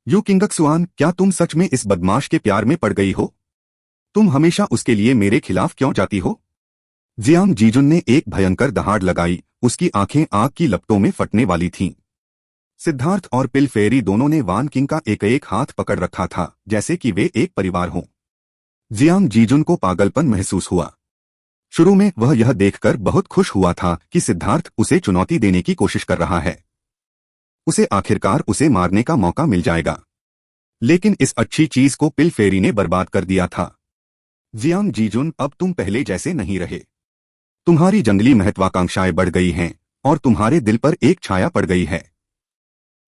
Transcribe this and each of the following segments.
You किंगक्सुआन, क्या तुम सच में इस बदमाश के प्यार में पड़ गई हो? तुम हमेशा उसके लिए मेरे खिलाफ क्यों जाती हो? जियांग जीजुन ने एक भयंकर दहाड़ लगाई। उसकी आंखें आग की लपटों में फटने वाली थीं। सिद्धार्थ और पिल फेरी दोनों ने वान किंग का एक एक हाथ पकड़ रखा था, जैसे कि वे एक परिवार हों। जियांग जीजुन को पागलपन महसूस हुआ। शुरू में वह यह देखकर बहुत खुश हुआ था कि सिद्धार्थ उसे चुनौती देने की कोशिश कर रहा है। उसे आखिरकार उसे मारने का मौका मिल जाएगा। लेकिन इस अच्छी चीज को पिल फेरी ने बर्बाद कर दिया था। जियांग जीजुन, अब तुम पहले जैसे नहीं रहे। तुम्हारी जंगली महत्वाकांक्षाएं बढ़ गई हैं और तुम्हारे दिल पर एक छाया पड़ गई है।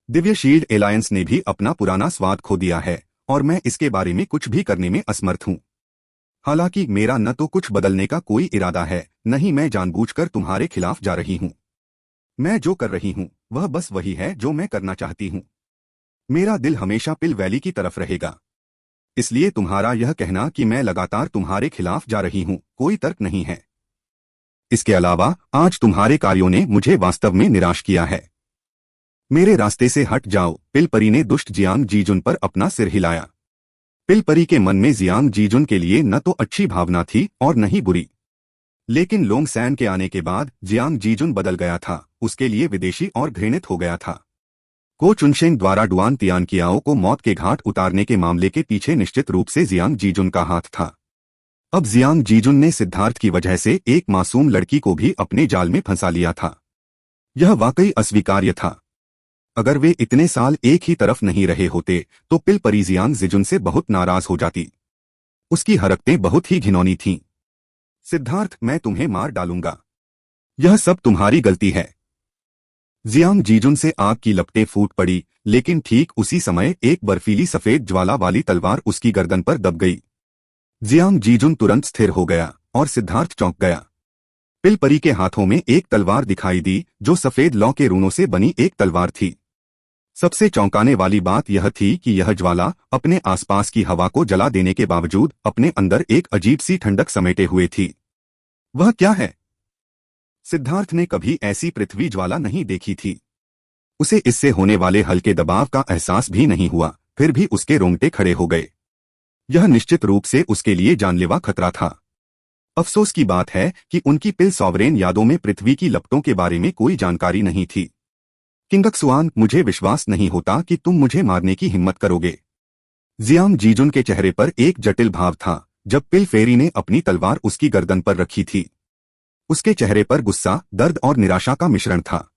दिव्य शील्ड एलायंस ने भी अपना पुराना स्वाद खो दिया है और मैं इसके बारे में कुछ भी करने में असमर्थ हूं। हालांकि मेरा न तो कुछ बदलने का कोई इरादा है, न ही मैं जानबूझकर तुम्हारे खिलाफ जा रही हूं। मैं जो कर रही हूं वह बस वही है जो मैं करना चाहती हूं। मेरा दिल हमेशा पिल वैली की तरफ रहेगा। इसलिए तुम्हारा यह कहना कि मैं लगातार तुम्हारे खिलाफ जा रही हूं कोई तर्क नहीं है। इसके अलावा आज तुम्हारे कार्यों ने मुझे वास्तव में निराश किया है। मेरे रास्ते से हट जाओ। पिल परी ने दुष्ट जियांग जीजुन पर अपना सिर हिलाया। पिल परी के मन में जियांग जीजुन के लिए न तो अच्छी भावना थी और न ही बुरी। लेकिन लोंग सैन के आने के बाद जियांग जीजुन बदल गया था, उसके लिए विदेशी और घृणित हो गया था। को चुनशेंग द्वारा डुआन तियानकियाओ को मौत के घाट उतारने के मामले के पीछे निश्चित रूप से जियांग जीजुन का हाथ था। अब जियांग जीजुन ने सिद्धार्थ की वजह से एक मासूम लड़की को भी अपने जाल में फंसा लिया था। यह वाकई अस्वीकार्य था। अगर वे इतने साल एक ही तरफ नहीं रहे होते तो पिल परी जियांग जीजुन से बहुत नाराज हो जाती। उसकी हरकतें बहुत ही घिनौनी थीं। सिद्धार्थ, मैं तुम्हें मार डालूंगा। यह सब तुम्हारी गलती है। जियांग जीजुन से आग की लपटें फूट पड़ी, लेकिन ठीक उसी समय एक बर्फीली सफेद ज्वाला वाली तलवार उसकी गर्दन पर दब गई। जियांग जीजुन तुरंत स्थिर हो गया और सिद्धार्थ चौंक गया। पिल परी के हाथों में एक तलवार दिखाई दी जो सफेद लौ के रूनों से बनी एक तलवार थी। सबसे चौंकाने वाली बात यह थी कि यह ज्वाला अपने आसपास की हवा को जला देने के बावजूद अपने अंदर एक अजीब सी ठंडक समेटे हुए थी। वह क्या है? सिद्धार्थ ने कभी ऐसी पृथ्वी ज्वाला नहीं देखी थी। उसे इससे होने वाले हल्के दबाव का एहसास भी नहीं हुआ, फिर भी उसके रोंगटे खड़े हो गए। यह निश्चित रूप से उसके लिए जानलेवा खतरा था। अफसोस की बात है कि उनकी पिल सॉवरेन यादों में पृथ्वी की लपटों के बारे में कोई जानकारी नहीं थी। किंगक्सुआन, मुझे विश्वास नहीं होता कि तुम मुझे मारने की हिम्मत करोगे। जियांग जीजुन के चेहरे पर एक जटिल भाव था जब पिल फेरी ने अपनी तलवार उसकी गर्दन पर रखी थी। उसके चेहरे पर गुस्सा, दर्द और निराशा का मिश्रण था।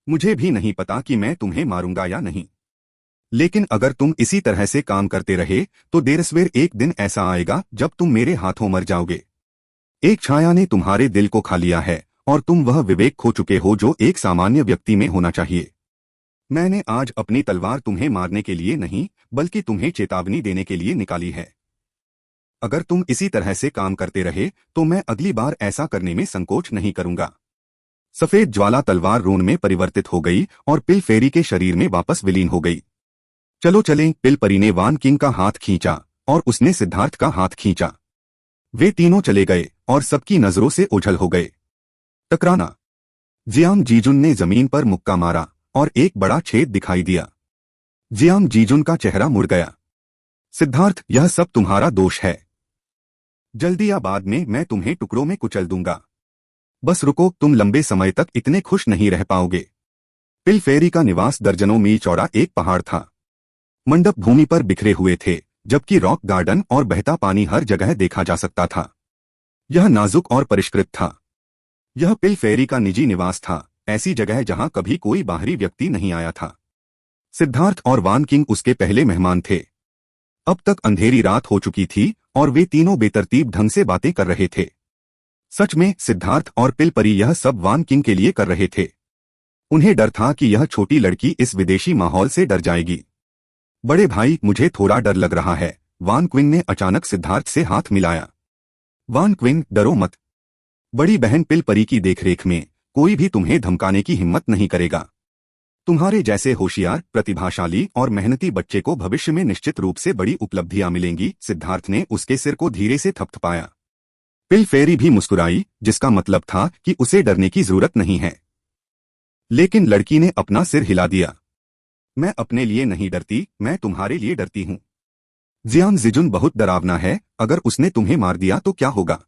मुझे भी नहीं पता कि मैं तुम्हें मारूंगा या नहीं, लेकिन अगर तुम इसी तरह से काम करते रहे तो देरसवेर एक दिन ऐसा आएगा जब तुम मेरे हाथों मर जाओगे। एक छाया ने तुम्हारे दिल को खा लिया है और तुम वह विवेक खो चुके हो जो एक सामान्य व्यक्ति में होना चाहिए। मैंने आज अपनी तलवार तुम्हें मारने के लिए नहीं, बल्कि तुम्हें चेतावनी देने के लिए निकाली है। अगर तुम इसी तरह से काम करते रहे तो मैं अगली बार ऐसा करने में संकोच नहीं करूंगा। सफेद ज्वाला तलवार रून में परिवर्तित हो गई और पिल फेरी के शरीर में वापस विलीन हो गई। चलो चलें। पिल परी ने वान किंग का हाथ खींचा और उसने सिद्धार्थ का हाथ खींचा। वे तीनों चले गए और सबकी नजरों से ओझल हो गए। टकराना। जियांग जीजुन ने जमीन पर मुक्का मारा और एक बड़ा छेद दिखाई दिया। जियांग जीजुन का चेहरा मुड़ गया। सिद्धार्थ, यह सब तुम्हारा दोष है। जल्दी या बाद में मैं तुम्हें टुकड़ों में कुचल दूंगा। बस रुको, तुम लंबे समय तक इतने खुश नहीं रह पाओगे। पिल फेरी का निवास दर्जनों मील चौड़ा एक पहाड़ था। मंडप भूमि पर बिखरे हुए थे, जबकि रॉक गार्डन और बहता पानी हर जगह देखा जा सकता था। यह नाजुक और परिष्कृत था। यह पिल फेरी का निजी निवास था, ऐसी जगह जहां कभी कोई बाहरी व्यक्ति नहीं आया था। सिद्धार्थ और वान किंग उसके पहले मेहमान थे। अब तक अंधेरी रात हो चुकी थी और वे तीनों बेतरतीब ढंग से बातें कर रहे थे। सच में सिद्धार्थ और पिल परी यह सब वान किंग के लिए कर रहे थे। उन्हें डर था कि यह छोटी लड़की इस विदेशी माहौल से डर जाएगी। बड़े भाई, मुझे थोड़ा डर लग रहा है। वान क्विंग ने अचानक सिद्धार्थ से हाथ मिलाया। वान क्विंग, डरो मत। बड़ी बहन पिल परी की देखरेख में कोई भी तुम्हें धमकाने की हिम्मत नहीं करेगा। तुम्हारे जैसे होशियार, प्रतिभाशाली और मेहनती बच्चे को भविष्य में निश्चित रूप से बड़ी उपलब्धियां मिलेंगी। सिद्धार्थ ने उसके सिर को धीरे से थपथपाया। पिल फेरी भी मुस्कुराई, जिसका मतलब था कि उसे डरने की जरूरत नहीं है। लेकिन लड़की ने अपना सिर हिला दिया। मैं अपने लिए नहीं डरती, मैं तुम्हारे लिए डरती हूँ। जियांग जिजुन बहुत डरावना है, अगर उसने तुम्हें मार दिया तो क्या होगा?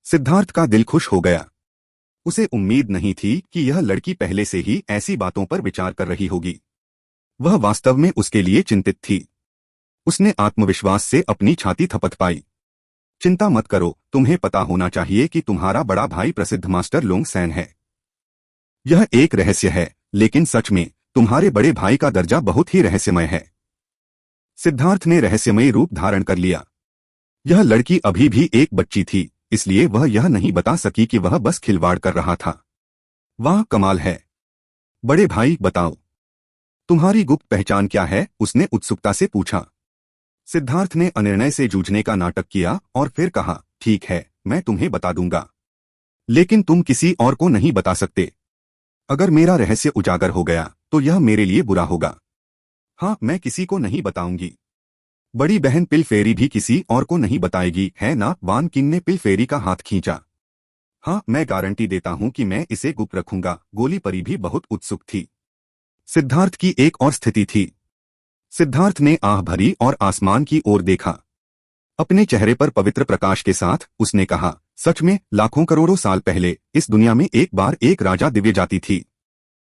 सिद्धार्थ का दिल खुश हो गया। उसे उम्मीद नहीं थी कि यह लड़की पहले से ही ऐसी बातों पर विचार कर रही होगी। वह वास्तव में उसके लिए चिंतित थी। उसने आत्मविश्वास से अपनी छाती थपथपाई। चिंता मत करो, तुम्हें पता होना चाहिए कि तुम्हारा बड़ा भाई प्रसिद्ध मास्टर लोंग सैन है। यह एक रहस्य है, लेकिन सच में तुम्हारे बड़े भाई का दर्जा बहुत ही रहस्यमय है। सिद्धार्थ ने रहस्यमयी रूप धारण कर लिया। यह लड़की अभी भी एक बच्ची थी, इसलिए वह यह नहीं बता सकी कि वह बस खिलवाड़ कर रहा था। वाह कमाल है। बड़े भाई बताओ, तुम्हारी गुप्त पहचान क्या है? उसने उत्सुकता से पूछा। सिद्धार्थ ने अनिर्णय से जूझने का नाटक किया और फिर कहा, ठीक है, मैं तुम्हें बता दूंगा, लेकिन तुम किसी और को नहीं बता सकते। अगर मेरा रहस्य उजागर हो गया तो यह मेरे लिए बुरा होगा। हाँ, मैं किसी को नहीं बताऊंगी। बड़ी बहन पिल फेरी भी किसी और को नहीं बताएगी, है ना? वान किंग ने पिल फेरी का हाथ खींचा। हाँ, मैं गारंटी देता हूं कि मैं इसे गुप्त रखूंगा। गोली परी भी बहुत उत्सुक थी। सिद्धार्थ की एक और स्थिति थी। सिद्धार्थ ने आह भरी और आसमान की ओर देखा। अपने चेहरे पर पवित्र प्रकाश के साथ उसने कहा, सच में लाखों करोड़ों साल पहले इस दुनिया में एक बार एक राजा दिव्य जाति थी।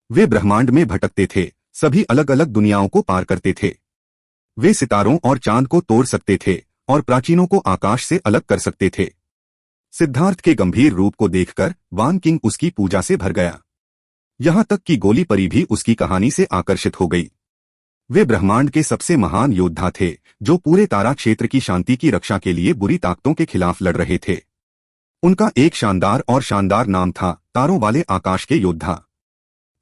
वे ब्रह्मांड में भटकते थे, सभी अलग अलग दुनियाओं को पार करते थे। वे सितारों और चांद को तोड़ सकते थे और प्राचीनों को आकाश से अलग कर सकते थे। सिद्धार्थ के गंभीर रूप को देखकर वान किंग उसकी पूजा से भर गया। यहां तक कि गोली परी भी उसकी कहानी से आकर्षित हो गई। वे ब्रह्मांड के सबसे महान योद्धा थे, जो पूरे तारा क्षेत्र की शांति की रक्षा के लिए बुरी ताकतों के खिलाफ लड़ रहे थे। उनका एक शानदार नाम था, तारों वाले आकाश के योद्धा।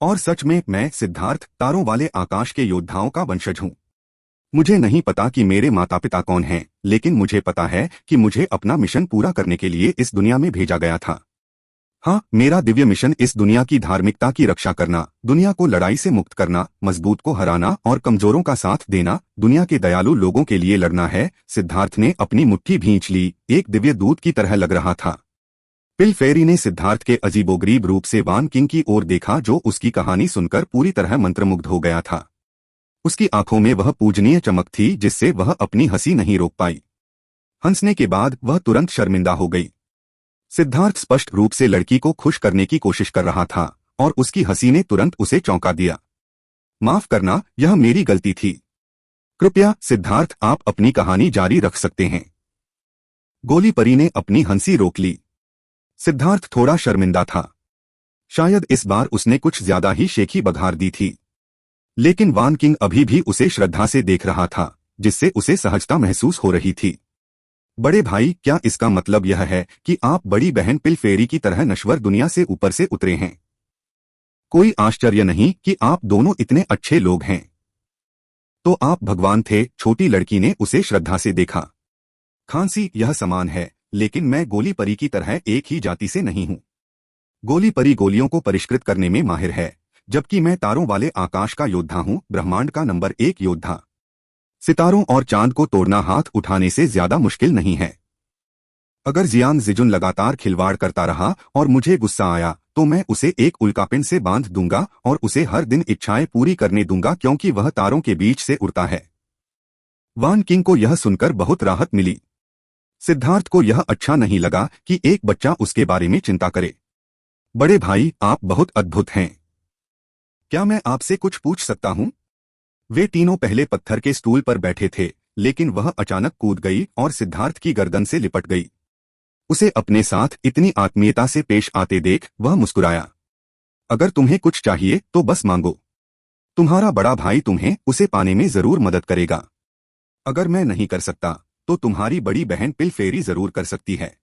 और सच में मैं सिद्धार्थ तारों वाले आकाश के योद्धाओं का वंशज हूँ। मुझे नहीं पता कि मेरे माता पिता कौन हैं, लेकिन मुझे पता है कि मुझे अपना मिशन पूरा करने के लिए इस दुनिया में भेजा गया था। हाँ, मेरा दिव्य मिशन इस दुनिया की धार्मिकता की रक्षा करना, दुनिया को लड़ाई से मुक्त करना, मजबूत को हराना और कमजोरों का साथ देना, दुनिया के दयालु लोगों के लिए लड़ना है। सिद्धार्थ ने अपनी मुट्ठी भींच ली, एक दिव्य दूत की तरह लग रहा था। पिल फेरी ने सिद्धार्थ के अजीबोगरीब रूप से वान किंग की ओर देखा, जो उसकी कहानी सुनकर पूरी तरह मंत्रमुग्ध हो गया था। उसकी आंखों में वह पूजनीय चमक थी जिससे वह अपनी हंसी नहीं रोक पाई। हंसने के बाद वह तुरंत शर्मिंदा हो गई। सिद्धार्थ स्पष्ट रूप से लड़की को खुश करने की कोशिश कर रहा था और उसकी हंसी ने तुरंत उसे चौंका दिया। माफ करना, यह मेरी गलती थी। कृपया सिद्धार्थ, आप अपनी कहानी जारी रख सकते हैं। गोली परी ने अपनी हंसी रोक ली। सिद्धार्थ थोड़ा शर्मिंदा था। शायद इस बार उसने कुछ ज्यादा ही शेखी बघार दी थी। लेकिन वान किंग अभी भी उसे श्रद्धा से देख रहा था, जिससे उसे सहजता महसूस हो रही थी। बड़े भाई, क्या इसका मतलब यह है कि आप बड़ी बहन पिल फेरी की तरह नश्वर दुनिया से ऊपर से उतरे हैं? कोई आश्चर्य नहीं कि आप दोनों इतने अच्छे लोग हैं। तो आप भगवान थे? छोटी लड़की ने उसे श्रद्धा से देखा। खांसी, यह समान है, लेकिन मैं गोली परी की तरह एक ही जाति से नहीं हूँ। गोली परी गोलियों को परिष्कृत करने में माहिर है, जबकि मैं तारों वाले आकाश का योद्धा हूँ, ब्रह्मांड का नंबर 1 योद्धा। सितारों और चांद को तोड़ना हाथ उठाने से ज्यादा मुश्किल नहीं है। अगर जियांग जिजुन लगातार खिलवाड़ करता रहा और मुझे गुस्सा आया, तो मैं उसे एक उल्कापिंड से बांध दूंगा और उसे हर दिन इच्छाएं पूरी करने दूंगा, क्योंकि वह तारों के बीच से उड़ता है। वान किंग को यह सुनकर बहुत राहत मिली। सिद्धार्थ को यह अच्छा नहीं लगा कि एक बच्चा उसके बारे में चिंता करे। बड़े भाई, आप बहुत अद्भुत हैं। क्या मैं आपसे कुछ पूछ सकता हूँ? वे तीनों पहले पत्थर के स्टूल पर बैठे थे, लेकिन वह अचानक कूद गई और सिद्धार्थ की गर्दन से लिपट गई। उसे अपने साथ इतनी आत्मीयता से पेश आते देख वह मुस्कुराया। अगर तुम्हें कुछ चाहिए तो बस मांगो। तुम्हारा बड़ा भाई तुम्हें उसे पाने में जरूर मदद करेगा। अगर मैं नहीं कर सकता, तो तुम्हारी बड़ी बहन पिल फेरी जरूर कर सकती है।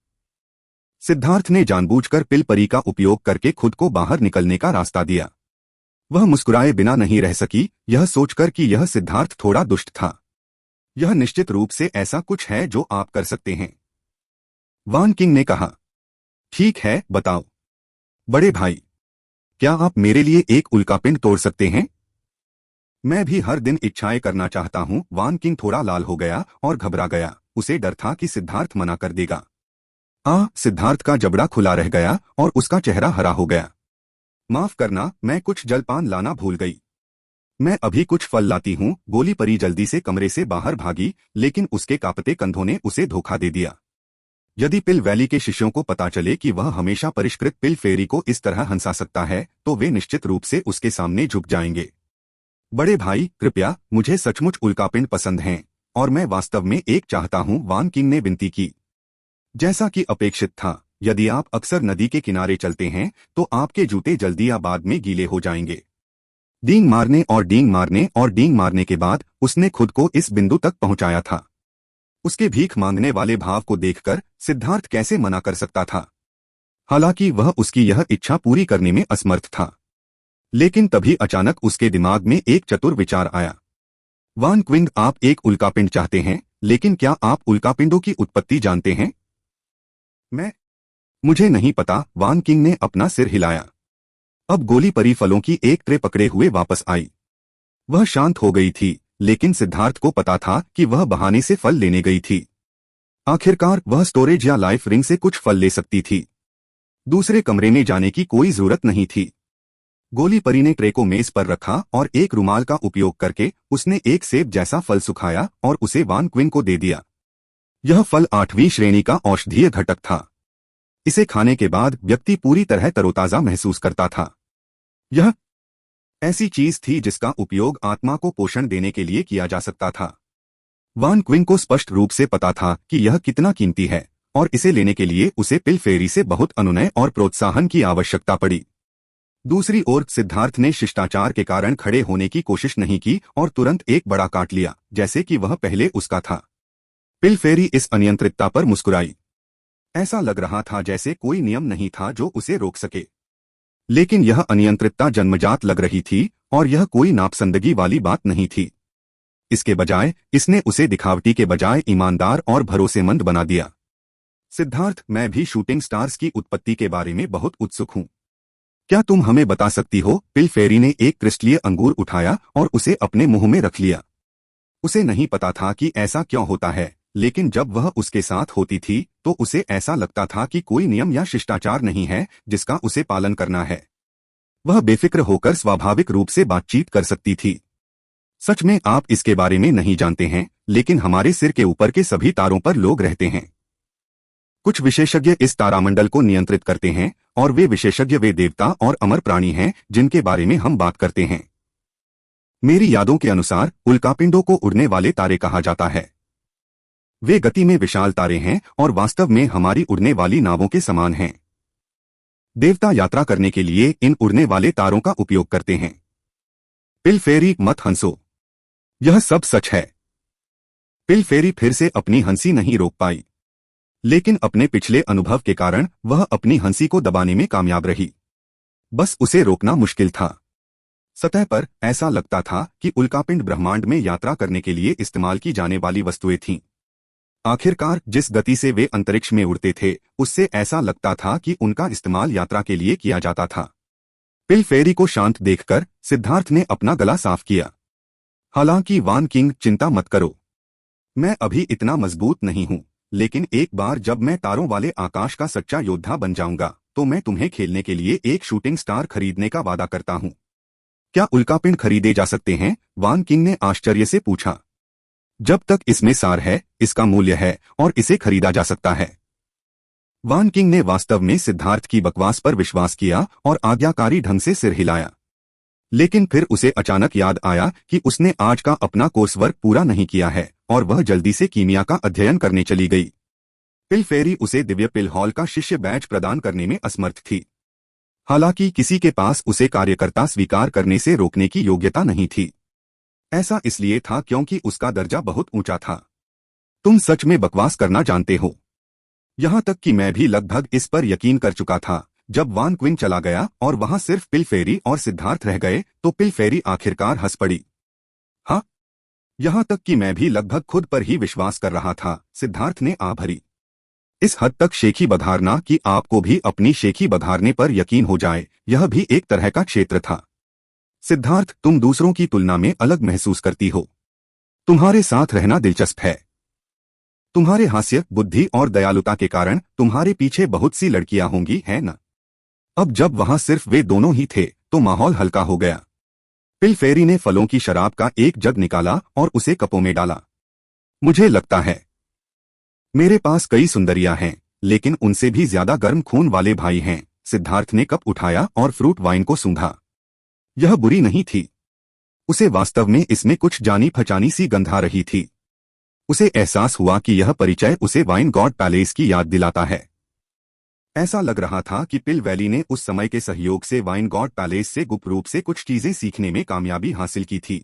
सिद्धार्थ ने जानबूझकर पिल परी का उपयोग करके खुद को बाहर निकलने का रास्ता दिया। वह मुस्कुराए बिना नहीं रह सकी, यह सोचकर कि यह सिद्धार्थ थोड़ा दुष्ट था। यह निश्चित रूप से ऐसा कुछ है जो आप कर सकते हैं। वान किंग ने कहा। ठीक है, बताओ। बड़े भाई, क्या आप मेरे लिए एक उल्कापिंड तोड़ सकते हैं? मैं भी हर दिन इच्छाएं करना चाहता हूं। वान किंग थोड़ा लाल हो गया और घबरा गया। उसे डर था कि सिद्धार्थ मना कर देगा। सिद्धार्थ का जबड़ा खुला रह गया और उसका चेहरा हरा हो गया। माफ करना, मैं कुछ जलपान लाना भूल गई। मैं अभी कुछ फल लाती हूँ। गोली परी जल्दी से कमरे से बाहर भागी, लेकिन उसके कांपते कंधों ने उसे धोखा दे दिया। यदि पिल वैली के शिष्यों को पता चले कि वह हमेशा परिष्कृत पिल फेरी को इस तरह हंसा सकता है, तो वे निश्चित रूप से उसके सामने झुक जाएंगे। बड़े भाई, कृपया, मुझे सचमुच उल्कापिंड पसंद हैं, और मैं वास्तव में एक चाहता हूँ, वान किंग ने विनती की। जैसा कि अपेक्षित था, यदि आप अक्सर नदी के किनारे चलते हैं तो आपके जूते जल्दी या बाद में गीले हो जाएंगे। डींग मारने और डींग मारने और डींग मारने के बाद उसने खुद को इस बिंदु तक पहुंचाया था। उसके भीख मांगने वाले भाव को देखकर सिद्धार्थ कैसे मना कर सकता था? हालांकि वह उसकी यह इच्छा पूरी करने में असमर्थ था। लेकिन तभी अचानक उसके दिमाग में एक चतुर विचार आया। वान क्विंग, आप एक उल्कापिंड चाहते हैं, लेकिन क्या आप उल्कापिंडों की उत्पत्ति जानते हैं? मुझे नहीं पता, वान किंग ने अपना सिर हिलाया। अब गोली परी फलों की एक ट्रे पकड़े हुए वापस आई। वह शांत हो गई थी, लेकिन सिद्धार्थ को पता था कि वह बहाने से फल लेने गई थी। आखिरकार वह स्टोरेज या लाइफ रिंग से कुछ फल ले सकती थी। दूसरे कमरे में जाने की कोई जरूरत नहीं थी। गोली परी ने ट्रे को मेज पर रखा और एक रुमाल का उपयोग करके उसने एक सेब जैसा फल सुखाया और उसे वान क्विंग को दे दिया। यह फल 8वीं श्रेणी का औषधीय घटक था। इसे खाने के बाद व्यक्ति पूरी तरह तरोताजा महसूस करता था। यह ऐसी चीज थी जिसका उपयोग आत्मा को पोषण देने के लिए किया जा सकता था। वान क्विंग को स्पष्ट रूप से पता था कि यह कितना कीमती है, और इसे लेने के लिए उसे पिल फेरी से बहुत अनुनय और प्रोत्साहन की आवश्यकता पड़ी। दूसरी ओर सिद्धार्थ ने शिष्टाचार के कारण खड़े होने की कोशिश नहीं की और तुरंत एक बड़ा काट लिया, जैसे कि वह पहले उसका था। पिल फेरी इस अनियंत्रितता पर मुस्कुराई। ऐसा लग रहा था जैसे कोई नियम नहीं था जो उसे रोक सके। लेकिन यह अनियंत्रितता जन्मजात लग रही थी, और यह कोई नापसंदगी वाली बात नहीं थी। इसके बजाय इसने उसे दिखावटी के बजाय ईमानदार और भरोसेमंद बना दिया। सिद्धार्थ, मैं भी शूटिंग स्टार्स की उत्पत्ति के बारे में बहुत उत्सुक हूँ। क्या तुम हमें बता सकती हो? पिल फेरी ने एक क्रिस्टलीय अंगूर उठाया और उसे अपने मुंह में रख लिया। उसे नहीं पता था कि ऐसा क्यों होता है, लेकिन जब वह उसके साथ होती थी तो उसे ऐसा लगता था कि कोई नियम या शिष्टाचार नहीं है जिसका उसे पालन करना है। वह बेफिक्र होकर स्वाभाविक रूप से बातचीत कर सकती थी। सच में आप इसके बारे में नहीं जानते हैं, लेकिन हमारे सिर के ऊपर के सभी तारों पर लोग रहते हैं। कुछ विशेषज्ञ इस तारामंडल को नियंत्रित करते हैं, और वे विशेषज्ञ वे देवता और अमर प्राणी हैं जिनके बारे में हम बात करते हैं। मेरी यादों के अनुसार उल्कापिंडों को उड़ने वाले तारे कहा जाता है। वे गति में विशाल तारे हैं और वास्तव में हमारी उड़ने वाली नावों के समान हैं। देवता यात्रा करने के लिए इन उड़ने वाले तारों का उपयोग करते हैं। पिल फेरी, मत हंसो। यह सब सच है। पिल फेरी फिर से अपनी हंसी नहीं रोक पाई, लेकिन अपने पिछले अनुभव के कारण वह अपनी हंसी को दबाने में कामयाब रही। बस उसे रोकना मुश्किल था। सतह पर ऐसा लगता था कि उल्कापिंड ब्रह्मांड में यात्रा करने के लिए इस्तेमाल की जाने वाली वस्तुएं थीं। आखिरकार जिस गति से वे अंतरिक्ष में उड़ते थे, उससे ऐसा लगता था कि उनका इस्तेमाल यात्रा के लिए किया जाता था। पिल फेरी को शांत देखकर सिद्धार्थ ने अपना गला साफ किया। हालांकि वान किंग, चिंता मत करो, मैं अभी इतना मजबूत नहीं हूं, लेकिन एक बार जब मैं तारों वाले आकाश का सच्चा योद्धा बन जाऊंगा तो मैं तुम्हें खेलने के लिए एक शूटिंग स्टार खरीदने का वादा करता हूं। क्या उल्कापिंड खरीदे जा सकते हैं? वान किंग ने आश्चर्य से पूछा। जब तक इसमें सार है, इसका मूल्य है और इसे खरीदा जा सकता है। वान किंग ने वास्तव में सिद्धार्थ की बकवास पर विश्वास किया और आज्ञाकारी ढंग से सिर हिलाया। लेकिन फिर उसे अचानक याद आया कि उसने आज का अपना कोर्स वर्क पूरा नहीं किया है, और वह जल्दी से कीमिया का अध्ययन करने चली गई। पिल फेरी उसे दिव्य पिल हॉल का शिष्य बैच प्रदान करने में असमर्थ थी। हालांकि किसी के पास उसे कार्यकर्ता स्वीकार करने से रोकने की योग्यता नहीं थी। ऐसा इसलिए था क्योंकि उसका दर्जा बहुत ऊंचा था। तुम सच में बकवास करना जानते हो। यहां तक कि मैं भी लगभग इस पर यकीन कर चुका था। जब वान क्विंग चला गया और वहां सिर्फ पिल फेरी और सिद्धार्थ रह गए तो पिल फेरी आखिरकार हंस पड़ी। हाँ, यहां तक कि मैं भी लगभग खुद पर ही विश्वास कर रहा था, सिद्धार्थ ने आ भरी। इस हद तक शेखी बधारना कि आपको भी अपनी शेखी बधारने पर यकीन हो जाए, यह भी एक तरह का क्षेत्र था। सिद्धार्थ, तुम दूसरों की तुलना में अलग महसूस करती हो। तुम्हारे साथ रहना दिलचस्प है। तुम्हारे हास्य, बुद्धि और दयालुता के कारण तुम्हारे पीछे बहुत सी लड़कियां होंगी, है न? अब जब वहां सिर्फ वे दोनों ही थे तो माहौल हल्का हो गया। पिल फेरी ने फलों की शराब का एक जग निकाला और उसे कपों में डाला। मुझे लगता है मेरे पास कई सुंदरियां हैं, लेकिन उनसे भी ज्यादा गर्म खून वाले भाई हैं। सिद्धार्थ ने कप उठाया और फ्रूट वाइन को सूंघा। यह बुरी नहीं थी। उसे वास्तव में इसमें कुछ जानी पहचानी सी गंध आ रही थी। उसे एहसास हुआ कि यह परिचय उसे वाइन गॉड पैलेस की याद दिलाता है। ऐसा लग रहा था कि पिल वैली ने उस समय के सहयोग से वाइन गॉड पैलेस से गुप्त रूप से कुछ चीजें सीखने में कामयाबी हासिल की थी।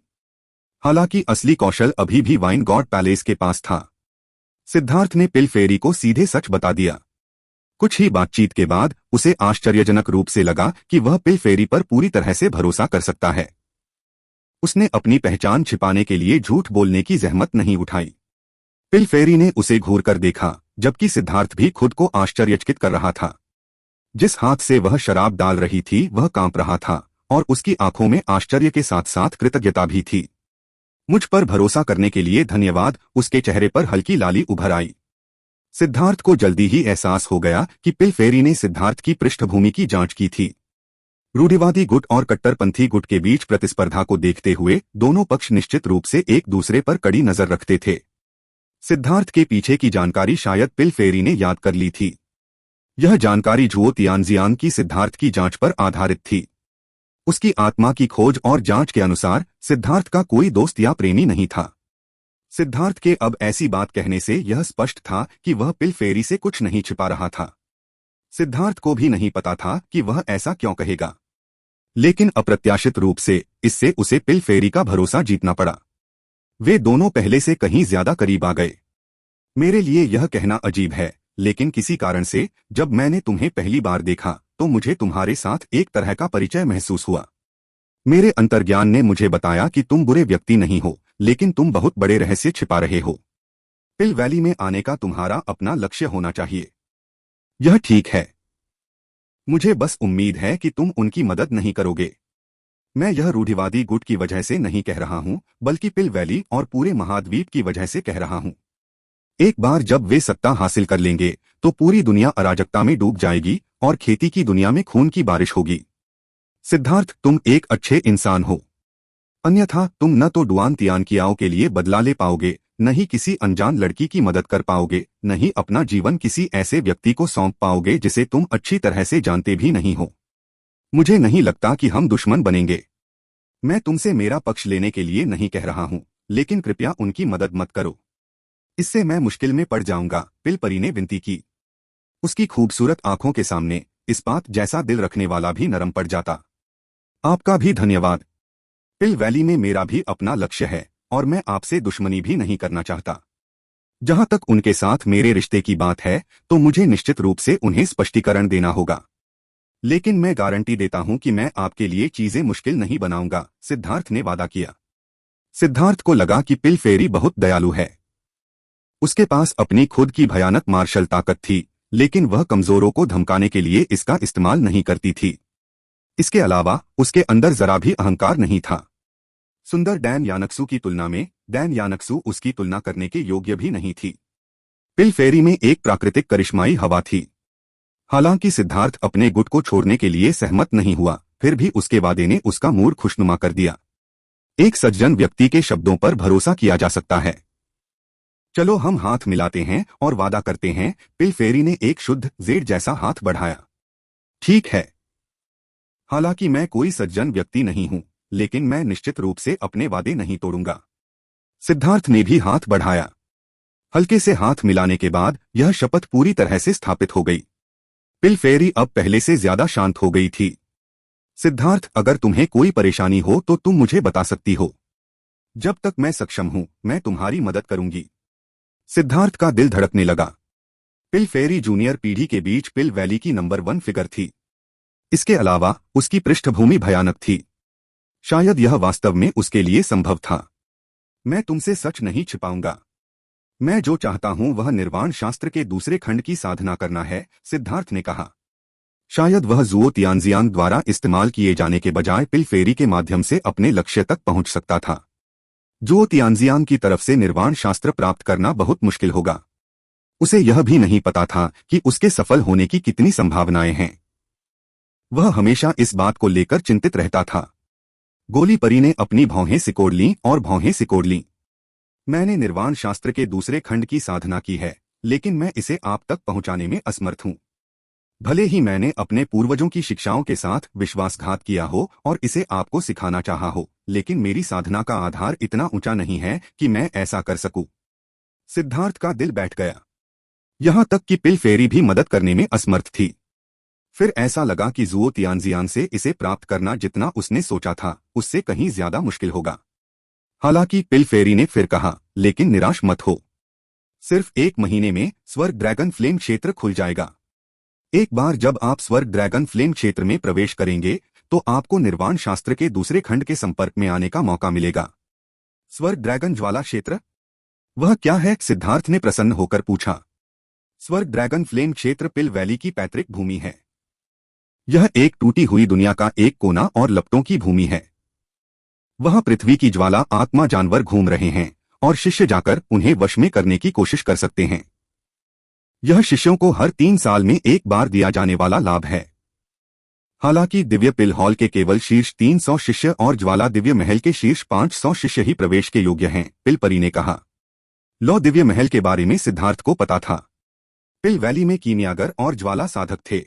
हालांकि असली कौशल अभी भी वाइन गॉड पैलेस के पास था। सिद्धार्थ ने पिल फेरी को सीधे सच बता दिया। कुछ ही बातचीत के बाद उसे आश्चर्यजनक रूप से लगा कि वह पिल फेरी पर पूरी तरह से भरोसा कर सकता है। उसने अपनी पहचान छिपाने के लिए झूठ बोलने की जहमत नहीं उठाई। पिल फेरी ने उसे घूर कर देखा, जबकि सिद्धार्थ भी खुद को आश्चर्यचकित कर रहा था। जिस हाथ से वह शराब डाल रही थी वह कांप रहा था, और उसकी आंखों में आश्चर्य के साथ साथ कृतज्ञता भी थी। मुझ पर भरोसा करने के लिए धन्यवाद। उसके चेहरे पर हल्की लाली उभर आई। सिद्धार्थ को जल्दी ही एहसास हो गया कि पिल फेरी ने सिद्धार्थ की पृष्ठभूमि की जांच की थी। रूढ़िवादी गुट और कट्टरपंथी गुट के बीच प्रतिस्पर्धा को देखते हुए दोनों पक्ष निश्चित रूप से एक दूसरे पर कड़ी नजर रखते थे। सिद्धार्थ के पीछे की जानकारी शायद पिल फेरी ने याद कर ली थी। यह जानकारी झुओ तियानजियान की सिद्धार्थ की जांच पर आधारित थी। उसकी आत्मा की खोज और जांच के अनुसार सिद्धार्थ का कोई दोस्त या प्रेमी नहीं था। सिद्धार्थ के अब ऐसी बात कहने से यह स्पष्ट था कि वह पिल फेरी से कुछ नहीं छिपा रहा था। सिद्धार्थ को भी नहीं पता था कि वह ऐसा क्यों कहेगा, लेकिन अप्रत्याशित रूप से इससे उसे पिल फेरी का भरोसा जीतना पड़ा। वे दोनों पहले से कहीं ज्यादा करीब आ गए। मेरे लिए यह कहना अजीब है, लेकिन किसी कारण से जब मैंने तुम्हें पहली बार देखा तो मुझे तुम्हारे साथ एक तरह का परिचय महसूस हुआ। मेरे अंतर्ज्ञान ने मुझे बताया कि तुम बुरे व्यक्ति नहीं हो, लेकिन तुम बहुत बड़े रहस्य छिपा रहे हो। पिल वैली में आने का तुम्हारा अपना लक्ष्य होना चाहिए। यह ठीक है। मुझे बस उम्मीद है कि तुम उनकी मदद नहीं करोगे। मैं यह रूढ़िवादी गुट की वजह से नहीं कह रहा हूं, बल्कि पिल वैली और पूरे महाद्वीप की वजह से कह रहा हूं। एक बार जब वे सत्ता हासिल कर लेंगे तो पूरी दुनिया अराजकता में डूब जाएगी और खेती की दुनिया में खून की बारिश होगी। सिद्धार्थ, तुम एक अच्छे इंसान हो, अन्यथा तुम न तो डुआन तियानकियाओं के लिए बदला ले पाओगे, न ही किसी अनजान लड़की की मदद कर पाओगे, न ही अपना जीवन किसी ऐसे व्यक्ति को सौंप पाओगे जिसे तुम अच्छी तरह से जानते भी नहीं हो। मुझे नहीं लगता कि हम दुश्मन बनेंगे। मैं तुमसे मेरा पक्ष लेने के लिए नहीं कह रहा हूं, लेकिन कृपया उनकी मदद मत करो। इससे मैं मुश्किल में पड़ जाऊंगा, पिल परी ने विनती की। उसकी खूबसूरत आंखों के सामने इस्पात जैसा दिल रखने वाला भी नरम पड़ जाता। आपका भी धन्यवाद। पिल वैली में मेरा भी अपना लक्ष्य है और मैं आपसे दुश्मनी भी नहीं करना चाहता। जहां तक उनके साथ मेरे रिश्ते की बात है तो मुझे निश्चित रूप से उन्हें स्पष्टीकरण देना होगा, लेकिन मैं गारंटी देता हूं कि मैं आपके लिए चीजें मुश्किल नहीं बनाऊंगा, सिद्धार्थ ने वादा किया। सिद्धार्थ को लगा कि पिल फेरी बहुत दयालु है। उसके पास अपनी खुद की भयानक मार्शल ताकत थी, लेकिन वह कमजोरों को धमकाने के लिए इसका इस्तेमाल नहीं करती थी। इसके अलावा उसके अंदर जरा भी अहंकार नहीं था। सुंदर डैन यानक्सू की तुलना में डैन यानक्सू उसकी तुलना करने के योग्य भी नहीं थी। पिल फेरी में एक प्राकृतिक करिश्माई हवा थी। हालांकि सिद्धार्थ अपने गुट को छोड़ने के लिए सहमत नहीं हुआ, फिर भी उसके वादे ने उसका मूड खुशनुमा कर दिया। एक सज्जन व्यक्ति के शब्दों पर भरोसा किया जा सकता है। चलो हम हाथ मिलाते हैं और वादा करते हैं। पिल फेरी ने एक शुद्ध जेड जैसा हाथ बढ़ाया। ठीक है। हालांकि मैं कोई सज्जन व्यक्ति नहीं हूं, लेकिन मैं निश्चित रूप से अपने वादे नहीं तोड़ूंगा। सिद्धार्थ ने भी हाथ बढ़ाया। हल्के से हाथ मिलाने के बाद यह शपथ पूरी तरह से स्थापित हो गई। पिल फेरी अब पहले से ज्यादा शांत हो गई थी। सिद्धार्थ, अगर तुम्हें कोई परेशानी हो तो तुम मुझे बता सकती हो। जब तक मैं सक्षम हूं मैं तुम्हारी मदद करूंगी। सिद्धार्थ का दिल धड़कने लगा। पिल फेरी जूनियर पीढ़ी के बीच पिल वैली की नंबर 1 फिगर थी। इसके अलावा उसकी पृष्ठभूमि भयानक थी। शायद यह वास्तव में उसके लिए संभव था। मैं तुमसे सच नहीं छिपाऊंगा। मैं जो चाहता हूं वह निर्वाण शास्त्र के दूसरे खंड की साधना करना है, सिद्धार्थ ने कहा। शायद वह जुओ तियानजियान द्वारा इस्तेमाल किए जाने के बजाय पिल फेरी के माध्यम से अपने लक्ष्य तक पहुंच सकता था। जुओ तियानजियान की तरफ से निर्वाण शास्त्र प्राप्त करना बहुत मुश्किल होगा। उसे यह भी नहीं पता था कि उसके सफल होने की कितनी संभावनाएं हैं। वह हमेशा इस बात को लेकर चिंतित रहता था। गोली परी ने अपनी भौहें सिकोड़ लीं और भौहें सिकोड़ लीं। मैंने निर्वाण शास्त्र के दूसरे खंड की साधना की है, लेकिन मैं इसे आप तक पहुंचाने में असमर्थ हूं। भले ही मैंने अपने पूर्वजों की शिक्षाओं के साथ विश्वासघात किया हो और इसे आपको सिखाना चाहा हो, लेकिन मेरी साधना का आधार इतना ऊंचा नहीं है कि मैं ऐसा कर सकूं। सिद्धार्थ का दिल बैठ गया। यहां तक कि पिल फेरी भी मदद करने में असमर्थ थी। फिर ऐसा लगा कि जुओ तियानजियान से इसे प्राप्त करना जितना उसने सोचा था, उससे कहीं ज्यादा मुश्किल होगा। हालांकि पिल फेरी ने फिर कहा, लेकिन निराश मत हो। सिर्फ 1 महीने में स्वर्ग ड्रैगन फ्लेम क्षेत्र खुल जाएगा। एक बार जब आप स्वर्ग ड्रैगन फ्लेम क्षेत्र में प्रवेश करेंगे, तो आपको निर्वाण शास्त्र के दूसरे खंड के संपर्क में आने का मौका मिलेगा। स्वर्ग ड्रैगन ज्वाला क्षेत्र? वह क्या है? सिद्धार्थ ने प्रसन्न होकर पूछा। स्वर्ग ड्रैगन फ्लेम क्षेत्र पिल वैली की पैतृक भूमि है। यह एक टूटी हुई दुनिया का एक कोना और लपटों की भूमि है। वहां पृथ्वी की ज्वाला आत्मा जानवर घूम रहे हैं और शिष्य जाकर उन्हें वश में करने की कोशिश कर सकते हैं। यह शिष्यों को हर 3 साल में एक बार दिया जाने वाला लाभ है। हालांकि दिव्य पिल हॉल के केवल शीर्ष 300 शिष्य और ज्वाला दिव्य महल के शीर्ष 500 शिष्य ही प्रवेश के योग्य हैं, पिल परी ने कहा। लो दिव्य महल के बारे में सिद्धार्थ को पता था। पिल वैली में कीमियागर और ज्वाला साधक थे।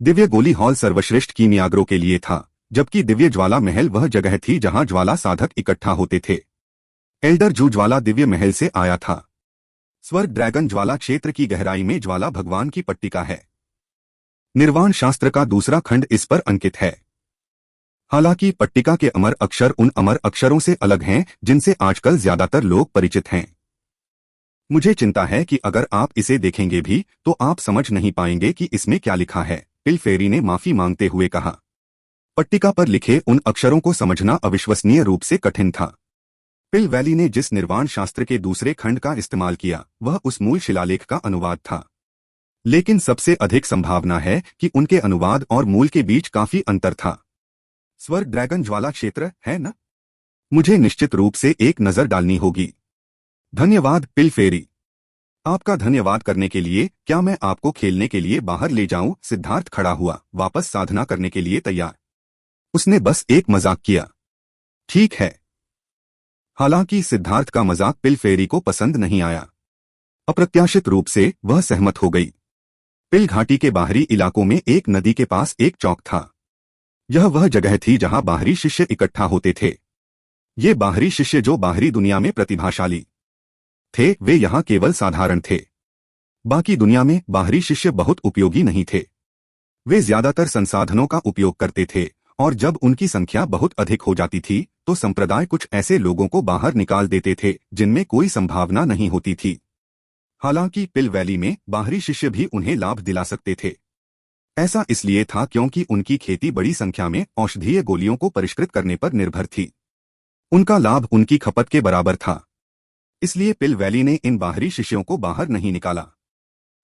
दिव्य गोली हॉल सर्वश्रेष्ठ कीमियागरों के लिए था, जबकि दिव्य ज्वाला महल वह जगह थी जहां ज्वाला साधक इकट्ठा होते थे। एल्डर जू ज्वाला दिव्य महल से आया था। स्वर्ग ड्रैगन ज्वाला क्षेत्र की गहराई में ज्वाला भगवान की पट्टिका है। निर्वाण शास्त्र का दूसरा खंड इस पर अंकित है। हालांकि पट्टिका के अमर अक्षर उन अमर अक्षरों से अलग हैं जिनसे आजकल ज्यादातर लोग परिचित हैं। मुझे चिंता है कि अगर आप इसे देखेंगे भी तो आप समझ नहीं पाएंगे कि इसमें क्या लिखा है, पिल फेरी ने माफी मांगते हुए कहा। पट्टिका पर लिखे उन अक्षरों को समझना अविश्वसनीय रूप से कठिन था। पिल वैली ने जिस निर्वाण शास्त्र के दूसरे खंड का इस्तेमाल किया, वह उस मूल शिलालेख का अनुवाद था। लेकिन सबसे अधिक संभावना है कि उनके अनुवाद और मूल के बीच काफी अंतर था। स्वर्ग ड्रैगन ज्वाला क्षेत्र है न? मुझे निश्चित रूप से एक नजर डालनी होगी। धन्यवाद पिल फेरी। आपका धन्यवाद करने के लिए क्या मैं आपको खेलने के लिए बाहर ले जाऊं? सिद्धार्थ खड़ा हुआ, वापस साधना करने के लिए तैयार। उसने बस एक मजाक किया। ठीक है। हालांकि सिद्धार्थ का मजाक पिल फेरी को पसंद नहीं आया। अप्रत्याशित रूप से वह सहमत हो गई। पिल घाटी के बाहरी इलाकों में एक नदी के पास एक चौक था। यह वह जगह थी जहां बाहरी शिष्य इकट्ठा होते थे। ये बाहरी शिष्य जो बाहरी दुनिया में प्रतिभाशाली थे, वे यहाँ केवल साधारण थे। बाकी दुनिया में बाहरी शिष्य बहुत उपयोगी नहीं थे। वे ज्यादातर संसाधनों का उपयोग करते थे और जब उनकी संख्या बहुत अधिक हो जाती थी तो संप्रदाय कुछ ऐसे लोगों को बाहर निकाल देते थे जिनमें कोई संभावना नहीं होती थी। हालांकि पिल वैली में बाहरी शिष्य भी उन्हें लाभ दिला सकते थे। ऐसा इसलिए था क्योंकि उनकी खेती बड़ी संख्या में औषधीय गोलियों को परिष्कृत करने पर निर्भर थी। उनका लाभ उनकी खपत के बराबर था। इसलिए पिल वैली ने इन बाहरी शिष्यों को बाहर नहीं निकाला।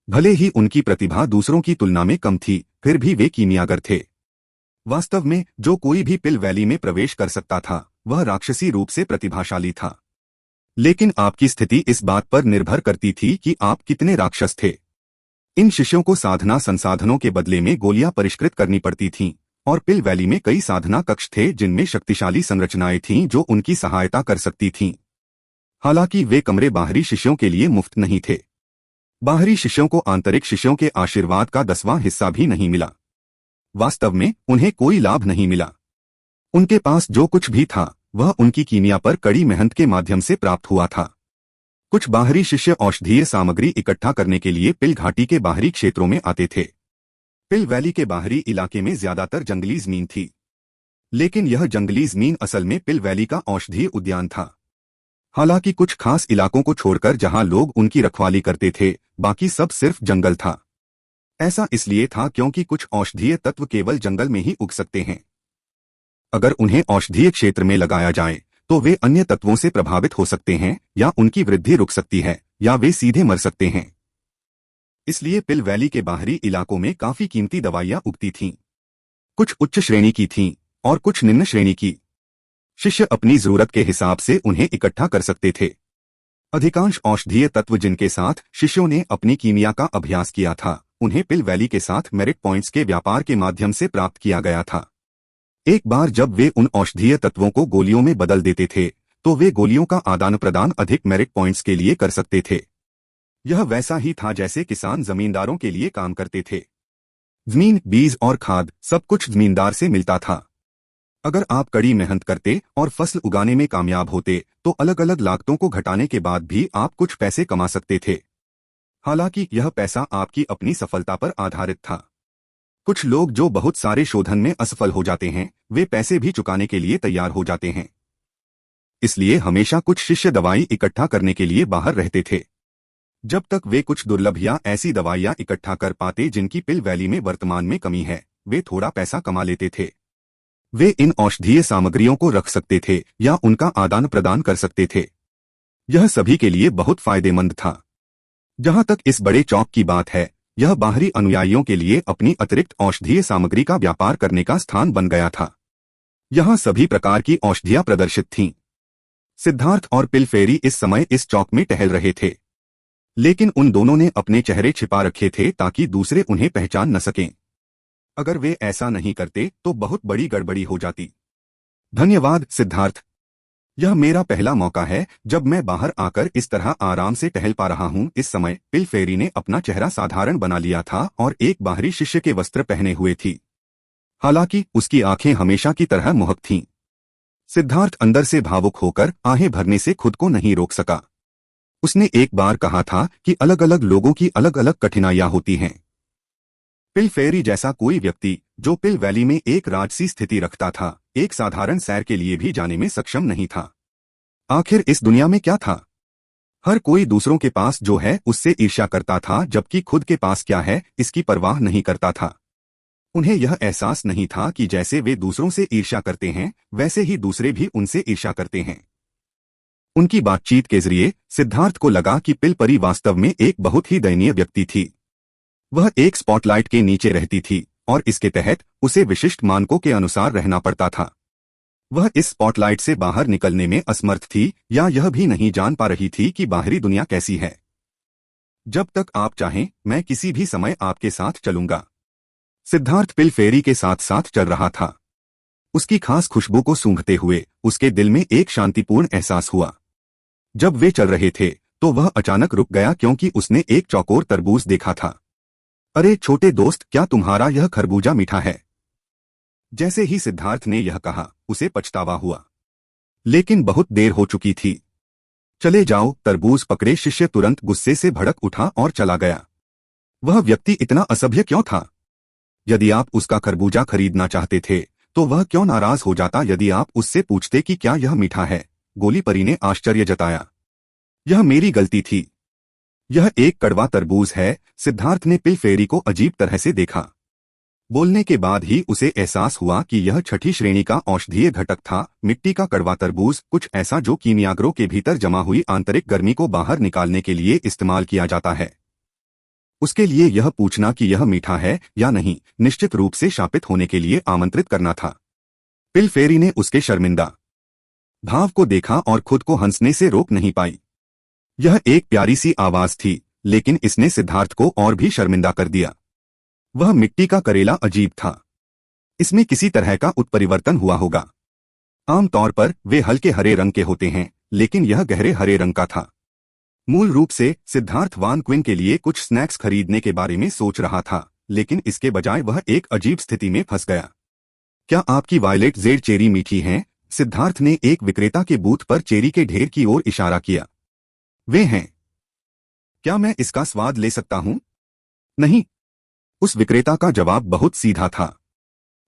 भले ही उनकी प्रतिभा दूसरों की तुलना में कम थी, फिर भी वे कीमियागर थे। वास्तव में जो कोई भी पिल वैली में प्रवेश कर सकता था वह राक्षसी रूप से प्रतिभाशाली था। लेकिन आपकी स्थिति इस बात पर निर्भर करती थी कि आप कितने राक्षस थे। इन शिष्यों को साधना संसाधनों के बदले में गोलियां परिष्कृत करनी पड़ती थीं, और पिल वैली में कई साधना कक्ष थे जिनमें शक्तिशाली संरचनाएं थीं जो उनकी सहायता कर सकती थीं। हालांकि वे कमरे बाहरी शिष्यों के लिए मुफ्त नहीं थे। बाहरी शिष्यों को आंतरिक शिष्यों के आशीर्वाद का 10वां हिस्सा भी नहीं मिला। वास्तव में उन्हें कोई लाभ नहीं मिला। उनके पास जो कुछ भी था वह उनकी कीमिया पर कड़ी मेहनत के माध्यम से प्राप्त हुआ था। कुछ बाहरी शिष्य औषधीय सामग्री इकट्ठा करने के लिए पिल घाटी के बाहरी क्षेत्रों में आते थे। पिल वैली के बाहरी इलाके में ज्यादातर जंगली जमीन थी, लेकिन यह जंगली जमीन असल में पिल वैली का औषधीय उद्यान था। हालांकि कुछ खास इलाकों को छोड़कर जहां लोग उनकी रखवाली करते थे, बाकी सब सिर्फ जंगल था। ऐसा इसलिए था क्योंकि कुछ औषधीय तत्व केवल जंगल में ही उग सकते हैं। अगर उन्हें औषधीय क्षेत्र में लगाया जाए तो वे अन्य तत्वों से प्रभावित हो सकते हैं, या उनकी वृद्धि रुक सकती है, या वे सीधे मर सकते हैं। इसलिए पिल वैली के बाहरी इलाकों में काफी कीमती दवाइयां उगती थीं। कुछ उच्च श्रेणी की थीं और कुछ निम्न श्रेणी की। शिष्य अपनी जरूरत के हिसाब से उन्हें इकट्ठा कर सकते थे। अधिकांश औषधीय तत्व जिनके साथ शिष्यों ने अपनी कीमिया का अभ्यास किया था, उन्हें पिल वैली के साथ मेरिट पॉइंट्स के व्यापार के माध्यम से प्राप्त किया गया था। एक बार जब वे उन औषधीय तत्वों को गोलियों में बदल देते थे तो वे गोलियों का आदान प्रदान अधिक मेरिट पॉइंट्स के लिए कर सकते थे। यह वैसा ही था जैसे किसान जमींदारों के लिए काम करते थे। जमीन, बीज और खाद सब कुछ जमींदार से मिलता था। अगर आप कड़ी मेहनत करते और फसल उगाने में कामयाब होते तो अलग अलग लागतों को घटाने के बाद भी आप कुछ पैसे कमा सकते थे। हालांकि यह पैसा आपकी अपनी सफलता पर आधारित था। कुछ लोग जो बहुत सारे शोधन में असफल हो जाते हैं वे पैसे भी चुकाने के लिए तैयार हो जाते हैं। इसलिए हमेशा कुछ शिष्य दवाई इकट्ठा करने के लिए बाहर रहते थे। जब तक वे कुछ दुर्लभ या ऐसी दवाइयां इकट्ठा कर पाते जिनकी पिल वैली में वर्तमान में कमी है, वे थोड़ा पैसा कमा लेते थे। वे इन औषधीय सामग्रियों को रख सकते थे या उनका आदान प्रदान कर सकते थे। यह सभी के लिए बहुत फायदेमंद था। जहां तक इस बड़े चौक की बात है, यह बाहरी अनुयायियों के लिए अपनी अतिरिक्त औषधीय सामग्री का व्यापार करने का स्थान बन गया था। यहां सभी प्रकार की औषधियां प्रदर्शित थीं। सिद्धार्थ और पिल फेरी इस समय इस चौक में टहल रहे थे, लेकिन उन दोनों ने अपने चेहरे छिपा रखे थे ताकि दूसरे उन्हें पहचान न सकें। अगर वे ऐसा नहीं करते तो बहुत बड़ी गड़बड़ी हो जाती। धन्यवाद सिद्धार्थ। यह मेरा पहला मौका है जब मैं बाहर आकर इस तरह आराम से टहल पा रहा हूं। इस समय पिल फेरी ने अपना चेहरा साधारण बना लिया था और एक बाहरी शिष्य के वस्त्र पहने हुए थी। हालांकि उसकी आंखें हमेशा की तरह मोहक थीं। सिद्धार्थ अंदर से भावुक होकर आहें भरने से खुद को नहीं रोक सका। उसने एक बार कहा था कि अलग अलग लोगों की अलग अलग कठिनाइयां होती हैं। पिल फेरी जैसा कोई व्यक्ति जो पिल वैली में एक राजसी स्थिति रखता था, एक साधारण सैर के लिए भी जाने में सक्षम नहीं था। आखिर इस दुनिया में क्या था? हर कोई दूसरों के पास जो है उससे ईर्ष्या करता था, जबकि खुद के पास क्या है इसकी परवाह नहीं करता था। उन्हें यह एहसास नहीं था कि जैसे वे दूसरों से ईर्ष्या करते हैं वैसे ही दूसरे भी उनसे ईर्ष्या करते हैं। उनकी बातचीत के जरिए सिद्धार्थ को लगा कि पिल परी वास्तव में एक बहुत ही दयनीय व्यक्ति थी। वह एक स्पॉटलाइट के नीचे रहती थी और इसके तहत उसे विशिष्ट मानकों के अनुसार रहना पड़ता था। वह इस स्पॉटलाइट से बाहर निकलने में असमर्थ थी या यह भी नहीं जान पा रही थी कि बाहरी दुनिया कैसी है। जब तक आप चाहें मैं किसी भी समय आपके साथ चलूंगा। सिद्धार्थ पिल फेरी के साथ साथ चल रहा था। उसकी खास खुशबू को सूंघते हुए उसके दिल में एक शांतिपूर्ण एहसास हुआ। जब वे चल रहे थे तो वह अचानक रुक गया क्योंकि उसने एक चौकोर तरबूज देखा था। अरे छोटे दोस्त, क्या तुम्हारा यह खरबूजा मीठा है? जैसे ही सिद्धार्थ ने यह कहा उसे पछतावा हुआ, लेकिन बहुत देर हो चुकी थी। चले जाओ, तरबूज पकड़े शिष्य तुरंत गुस्से से भड़क उठा और चला गया। वह व्यक्ति इतना असभ्य क्यों था? यदि आप उसका खरबूजा खरीदना चाहते थे तो वह क्यों नाराज हो जाता यदि आप उससे पूछते कि क्या यह मीठा है? गोली परी ने आश्चर्य जताया। यह मेरी गलती थी। यह एक कड़वा तरबूज है। सिद्धार्थ ने पिल फेरी को अजीब तरह से देखा। बोलने के बाद ही उसे एहसास हुआ कि यह छठी श्रेणी का औषधीय घटक था। मिट्टी का कड़वा तरबूज कुछ ऐसा जो कीमियागरों के भीतर जमा हुई आंतरिक गर्मी को बाहर निकालने के लिए इस्तेमाल किया जाता है। उसके लिए यह पूछना कि यह मीठा है या नहीं निश्चित रूप से शापित होने के लिए आमंत्रित करना था। पिल फेरी ने उसके शर्मिंदा भाव को देखा और खुद को हंसने से रोक नहीं पाई। यह एक प्यारी सी आवाज थी, लेकिन इसने सिद्धार्थ को और भी शर्मिंदा कर दिया। वह मिट्टी का करेला अजीब था। इसमें किसी तरह का उत्परिवर्तन हुआ होगा। आमतौर पर वे हल्के हरे रंग के होते हैं, लेकिन यह गहरे हरे रंग का था। मूल रूप से सिद्धार्थ वान क्विन के लिए कुछ स्नैक्स खरीदने के बारे में सोच रहा था, लेकिन इसके बजाय वह एक अजीब स्थिति में फंस गया। क्या आपकी वायलेट जेड चेरी मीठी हैं? सिद्धार्थ ने एक विक्रेता के बूथ पर चेरी के ढेर की ओर इशारा किया। वे हैं। क्या मैं इसका स्वाद ले सकता हूं? नहीं। उस विक्रेता का जवाब बहुत सीधा था।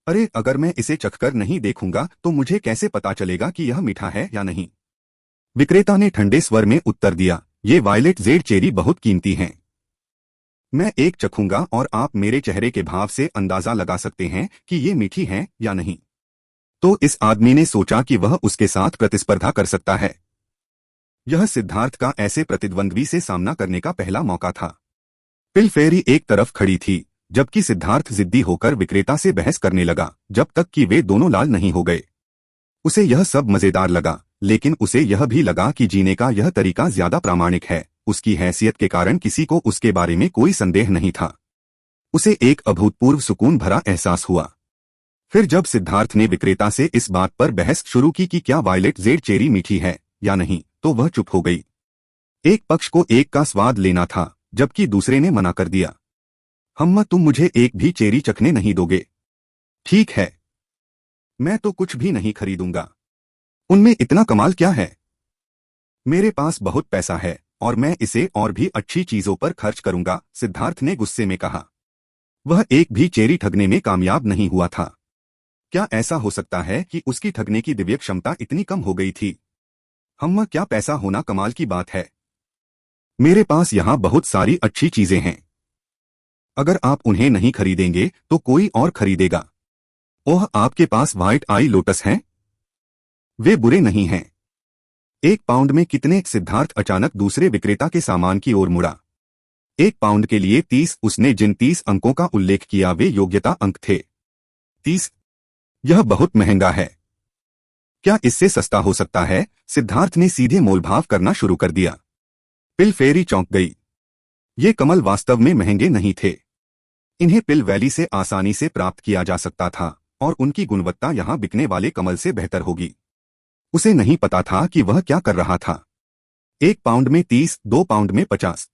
अरे अगर मैं इसे चखकर नहीं देखूंगा तो मुझे कैसे पता चलेगा कि यह मीठा है या नहीं? विक्रेता ने ठंडे स्वर में उत्तर दिया, ये वायलेट जेड चेरी बहुत कीमती हैं। मैं एक चखूंगा और आप मेरे चेहरे के भाव से अंदाजा लगा सकते हैं कि ये मीठी हैं या नहीं। तो इस आदमी ने सोचा कि वह उसके साथ प्रतिस्पर्धा कर सकता है। यह सिद्धार्थ का ऐसे प्रतिद्वंद्वी से सामना करने का पहला मौका था। पिल फेरी एक तरफ खड़ी थी, जबकि सिद्धार्थ जिद्दी होकर विक्रेता से बहस करने लगा, जब तक कि वे दोनों लाल नहीं हो गए। उसे यह सब मजेदार लगा, लेकिन उसे यह भी लगा कि जीने का यह तरीका ज्यादा प्रामाणिक है। उसकी हैसियत के कारण किसी को उसके बारे में कोई संदेह नहीं था। उसे एक अभूतपूर्व सुकून भरा एहसास हुआ। फिर जब सिद्धार्थ ने विक्रेता से इस बात पर बहस शुरू की कि क्या वायलेट जेड चेरी मीठी है या नहीं, तो वह चुप हो गई। एक पक्ष को एक का स्वाद लेना था, जबकि दूसरे ने मना कर दिया। अम्मा, तुम मुझे एक भी चेरी चखने नहीं दोगे? ठीक है, मैं तो कुछ भी नहीं खरीदूंगा। उनमें इतना कमाल क्या है? मेरे पास बहुत पैसा है और मैं इसे और भी अच्छी चीजों पर खर्च करूंगा, सिद्धार्थ ने गुस्से में कहा। वह एक भी चेरी ठगने में कामयाब नहीं हुआ था। क्या ऐसा हो सकता है कि उसकी ठगने की दिव्य क्षमता इतनी कम हो गई थी? अम्मा, क्या पैसा होना कमाल की बात है? मेरे पास यहाँ बहुत सारी अच्छी चीजें हैं। अगर आप उन्हें नहीं खरीदेंगे तो कोई और खरीदेगा। ओह, आपके पास व्हाइट आई लोटस हैं? वे बुरे नहीं हैं। 1 पाउंड में कितने? सिद्धार्थ अचानक दूसरे विक्रेता के सामान की ओर मुड़ा। 1 पाउंड के लिए 30। उसने जिन 30 अंकों का उल्लेख किया वे योग्यता अंक थे। 30? यह बहुत महंगा है। क्या इससे सस्ता हो सकता है? सिद्धार्थ ने सीधे मोलभाव करना शुरू कर दिया। पिल फेरी चौंक गई। ये कमल वास्तव में महंगे नहीं थे। इन्हें पिल वैली से आसानी से प्राप्त किया जा सकता था और उनकी गुणवत्ता यहां बिकने वाले कमल से बेहतर होगी। उसे नहीं पता था कि वह क्या कर रहा था। 1 पाउंड में 30, 2 पाउंड में 50।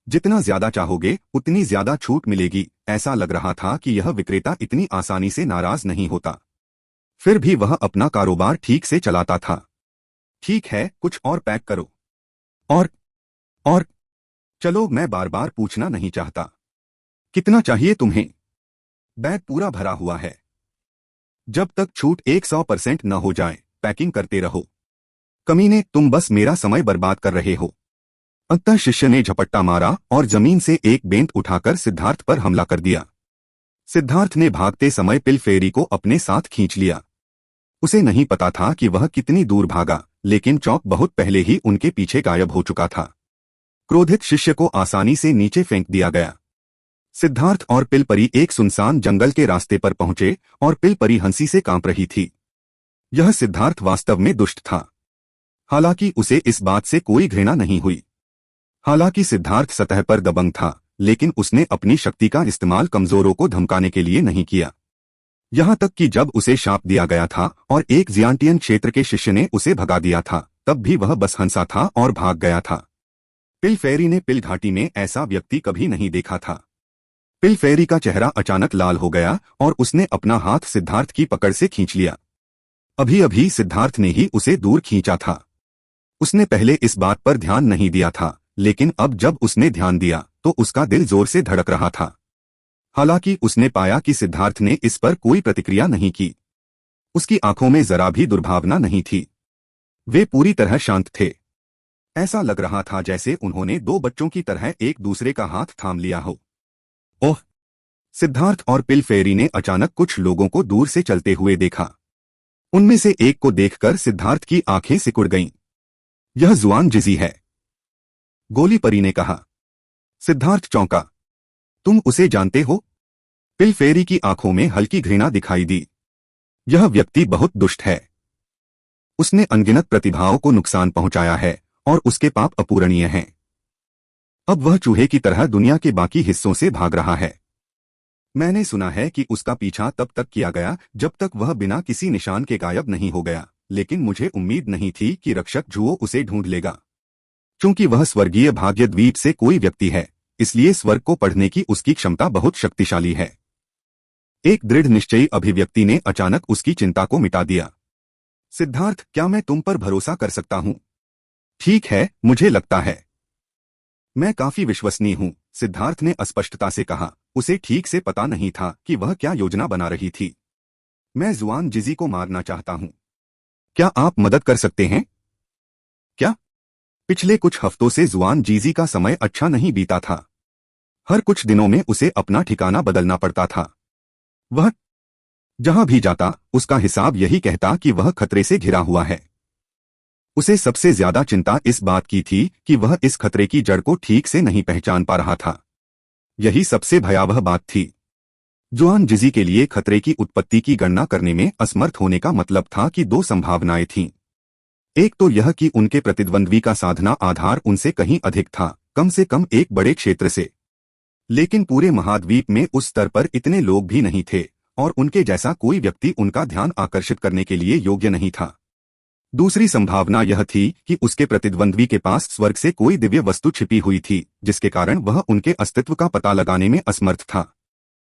जितना ज्यादा चाहोगे उतनी ज्यादा छूट मिलेगी। ऐसा लग रहा था कि यह विक्रेता इतनी आसानी से नाराज नहीं होता। फिर भी वह अपना कारोबार ठीक से चलाता था। ठीक है, कुछ और पैक करो। और चलो, मैं बार बार पूछना नहीं चाहता। कितना चाहिए तुम्हें? बैग पूरा भरा हुआ है। जब तक छूट 100% न हो जाए पैकिंग करते रहो। कमीने, तुम बस मेरा समय बर्बाद कर रहे हो। अंततः शिष्य ने झपट्टा मारा और जमीन से एक बेंत उठाकर सिद्धार्थ पर हमला कर दिया। सिद्धार्थ ने भागते समय पिल फेरी को अपने साथ खींच लिया। उसे नहीं पता था कि वह कितनी दूर भागा, लेकिन चौक बहुत पहले ही उनके पीछे गायब हो चुका था। क्रोधित शिष्य को आसानी से नीचे फेंक दिया गया। सिद्धार्थ और पिल परी एक सुनसान जंगल के रास्ते पर पहुंचे और पिल परी हंसी से कांप रही थी। यह सिद्धार्थ वास्तव में दुष्ट था। हालांकि उसे इस बात से कोई घृणा नहीं हुई। हालांकि सिद्धार्थ सतह पर दबंग था, लेकिन उसने अपनी शक्ति का इस्तेमाल कमजोरों को धमकाने के लिए नहीं किया। यहां तक कि जब उसे शाप दिया गया था और एक जियांटियन क्षेत्र के शिष्य ने उसे भगा दिया था, तब भी वह बस हंसा था और भाग गया था। पिल फेरी ने पिल घाटी में ऐसा व्यक्ति कभी नहीं देखा था। पिल फेरी का चेहरा अचानक लाल हो गया और उसने अपना हाथ सिद्धार्थ की पकड़ से खींच लिया। अभी अभी सिद्धार्थ ने ही उसे दूर खींचा था। उसने पहले इस बात पर ध्यान नहीं दिया था, लेकिन अब जब उसने ध्यान दिया तो उसका दिल जोर से धड़क रहा था। हालांकि उसने पाया कि सिद्धार्थ ने इस पर कोई प्रतिक्रिया नहीं की। उसकी आंखों में जरा भी दुर्भावना नहीं थी। वे पूरी तरह शांत थे। ऐसा लग रहा था जैसे उन्होंने 2 बच्चों की तरह एक दूसरे का हाथ थाम लिया हो। ओह! सिद्धार्थ और पिल फेरी ने अचानक कुछ लोगों को दूर से चलते हुए देखा। उनमें से एक को देखकर सिद्धार्थ की आंखें सिकुड़ गईं। यह जुआन जिजी है, गोली परी ने कहा। सिद्धार्थ चौंका। तुम उसे जानते हो? पिल फेरी की आंखों में हल्की घृणा दिखाई दी। यह व्यक्ति बहुत दुष्ट है। उसने अनगिनत प्रतिभाओं को नुकसान पहुंचाया है और उसके पाप अपूरणीय हैं। अब वह चूहे की तरह दुनिया के बाकी हिस्सों से भाग रहा है। मैंने सुना है कि उसका पीछा तब तक किया गया जब तक वह बिना किसी निशान के गायब नहीं हो गया, लेकिन मुझे उम्मीद नहीं थी कि रक्षक जुओ उसे ढूंढ लेगा। चूंकि वह स्वर्गीय भाग्य द्वीप से कोई व्यक्ति है, इसलिए स्वर्ग को पढ़ने की उसकी क्षमता बहुत शक्तिशाली है। एक दृढ़ निश्चयी अभिव्यक्ति ने अचानक उसकी चिंता को मिटा दिया। सिद्धार्थ, क्या मैं तुम पर भरोसा कर सकता हूं? ठीक है, मुझे लगता है। मैं काफी विश्वसनीय हूं, सिद्धार्थ ने अस्पष्टता से कहा। उसे ठीक से पता नहीं था कि वह क्या योजना बना रही थी। मैं जुआन जिजी को मारना चाहता हूं। क्या आप मदद कर सकते हैं? क्या? पिछले कुछ हफ्तों से जुआन जीजी का समय अच्छा नहीं बीता था। हर कुछ दिनों में उसे अपना ठिकाना बदलना पड़ता था। वह जहां भी जाता उसका हिसाब यही कहता कि वह खतरे से घिरा हुआ है। उसे सबसे ज्यादा चिंता इस बात की थी कि वह इस खतरे की जड़ को ठीक से नहीं पहचान पा रहा था। यही सबसे भयावह बात थी। जुआन जिजी के लिए खतरे की उत्पत्ति की गणना करने में असमर्थ होने का मतलब था कि 2 संभावनाएं थीं। एक तो यह कि उनके प्रतिद्वंद्वी का साधना आधार उनसे कहीं अधिक था, कम से कम एक बड़े क्षेत्र से। लेकिन पूरे महाद्वीप में उस स्तर पर इतने लोग भी नहीं थे और उनके जैसा कोई व्यक्ति उनका ध्यान आकर्षित करने के लिए योग्य नहीं था। दूसरी संभावना यह थी कि उसके प्रतिद्वंद्वी के पास स्वर्ग से कोई दिव्य वस्तु छिपी हुई थी, जिसके कारण वह उनके अस्तित्व का पता लगाने में असमर्थ था।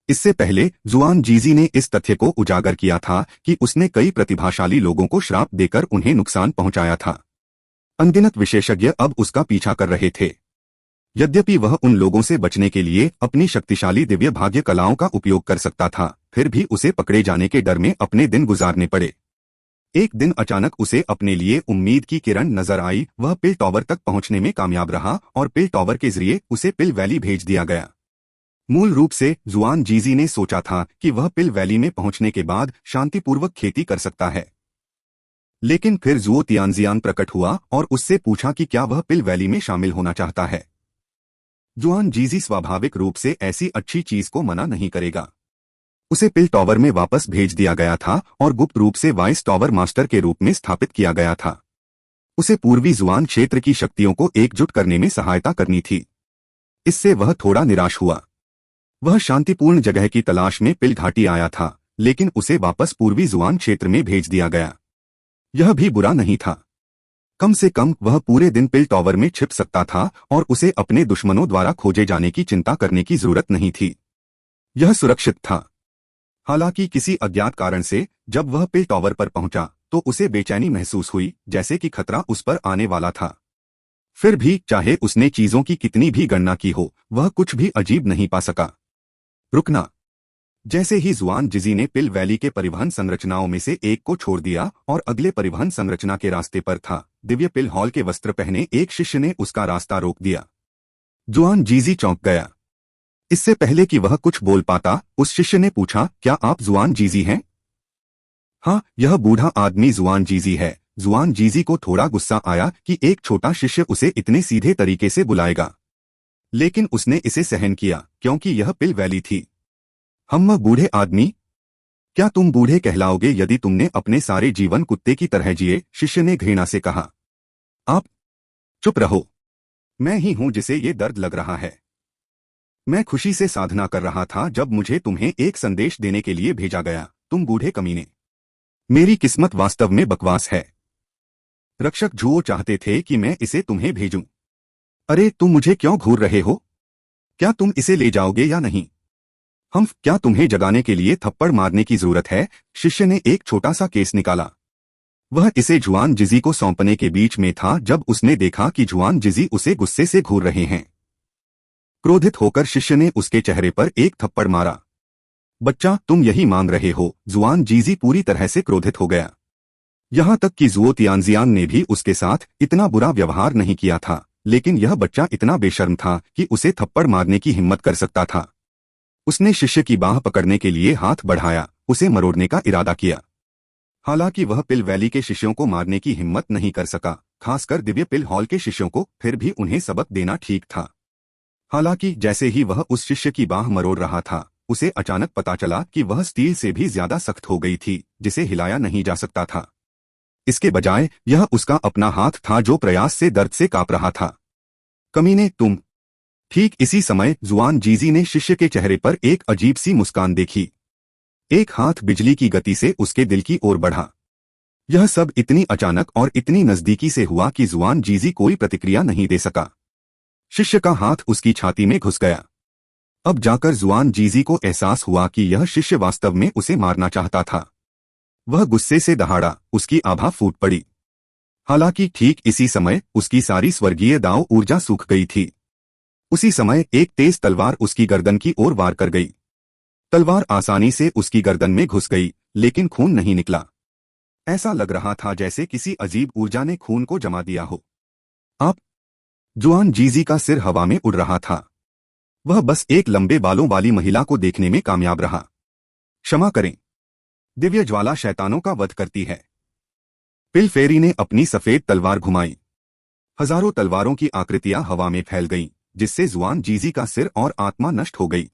इससे पहले जुआन जीजी ने इस तथ्य को उजागर किया था कि उसने कई प्रतिभाशाली लोगों को श्राप देकर उन्हें नुकसान पहुंचाया था। अनगिनत विशेषज्ञ अब उसका पीछा कर रहे थे। यद्यपि वह उन लोगों से बचने के लिए अपनी शक्तिशाली दिव्य भाग्य कलाओं का उपयोग कर सकता था, फिर भी उसे पकड़े जाने के डर में अपने दिन गुजारने पड़े। एक दिन अचानक उसे अपने लिए उम्मीद की किरण नजर आई। वह पिल टॉवर तक पहुंचने में कामयाब रहा और पिल टॉवर के जरिए उसे पिल वैली भेज दिया गया। मूल रूप से जुआन जीजी ने सोचा था कि वह पिल वैली में पहुंचने के बाद शांतिपूर्वक खेती कर सकता है, लेकिन फिर जुओ तियानजियान प्रकट हुआ और उससे पूछा कि क्या वह पिल वैली में शामिल होना चाहता है। जुआन जीजी स्वाभाविक रूप से ऐसी अच्छी चीज को मना नहीं करेगा। उसे पिल टॉवर में वापस भेज दिया गया था और गुप्त रूप से वाइस टॉवर मास्टर के रूप में स्थापित किया गया था। उसे पूर्वी जुआन क्षेत्र की शक्तियों को एकजुट करने में सहायता करनी थी। इससे वह थोड़ा निराश हुआ। वह शांतिपूर्ण जगह की तलाश में पिल घाटी आया था, लेकिन उसे वापस पूर्वी जुआन क्षेत्र में भेज दिया गया। यह भी बुरा नहीं था। कम से कम वह पूरे दिन पिल टॉवर में छिप सकता था और उसे अपने दुश्मनों द्वारा खोजे जाने की चिंता करने की जरूरत नहीं थी। यह सुरक्षित था। हालांकि किसी अज्ञात कारण से जब वह पिल टॉवर पर पहुंचा तो उसे बेचैनी महसूस हुई, जैसे कि खतरा उस पर आने वाला था। फिर भी चाहे उसने चीजों की कितनी भी गणना की हो, वह कुछ भी अजीब नहीं पा सका। रुकना। जैसे ही जुआन जिजी ने पिल वैली के परिवहन संरचनाओं में से एक को छोड़ दिया और अगले परिवहन संरचना के रास्ते पर था, दिव्य पिल हॉल के वस्त्र पहने एक शिष्य ने उसका रास्ता रोक दिया। जुआन जीजी चौंक गया। इससे पहले कि वह कुछ बोल पाता, उस शिष्य ने पूछा, क्या आप जुआन जीजी हैं? हाँ, यह बूढ़ा आदमी जुआन जीजी है। जुआन जीजी को थोड़ा गुस्सा आया कि एक छोटा शिष्य उसे इतने सीधे तरीके से बुलाएगा, लेकिन उसने इसे सहन किया क्योंकि यह पिल वैली थी। हम बूढ़े आदमी, क्या तुम बूढ़े कहलाओगे यदि तुमने अपने सारे जीवन कुत्ते की तरह जिए? शिष्य ने घृणा से कहा। आप चुप रहो। मैं ही हूं जिसे ये दर्द लग रहा है। मैं खुशी से साधना कर रहा था जब मुझे तुम्हें एक संदेश देने के लिए भेजा गया, तुम बूढ़े कमीने। मेरी किस्मत वास्तव में बकवास है। रक्षक जुओ चाहते थे कि मैं इसे तुम्हें भेजूं। अरे तुम मुझे क्यों घूर रहे हो? क्या तुम इसे ले जाओगे या नहीं? क्या तुम्हें जगाने के लिए थप्पड़ मारने की जरूरत है? शिष्य ने एक छोटा सा केस निकाला। वह इसे जुआन जिजी को सौंपने के बीच में था जब उसने देखा कि जुआन जिजी उसे गुस्से से घूर रहे हैं। क्रोधित होकर शिष्य ने उसके चेहरे पर एक थप्पड़ मारा। बच्चा, तुम यही मांग रहे हो? जुआन जीजी पूरी तरह से क्रोधित हो गया। यहां तक कि जुओ तियानजियान ने भी उसके साथ इतना बुरा व्यवहार नहीं किया था, लेकिन यह बच्चा इतना बेशर्म था कि उसे थप्पड़ मारने की हिम्मत कर सकता था। उसने शिष्य की बाह पकड़ने के लिए हाथ बढ़ाया, उसे मरोड़ने का इरादा किया। हालांकि वह पिल वैली के शिष्यों को मारने की हिम्मत नहीं कर सका, खासकर दिव्य पिल हॉल के शिष्यों को, फिर भी उन्हें सबक देना ठीक था। हालांकि जैसे ही वह उस शिष्य की बाह मरोड़ रहा था, उसे अचानक पता चला कि वह स्टील से भी ज्यादा सख्त हो गई थी, जिसे हिलाया नहीं जा सकता था। इसके बजाय यह उसका अपना हाथ था जो प्रयास से दर्द से कांप रहा था। कमीने, तुम। ठीक इसी समय जुआन जीजी ने शिष्य के चेहरे पर एक अजीब सी मुस्कान देखी। एक हाथ बिजली की गति से उसके दिल की ओर बढ़ा। यह सब इतनी अचानक और इतनी नजदीकी से हुआ कि जुआन जीजी कोई प्रतिक्रिया नहीं दे सका। शिष्य का हाथ उसकी छाती में घुस गया। अब जाकर जुआन जीजी को एहसास हुआ कि यह शिष्य वास्तव में उसे मारना चाहता था। वह गुस्से से दहाड़ा, उसकी आभा फूट पड़ी। हालांकि ठीक इसी समय उसकी सारी स्वर्गीय दाव ऊर्जा सूख गई थी। उसी समय एक तेज तलवार उसकी गर्दन की ओर वार कर गई। तलवार आसानी से उसकी गर्दन में घुस गई, लेकिन खून नहीं निकला। ऐसा लग रहा था जैसे किसी अजीब ऊर्जा ने खून को जमा दिया हो। आप। जुआन जीजी का सिर हवा में उड़ रहा था। वह बस एक लंबे बालों वाली महिला को देखने में कामयाब रहा। क्षमा करें। दिव्य ज्वाला शैतानों का वध करती है। पिल फेरी ने अपनी सफेद तलवार घुमाई। हजारों तलवारों की आकृतियां हवा में फैल गईं, जिससे जुआन जीजी का सिर और आत्मा नष्ट हो गई।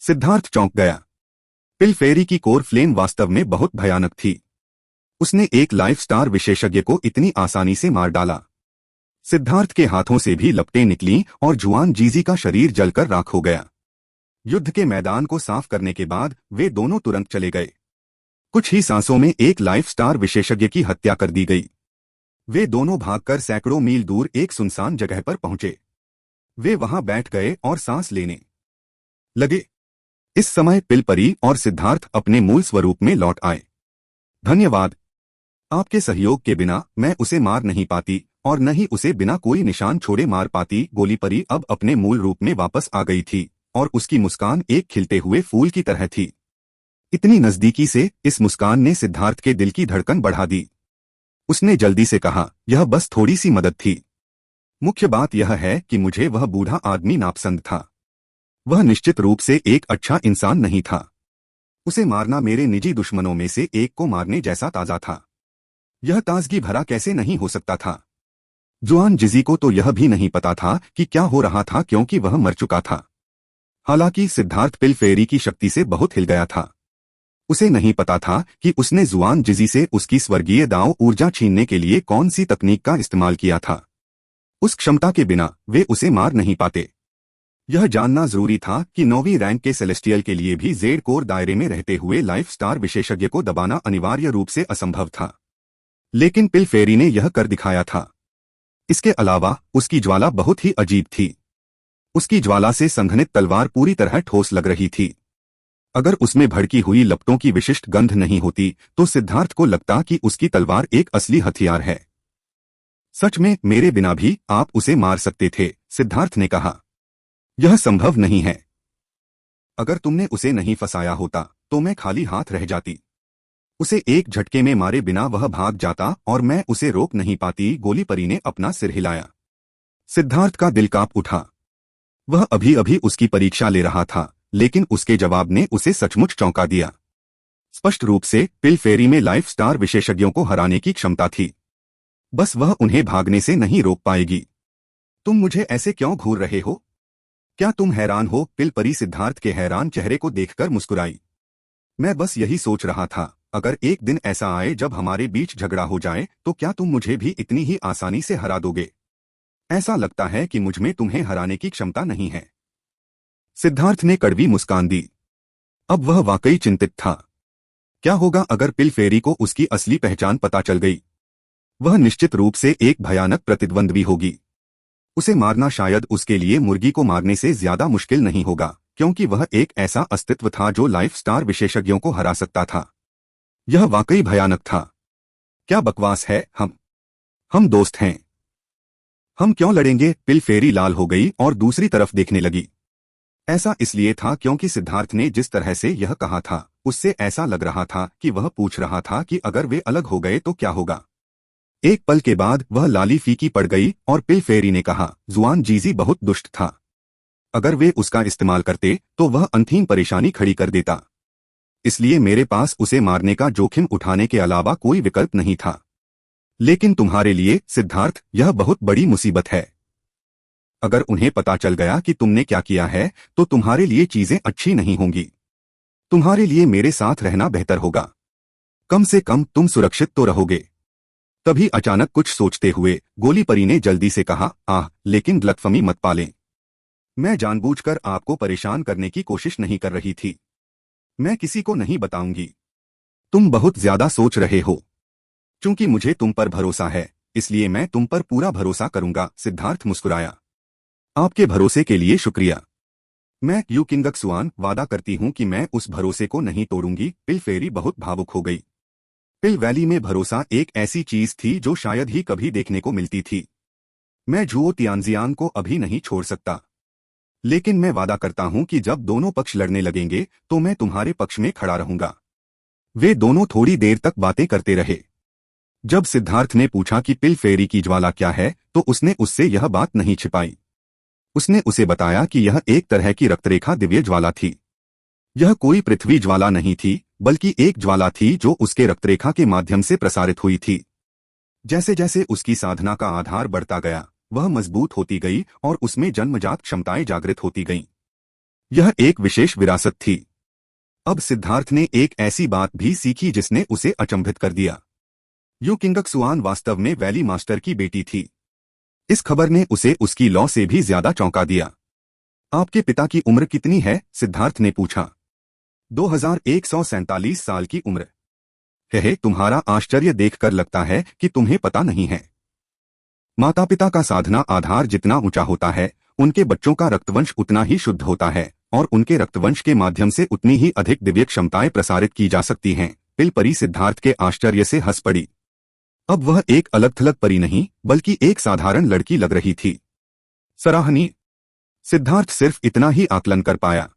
सिद्धार्थ चौंक गया। पिल फेरी की कोर फ्लेम वास्तव में बहुत भयानक थी। उसने एक लाइफ स्टार विशेषज्ञ को इतनी आसानी से मार डाला। सिद्धार्थ के हाथों से भी लपटें निकलीं और जुआन जीजी का शरीर जलकर राख हो गया। युद्ध के मैदान को साफ करने के बाद वे दोनों तुरंत चले गए। कुछ ही सांसों में एक लाइफ स्टार विशेषज्ञ की हत्या कर दी गई। वे दोनों भागकर सैकड़ों मील दूर एक सुनसान जगह पर पहुंचे। वे वहां बैठ गए और सांस लेने लगे। इस समय पिलपरी और सिद्धार्थ अपने मूल स्वरूप में लौट आए। धन्यवाद। आपके सहयोग के बिना मैं उसे मार नहीं पाती और न ही उसे बिना कोई निशान छोड़े मार पाती। गोलीपरी अब अपने मूल रूप में वापस आ गई थी और उसकी मुस्कान एक खिलते हुए फूल की तरह थी। इतनी नजदीकी से इस मुस्कान ने सिद्धार्थ के दिल की धड़कन बढ़ा दी। उसने जल्दी से कहा, यह बस थोड़ी सी मदद थी। मुख्य बात यह है कि मुझे वह बूढ़ा आदमी नापसंद था। वह निश्चित रूप से एक अच्छा इंसान नहीं था। उसे मारना मेरे निजी दुश्मनों में से एक को मारने जैसा ताजा था। यह ताजगी भरा कैसे नहीं हो सकता था। जुआन जिजी को तो यह भी नहीं पता था कि क्या हो रहा था, क्योंकि वह मर चुका था। हालांकि सिद्धार्थ पिलफेरी की शक्ति से बहुत हिल गया था। उसे नहीं पता था कि उसने जुआन जिजी से उसकी स्वर्गीय दांव ऊर्जा छीनने के लिए कौन सी तकनीक का इस्तेमाल किया था। उस क्षमता के बिना वे उसे मार नहीं पाते। यह जानना जरूरी था कि 9वीं रैंक के सेलेस्टियल के लिए भी जेड कोर दायरे में रहते हुए लाइफ स्टार विशेषज्ञ को दबाना अनिवार्य रूप से असंभव था। लेकिन पिलफेरी ने यह कर दिखाया था। इसके अलावा उसकी ज्वाला बहुत ही अजीब थी। उसकी ज्वाला से संघनित तलवार पूरी तरह ठोस लग रही थी। अगर उसमें भड़की हुई लपटों की विशिष्ट गंध नहीं होती तो सिद्धार्थ को लगता कि उसकी तलवार एक असली हथियार है। सच में मेरे बिना भी आप उसे मार सकते थे, सिद्धार्थ ने कहा। यह संभव नहीं है। अगर तुमने उसे नहीं फंसाया होता तो मैं खाली हाथ रह जाती। उसे एक झटके में मारे बिना वह भाग जाता और मैं उसे रोक नहीं पाती। गोलीपरी ने अपना सिर हिलाया। सिद्धार्थ का दिल कांप उठा। वह अभी अभी उसकी परीक्षा ले रहा था, लेकिन उसके जवाब ने उसे सचमुच चौंका दिया। स्पष्ट रूप से पिलफेरी में लाइफ स्टार विशेषज्ञों को हराने की क्षमता थी। बस वह उन्हें भागने से नहीं रोक पाएगी। तुम मुझे ऐसे क्यों घूर रहे हो? क्या तुम हैरान हो? पिलपरी सिद्धार्थ के हैरान चेहरे को देखकर मुस्कुराई। मैं बस यही सोच रहा था, अगर एक दिन ऐसा आए जब हमारे बीच झगड़ा हो जाए तो क्या तुम मुझे भी इतनी ही आसानी से हरा दोगे? ऐसा लगता है कि मुझमें तुम्हें हराने की क्षमता नहीं है। सिद्धार्थ ने कड़वी मुस्कान दी। अब वह वाकई चिंतित था। क्या होगा अगर पिलफेरी को उसकी असली पहचान पता चल गई? वह निश्चित रूप से एक भयानक प्रतिद्वंद्वी होगी। उसे मारना शायद उसके लिए मुर्गी को मारने से ज्यादा मुश्किल नहीं होगा, क्योंकि वह एक ऐसा अस्तित्व था जो लाइफ स्टार विशेषज्ञों को हरा सकता था। यह वाकई भयानक था। क्या बकवास है। हम दोस्त हैं। हम क्यों लड़ेंगे? पिलफेरी लाल हो गई और दूसरी तरफ देखने लगी। ऐसा इसलिए था क्योंकि सिद्धार्थ ने जिस तरह से यह कहा था उससे ऐसा लग रहा था कि वह पूछ रहा था कि अगर वे अलग हो गए तो क्या होगा। एक पल के बाद वह लाली फीकी पड़ गई और पिलफेरी ने कहा, जुआन जीजी बहुत दुष्ट था। अगर वे उसका इस्तेमाल करते तो वह अंतहीन परेशानी खड़ी कर देता। इसलिए मेरे पास उसे मारने का जोखिम उठाने के अलावा कोई विकल्प नहीं था। लेकिन तुम्हारे लिए सिद्धार्थ यह बहुत बड़ी मुसीबत है। अगर उन्हें पता चल गया कि तुमने क्या किया है तो तुम्हारे लिए चीजें अच्छी नहीं होंगी। तुम्हारे लिए मेरे साथ रहना बेहतर होगा। कम से कम तुम सुरक्षित तो रहोगे। तभी अचानक कुछ सोचते हुए गोलीपरी ने जल्दी से कहा, लेकिन गलतफहमी मत पालें। मैं जानबूझकर आपको परेशान करने की कोशिश नहीं कर रही थी। मैं किसी को नहीं बताऊंगी। तुम बहुत ज्यादा सोच रहे हो। चूंकि मुझे तुम पर भरोसा है इसलिए मैं तुम पर पूरा भरोसा करूंगा। सिद्धार्थ मुस्कुराया। आपके भरोसे के लिए शुक्रिया। मैं यू किंगक्सुआन वादा करती हूं कि मैं उस भरोसे को नहीं तोड़ूंगी। पिलफेरी बहुत भावुक हो गई। पिल वैली में भरोसा एक ऐसी चीज थी जो शायद ही कभी देखने को मिलती थी। मैं जुओ तियानजियान को अभी नहीं छोड़ सकता, लेकिन मैं वादा करता हूं कि जब दोनों पक्ष लड़ने लगेंगे तो मैं तुम्हारे पक्ष में खड़ा रहूंगा। वे दोनों थोड़ी देर तक बातें करते रहे। जब सिद्धार्थ ने पूछा कि पिलफेरी की ज्वाला क्या है तो उसने उससे यह बात नहीं छिपाई। उसने उसे बताया कि यह एक तरह की रक्तरेखा दिव्य ज्वाला थी। यह कोई पृथ्वी ज्वाला नहीं थी, बल्कि एक ज्वाला थी जो उसके रक्तरेखा के माध्यम से प्रसारित हुई थी। जैसे जैसे उसकी साधना का आधार बढ़ता गया वह मजबूत होती गई और उसमें जन्मजात क्षमताएं जागृत होती गईं। यह एक विशेष विरासत थी। अब सिद्धार्थ ने एक ऐसी बात भी सीखी जिसने उसे अचंभित कर दिया। यू किंगक्सुआन वास्तव में वैली मास्टर की बेटी थी। इस खबर ने उसे उसकी लौ से भी ज्यादा चौंका दिया। आपके पिता की उम्र कितनी है? सिद्धार्थ ने पूछा। 2147 साल की उम्र। हे, तुम्हारा आश्चर्य देखकर लगता है कि तुम्हें पता नहीं है। माता पिता का साधना आधार जितना ऊंचा होता है, उनके बच्चों का रक्तवंश उतना ही शुद्ध होता है और उनके रक्तवंश के माध्यम से उतनी ही अधिक दिव्य क्षमताएं प्रसारित की जा सकती हैं। पिल परी सिद्धार्थ के आश्चर्य से हंस पड़ी। अब वह एक अलग थलग परी नहीं, बल्कि एक साधारण लड़की लग रही थी। सराहनीय। सिद्धार्थ सिर्फ इतना ही आकलन कर पाया।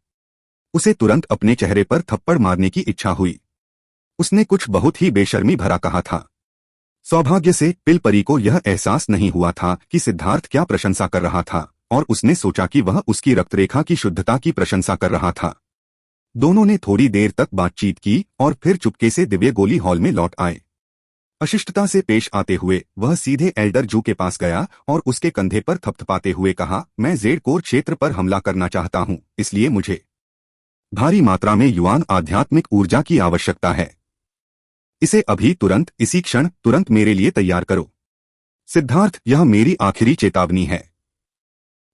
उसे तुरंत अपने चेहरे पर थप्पड़ मारने की इच्छा हुई। उसने कुछ बहुत ही बेशर्मी भरा कहा था। सौभाग्य से पिल परी को यह एहसास नहीं हुआ था कि सिद्धार्थ क्या प्रशंसा कर रहा था, और उसने सोचा कि वह उसकी रक्तरेखा की शुद्धता की प्रशंसा कर रहा था। दोनों ने थोड़ी देर तक बातचीत की और फिर चुपके से दिव्य गोली हॉल में लौट आए। अशिष्टता से पेश आते हुए वह सीधे एल्डर जू के पास गया और उसके कंधे पर थपथपाते हुए कहा, मैं जेड कोर क्षेत्र पर हमला करना चाहता हूं, इसलिए मुझे भारी मात्रा में युआन आध्यात्मिक ऊर्जा की आवश्यकता है। इसे अभी तुरंत, इसी क्षण तुरंत मेरे लिए तैयार करो। सिद्धार्थ, यह मेरी आखिरी चेतावनी है।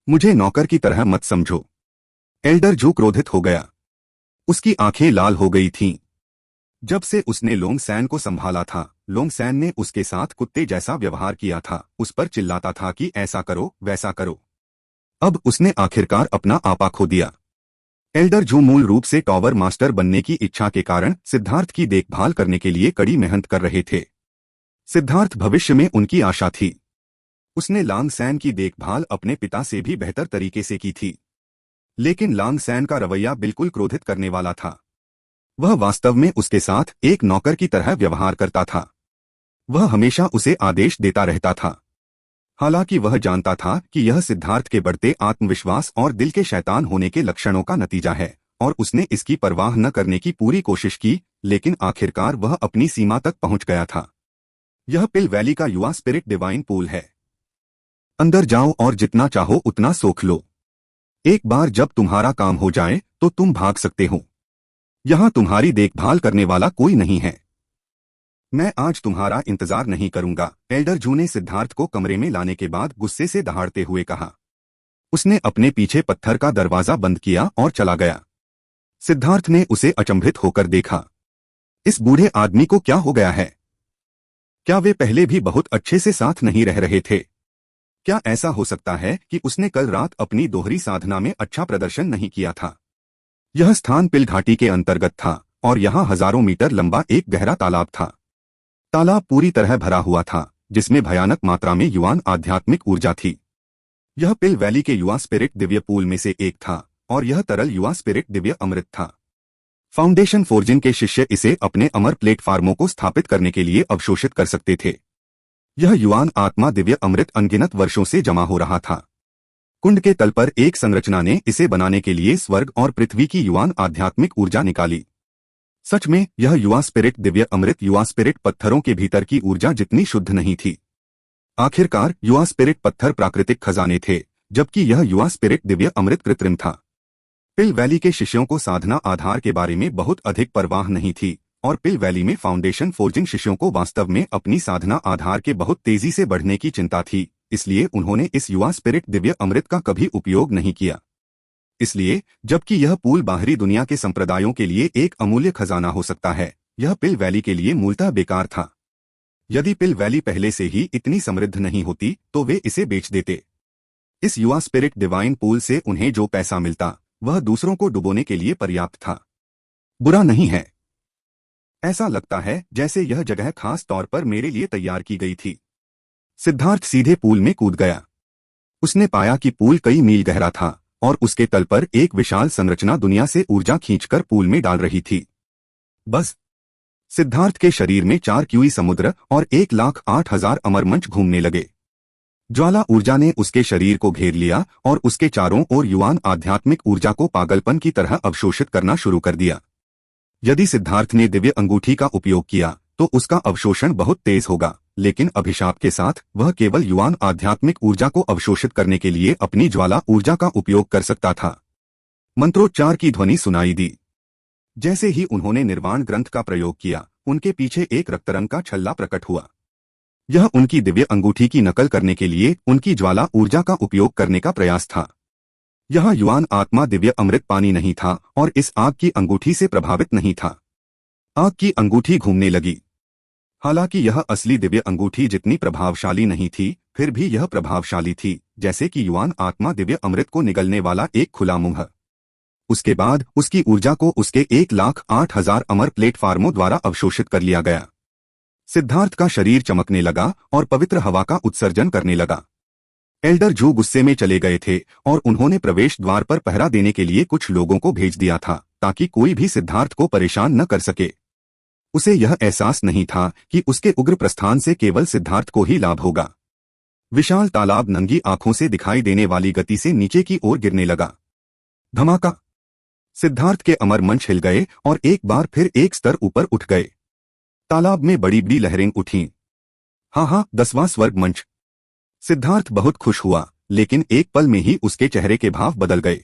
मुझे नौकर की तरह मत समझो। एल्डर जू क्रोधित हो गया। उसकी आंखें लाल हो गई थीं। जब से उसने लोंगसैन को संभाला था, लोंगसैन ने उसके साथ कुत्ते जैसा व्यवहार किया था, उस पर चिल्लाता था कि ऐसा करो, वैसा करो। अब उसने आखिरकार अपना आपा खो दिया। एल्डर जू मूल रूप से टॉवर मास्टर बनने की इच्छा के कारण सिद्धार्थ की देखभाल करने के लिए कड़ी मेहनत कर रहे थे। सिद्धार्थ भविष्य में उनकी आशा थी। उसने लांगसैन की देखभाल अपने पिता से भी बेहतर तरीके से की थी, लेकिन लांगसैन का रवैया बिल्कुल क्रोधित करने वाला था। वह वास्तव में उसके साथ एक नौकर की तरह व्यवहार करता था। वह हमेशा उसे आदेश देता रहता था। हालांकि वह जानता था कि यह सिद्धार्थ के बढ़ते आत्मविश्वास और दिल के शैतान होने के लक्षणों का नतीजा है, और उसने इसकी परवाह न करने की पूरी कोशिश की, लेकिन आखिरकार वह अपनी सीमा तक पहुंच गया था। यह पिल वैली का युवा स्पिरिट डिवाइन पूल है। अंदर जाओ और जितना चाहो उतना सोख लो। एक बार जब तुम्हारा काम हो जाए तो तुम भाग सकते हो। यहां तुम्हारी देखभाल करने वाला कोई नहीं है। मैं आज तुम्हारा इंतजार नहीं करूंगा, एल्डर जू ने सिद्धार्थ को कमरे में लाने के बाद गुस्से से दहाड़ते हुए कहा। उसने अपने पीछे पत्थर का दरवाजा बंद किया और चला गया। सिद्धार्थ ने उसे अचंभित होकर देखा। इस बूढ़े आदमी को क्या हो गया है? क्या वे पहले भी बहुत अच्छे से साथ नहीं रह रहे थे? क्या ऐसा हो सकता है कि उसने कल रात अपनी दोहरी साधना में अच्छा प्रदर्शन नहीं किया था? यह स्थान पिल घाटी के अंतर्गत था और यहाँ हजारों मीटर लंबा एक गहरा तालाब था। तालाब पूरी तरह भरा हुआ था, जिसमें भयानक मात्रा में युआन आध्यात्मिक ऊर्जा थी। यह पिल वैली के युवा स्पिरिट दिव्य पूल में से एक था, और यह तरल युवा स्पिरिट दिव्य अमृत था। फाउंडेशन फोर्जिंग के शिष्य इसे अपने अमर प्लेटफार्मों को स्थापित करने के लिए अवशोषित कर सकते थे। यह युआन आत्मा दिव्य अमृत अनगिनत वर्षों से जमा हो रहा था। कुंड के तल पर एक संरचना ने इसे बनाने के लिए स्वर्ग और पृथ्वी की युआन आध्यात्मिक ऊर्जा निकाली। सच में यह युवा स्पिरिट दिव्य अमृत युवा स्पिरिट पत्थरों के भीतर की ऊर्जा जितनी शुद्ध नहीं थी। आखिरकार युवा स्पिरिट पत्थर प्राकृतिक खजाने थे, जबकि यह युवा स्पिरिट दिव्य अमृत कृत्रिम था। पिल वैली के शिष्यों को साधना आधार के बारे में बहुत अधिक परवाह नहीं थी, और पिल वैली में फाउंडेशन फोर्जिंग शिष्यों को वास्तव में अपनी साधना आधार के बहुत तेजी से बढ़ने की चिंता थी, इसलिए उन्होंने इस युवा स्पिरिट दिव्य अमृत का कभी उपयोग नहीं किया। इसलिए जबकि यह पूल बाहरी दुनिया के संप्रदायों के लिए एक अमूल्य खजाना हो सकता है, यह पिल वैली के लिए मूलतः बेकार था। यदि पिल वैली पहले से ही इतनी समृद्ध नहीं होती तो वे इसे बेच देते। इस युवा स्पिरिट डिवाइन पूल से उन्हें जो पैसा मिलता वह दूसरों को डुबोने के लिए पर्याप्त था। बुरा नहीं है। ऐसा लगता है जैसे यह जगह खास तौर पर मेरे लिए तैयार की गई थी। सिद्धार्थ सीधे पूल में कूद गया। उसने पाया कि पूल कई मील गहरा था और उसके तल पर एक विशाल संरचना दुनिया से ऊर्जा खींचकर पूल में डाल रही थी। बस सिद्धार्थ के शरीर में 4 क्यूई समुद्र और 1,08,000 अमरमंच घूमने लगे। ज्वाला ऊर्जा ने उसके शरीर को घेर लिया और उसके चारों ओर युआन आध्यात्मिक ऊर्जा को पागलपन की तरह अवशोषित करना शुरू कर दिया। यदि सिद्धार्थ ने दिव्य अंगूठी का उपयोग किया तो उसका अवशोषण बहुत तेज होगा, लेकिन अभिशाप के साथ वह केवल युआन आध्यात्मिक ऊर्जा को अवशोषित करने के लिए अपनी ज्वाला ऊर्जा का उपयोग कर सकता था। मंत्रोच्चार की ध्वनि सुनाई दी। जैसे ही उन्होंने निर्वाण ग्रंथ का प्रयोग किया, उनके पीछे एक रक्तरंग का छल्ला प्रकट हुआ। यह उनकी दिव्य अंगूठी की नकल करने के लिए उनकी ज्वाला ऊर्जा का उपयोग करने का प्रयास था। यह युवान आत्मा दिव्य अमृत पानी नहीं था और इस आग की अंगूठी से प्रभावित नहीं था। आग की अंगूठी घूमने लगी। हालांकि यह असली दिव्य अंगूठी जितनी प्रभावशाली नहीं थी, फिर भी यह प्रभावशाली थी, जैसे कि युवान आत्मा दिव्य अमृत को निगलने वाला एक खुला मुंह। उसके बाद उसकी ऊर्जा को उसके 1,08,000 अमर प्लेटफार्मों द्वारा अवशोषित कर लिया गया। सिद्धार्थ का शरीर चमकने लगा और पवित्र हवा का उत्सर्जन करने लगा। एल्डर जू गुस्से में चले गए थे और उन्होंने प्रवेश द्वार पर पहरा देने के लिए कुछ लोगों को भेज दिया था ताकि कोई भी सिद्धार्थ को परेशान न कर सके। उसे यह एहसास नहीं था कि उसके उग्र प्रस्थान से केवल सिद्धार्थ को ही लाभ होगा। विशाल तालाब नंगी आंखों से दिखाई देने वाली गति से नीचे की ओर गिरने लगा। धमाका! सिद्धार्थ के अमर मंच हिल गए और एक बार फिर एक स्तर ऊपर उठ गए। तालाब में बड़ी बड़ी लहरें उठीं। हाँ, 10वां स्वर्ग मंच। सिद्धार्थ बहुत खुश हुआ, लेकिन एक पल में ही उसके चेहरे के भाव बदल गए।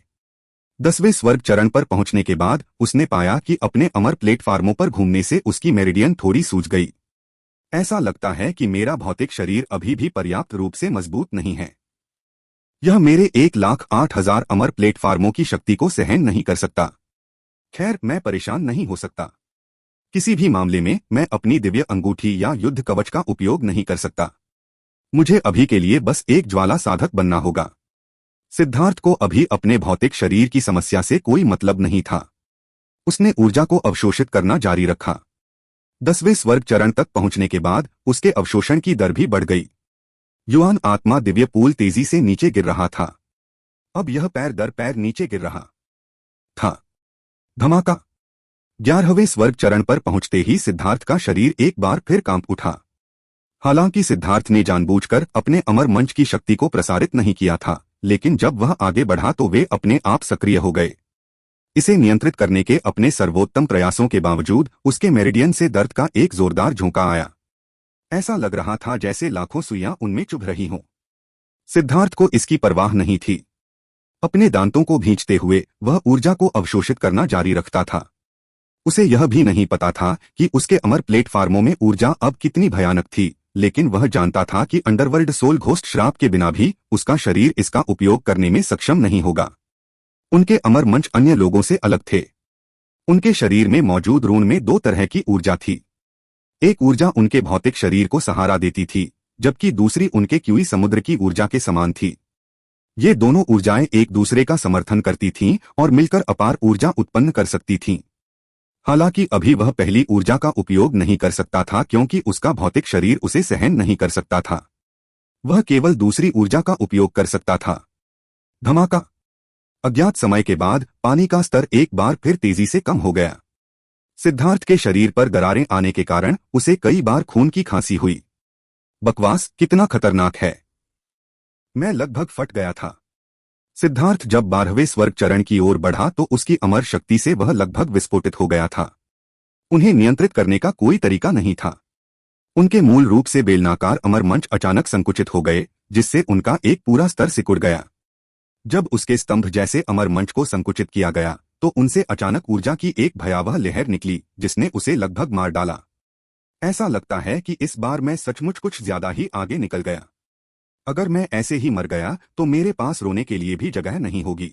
10वें स्वर्ग चरण पर पहुंचने के बाद उसने पाया कि अपने अमर प्लेटफार्मों पर घूमने से उसकी मेरिडियन थोड़ी सूज गई। ऐसा लगता है कि मेरा भौतिक शरीर अभी भी पर्याप्त रूप से मजबूत नहीं है। यह मेरे 1,08,000 अमर प्लेटफार्मों की शक्ति को सहन नहीं कर सकता। खैर, मैं परेशान नहीं हो सकता। किसी भी मामले में मैं अपनी दिव्य अंगूठी या युद्ध कवच का उपयोग नहीं कर सकता। मुझे अभी के लिए बस एक ज्वाला साधक बनना होगा। सिद्धार्थ को अभी अपने भौतिक शरीर की समस्या से कोई मतलब नहीं था। उसने ऊर्जा को अवशोषित करना जारी रखा। 10वें स्वर्ग चरण तक पहुंचने के बाद उसके अवशोषण की दर भी बढ़ गई। युवान आत्मा दिव्य पूल तेजी से नीचे गिर रहा था। अब यह पैर दर पैर नीचे गिर रहा था। धमाका! 11वें स्वर्ग चरण पर पहुंचते ही सिद्धार्थ का शरीर एक बार फिर कांप उठा। हालांकि सिद्धार्थ ने जानबूझकर अपने अमर मंच की शक्ति को प्रसारित नहीं किया था, लेकिन जब वह आगे बढ़ा तो वे अपने आप सक्रिय हो गए। इसे नियंत्रित करने के अपने सर्वोत्तम प्रयासों के बावजूद उसके मेरिडियन से दर्द का एक जोरदार झोंका आया। ऐसा लग रहा था जैसे लाखों सुइयां उनमें चुभ रही हों। सिद्धार्थ को इसकी परवाह नहीं थी। अपने दांतों को भींचते हुए वह ऊर्जा को अवशोषित करना जारी रखता था। उसे यह भी नहीं पता था कि उसके अमर प्लेटफार्मों में ऊर्जा अब कितनी भयानक थी, लेकिन वह जानता था कि अंडरवर्ल्ड सोल घोस्ट श्राप के बिना भी उसका शरीर इसका उपयोग करने में सक्षम नहीं होगा। उनके अमर मंच अन्य लोगों से अलग थे। उनके शरीर में मौजूद रून में दो तरह की ऊर्जा थी। एक ऊर्जा उनके भौतिक शरीर को सहारा देती थी, जबकि दूसरी उनके क्यूई समुद्र की ऊर्जा के समान थी। ये दोनों ऊर्जाएं एक दूसरे का समर्थन करती थीं और मिलकर अपार ऊर्जा उत्पन्न कर सकती थीं। हालांकि अभी वह पहली ऊर्जा का उपयोग नहीं कर सकता था क्योंकि उसका भौतिक शरीर उसे सहन नहीं कर सकता था। वह केवल दूसरी ऊर्जा का उपयोग कर सकता था। धमाका! अज्ञात समय के बाद पानी का स्तर एक बार फिर तेजी से कम हो गया। सिद्धार्थ के शरीर पर दरारें आने के कारण उसे कई बार खून की खांसी हुई। बकवास कितना खतरनाक है! मैं लगभग फट गया था। सिद्धार्थ जब 12वें स्वर्ग चरण की ओर बढ़ा तो उसकी अमर शक्ति से वह लगभग विस्फोटित हो गया था। उन्हें नियंत्रित करने का कोई तरीका नहीं था। उनके मूल रूप से बेलनाकार अमर मंच अचानक संकुचित हो गए, जिससे उनका एक पूरा स्तर सिकुड़ गया। जब उसके स्तंभ जैसे अमर मंच को संकुचित किया गया तो उनसे अचानक ऊर्जा की एक भयावह लहर निकली जिसने उसे लगभग मार डाला। ऐसा लगता है कि इस बार मैं सचमुच कुछ ज्यादा ही आगे निकल गया। अगर मैं ऐसे ही मर गया तो मेरे पास रोने के लिए भी जगह नहीं होगी।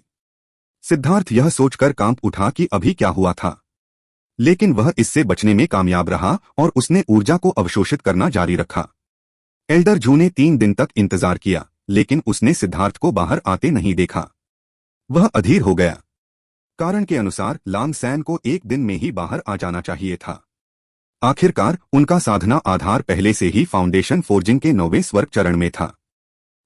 सिद्धार्थ यह सोचकर कांप उठा कि अभी क्या हुआ था, लेकिन वह इससे बचने में कामयाब रहा और उसने ऊर्जा को अवशोषित करना जारी रखा। एल्डर जू ने 3 दिन तक इंतजार किया, लेकिन उसने सिद्धार्थ को बाहर आते नहीं देखा। वह अधीर हो गया। कारण के अनुसार लांग सैन को एक दिन में ही बाहर आ जाना चाहिए था। आखिरकार उनका साधना आधार पहले से ही फाउंडेशन फोर्जिंग के 9वें स्वर्ग चरण में था।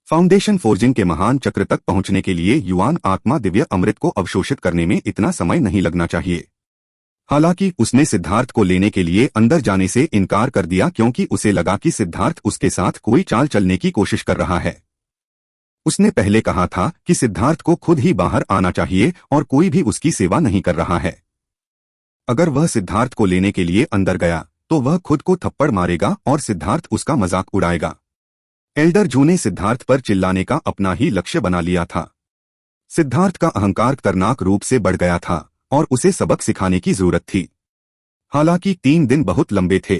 फाउंडेशन फोर्जिंग के महान चक्र तक पहुंचने के लिए युवान आत्मा दिव्य अमृत को अवशोषित करने में इतना समय नहीं लगना चाहिए। हालांकि उसने सिद्धार्थ को लेने के लिए अंदर जाने से इनकार कर दिया क्योंकि उसे लगा कि सिद्धार्थ उसके साथ कोई चाल चलने की कोशिश कर रहा है। उसने पहले कहा था कि सिद्धार्थ को खुद ही बाहर आना चाहिए और कोई भी उसकी सेवा नहीं कर रहा है। अगर वह सिद्धार्थ को लेने के लिए अंदर गया तो वह खुद को थप्पड़ मारेगा और सिद्धार्थ उसका मजाक उड़ाएगा। एल्डर जू ने सिद्धार्थ पर चिल्लाने का अपना ही लक्ष्य बना लिया था। सिद्धार्थ का अहंकार खतरनाक रूप से बढ़ गया था और उसे सबक सिखाने की जरूरत थी। हालांकि 3 दिन बहुत लंबे थे।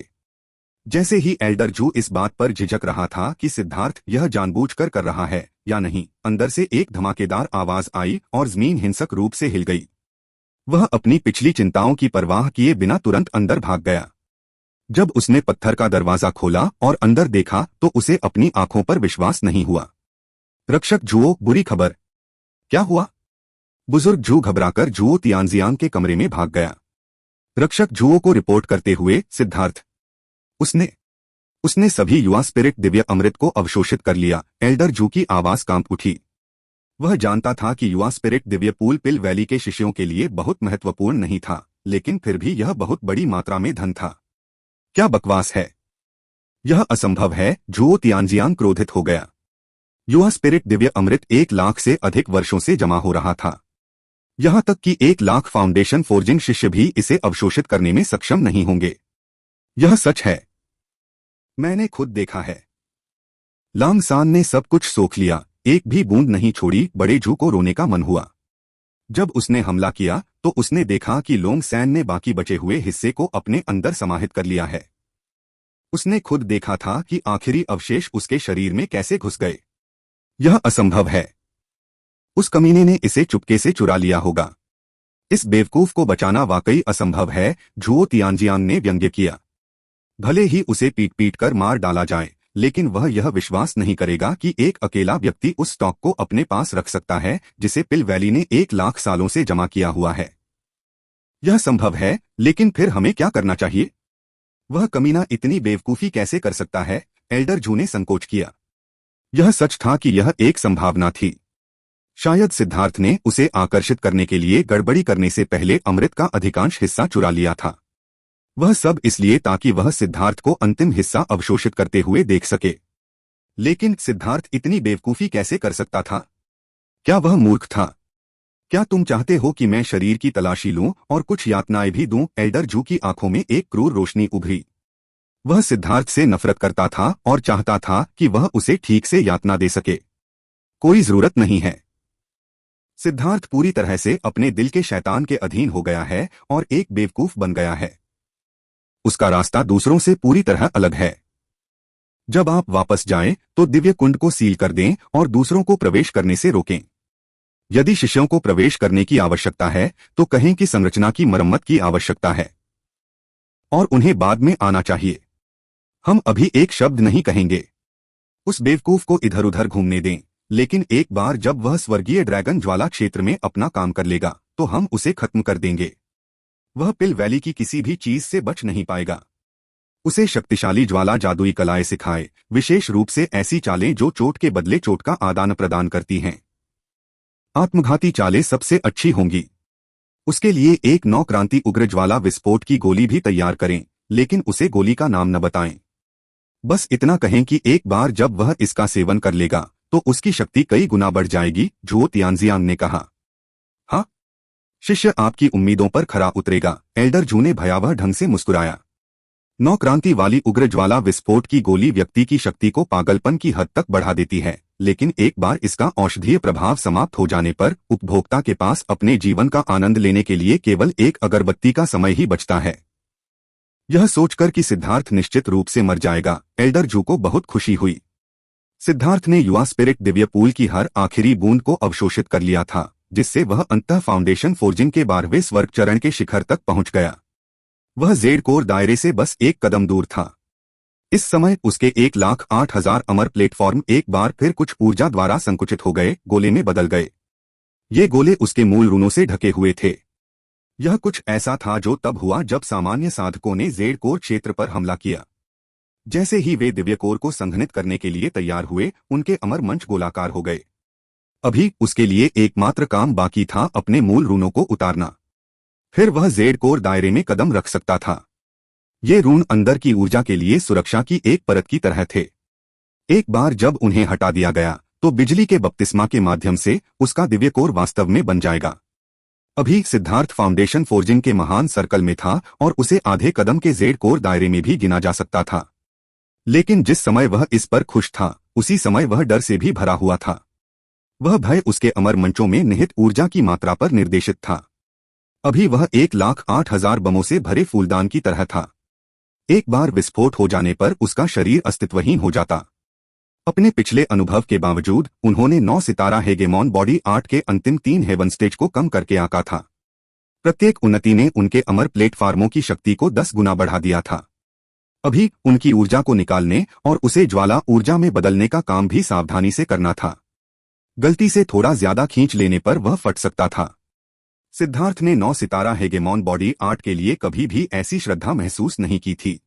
जैसे ही एल्डर जू इस बात पर झिझक रहा था कि सिद्धार्थ यह जानबूझकर कर रहा है या नहीं, अंदर से एक धमाकेदार आवाज आई और जमीन हिंसक रूप से हिल गई। वह अपनी पिछली चिंताओं की परवाह किए बिना तुरंत अंदर भाग गया। जब उसने पत्थर का दरवाजा खोला और अंदर देखा तो उसे अपनी आंखों पर विश्वास नहीं हुआ। रक्षक जुओ, बुरी खबर। क्या हुआ? बुजुर्ग जू घबराकर जुओ तियानजियांग के कमरे में भाग गया। रक्षक जुओ को रिपोर्ट करते हुए, सिद्धार्थ, उसने सभी युवा स्पिरिट दिव्य अमृत को अवशोषित कर लिया। एल्डर जू की आवाज कांप उठी। वह जानता था कि युवा स्पिरिट दिव्य पूल पिल वैली के शिष्यों के लिए बहुत महत्वपूर्ण नहीं था, लेकिन फिर भी यह बहुत बड़ी मात्रा में धन था। क्या बकवास है? यह असंभव है। जुओ तियानजियांग क्रोधित हो गया। युवा स्पिरिट दिव्य अमृत 1 लाख से अधिक वर्षों से जमा हो रहा था। यहां तक कि 1 लाख फाउंडेशन फोर्जिंग शिष्य भी इसे अवशोषित करने में सक्षम नहीं होंगे। यह सच है। मैंने खुद देखा है। लांग सान ने सब कुछ सोख लिया, एक भी बूंद नहीं छोड़ी। बड़े जू को रोने का मन हुआ। जब उसने हमला किया तो उसने देखा कि लोंग सैन ने बाकी बचे हुए हिस्से को अपने अंदर समाहित कर लिया है। उसने खुद देखा था कि आखिरी अवशेष उसके शरीर में कैसे घुस गए। यह असंभव है। उस कमीने ने इसे चुपके से चुरा लिया होगा। इस बेवकूफ को बचाना वाकई असंभव है, जुओ तियानजियांग ने व्यंग्य किया। भले ही उसे पीट पीट कर मार डाला जाए, लेकिन वह यह विश्वास नहीं करेगा कि एक अकेला व्यक्ति उस स्टॉक को अपने पास रख सकता है जिसे पिल वैली ने 1 लाख सालों से जमा किया हुआ है। यह संभव है, लेकिन फिर हमें क्या करना चाहिए? वह कमीना इतनी बेवकूफी कैसे कर सकता है? एल्डर जू ने संकोच किया। यह सच था कि यह एक संभावना थी। शायद सिद्धार्थ ने उसे आकर्षित करने के लिए गड़बड़ी करने से पहले अमृत का अधिकांश हिस्सा चुरा लिया था। वह सब इसलिए ताकि वह सिद्धार्थ को अंतिम हिस्सा अवशोषित करते हुए देख सके। लेकिन सिद्धार्थ इतनी बेवकूफी कैसे कर सकता था? क्या वह मूर्ख था? क्या तुम चाहते हो कि मैं शरीर की तलाशी लूं और कुछ यातनाएं भी दूं? एल्डर जू की आंखों में एक क्रूर रोशनी उभरी। वह सिद्धार्थ से नफरत करता था और चाहता था कि वह उसे ठीक से यातना दे सके। कोई जरूरत नहीं है। सिद्धार्थ पूरी तरह से अपने दिल के शैतान के अधीन हो गया है और एक बेवकूफ बन गया है। उसका रास्ता दूसरों से पूरी तरह अलग है। जब आप वापस जाएं तो दिव्य कुंड को सील कर दें और दूसरों को प्रवेश करने से रोकें। यदि शिष्यों को प्रवेश करने की आवश्यकता है तो कहें कि संरचना की मरम्मत की आवश्यकता है और उन्हें बाद में आना चाहिए। हम अभी एक शब्द नहीं कहेंगे। उस बेवकूफ को इधर उधर घूमने दें, लेकिन एक बार जब वह स्वर्गीय ड्रैगन ज्वाला क्षेत्र में अपना काम कर लेगा तो हम उसे खत्म कर देंगे। वह पिल वैली की किसी भी चीज से बच नहीं पाएगा। उसे शक्तिशाली ज्वाला जादुई कलाएं सिखाए, विशेष रूप से ऐसी चालें जो चोट के बदले चोट का आदान प्रदान करती हैं। आत्मघाती चालें सबसे अच्छी होंगी। उसके लिए एक नौक्रांति उग्र ज्वाला विस्फोट की गोली भी तैयार करें, लेकिन उसे गोली का नाम न बताएं। बस इतना कहें कि एक बार जब वह इसका सेवन कर लेगा तो उसकी शक्ति कई गुना बढ़ जाएगी। जुओ तियानजियांग ने कहा। हाँ, शिष्य आपकी उम्मीदों पर खरा उतरेगा। एल्डर जू ने भयावह ढंग से मुस्कुराया। नौक्रांति वाली उग्र ज्वाला विस्फोट की गोली व्यक्ति की शक्ति को पागलपन की हद तक बढ़ा देती है, लेकिन एक बार इसका औषधीय प्रभाव समाप्त हो जाने पर उपभोक्ता के पास अपने जीवन का आनंद लेने के लिए केवल एक अगरबत्ती का समय ही बचता है। यह सोचकर कि सिद्धार्थ निश्चित रूप से मर जाएगा, एल्डर जू को बहुत खुशी हुई। सिद्धार्थ ने युवा स्पिरिट दिव्य पूल की हर आखिरी बूंद को अवशोषित कर लिया था, जिससे वह अंततः फाउंडेशन फोर्जिंग के 12वें स्वर्ग चरण के शिखर तक पहुंच गया। वह जेड कोर दायरे से बस एक कदम दूर था। इस समय उसके 1,08,000 अमर प्लेटफॉर्म एक बार फिर कुछ ऊर्जा द्वारा संकुचित हो गए, गोले में बदल गए। ये गोले उसके मूल रूनों से ढके हुए थे। यह कुछ ऐसा था जो तब हुआ जब सामान्य साधकों ने जेड कोर क्षेत्र पर हमला किया। जैसे ही वे दिव्य कोर को संघनित करने के लिए तैयार हुए, उनके अमर मंच गोलाकार हो गए। अभी उसके लिए एकमात्र काम बाकी था अपने मूल रूनों को उतारना। फिर वह जेड कोर दायरे में कदम रख सकता था। ये रून अंदर की ऊर्जा के लिए सुरक्षा की एक परत की तरह थे। एक बार जब उन्हें हटा दिया गया तो बिजली के बपतिस्मा के माध्यम से उसका दिव्य कोर वास्तव में बन जाएगा। अभी सिद्धार्थ फाउंडेशन फोर्जिंग के महान सर्कल में था और उसे आधे कदम के जेड कोर दायरे में भी गिना जा सकता था। लेकिन जिस समय वह इस पर खुश था, उसी समय वह डर से भी भरा हुआ था। वह भय उसके अमर मंचों में निहित ऊर्जा की मात्रा पर निर्देशित था। अभी वह 1,08,000 बमों से भरे फूलदान की तरह था। एक बार विस्फोट हो जाने पर उसका शरीर अस्तित्वहीन हो जाता। अपने पिछले अनुभव के बावजूद उन्होंने 9 सितारा हेगेमॉन बॉडी 8 के अंतिम 3 हेवन स्टेज को कम करके आंका था। प्रत्येक उन्नति ने उनके अमर प्लेटफार्मों की शक्ति को 10 गुना बढ़ा दिया था। अभी उनकी ऊर्जा को निकालने और उसे ज्वाला ऊर्जा में बदलने का काम भी सावधानी से करना था। गलती से थोड़ा ज्यादा खींच लेने पर वह फट सकता था। सिद्धार्थ ने 9 सितारा हेगेमॉन बॉडी 8 के लिए कभी भी ऐसी श्रद्धा महसूस नहीं की थी।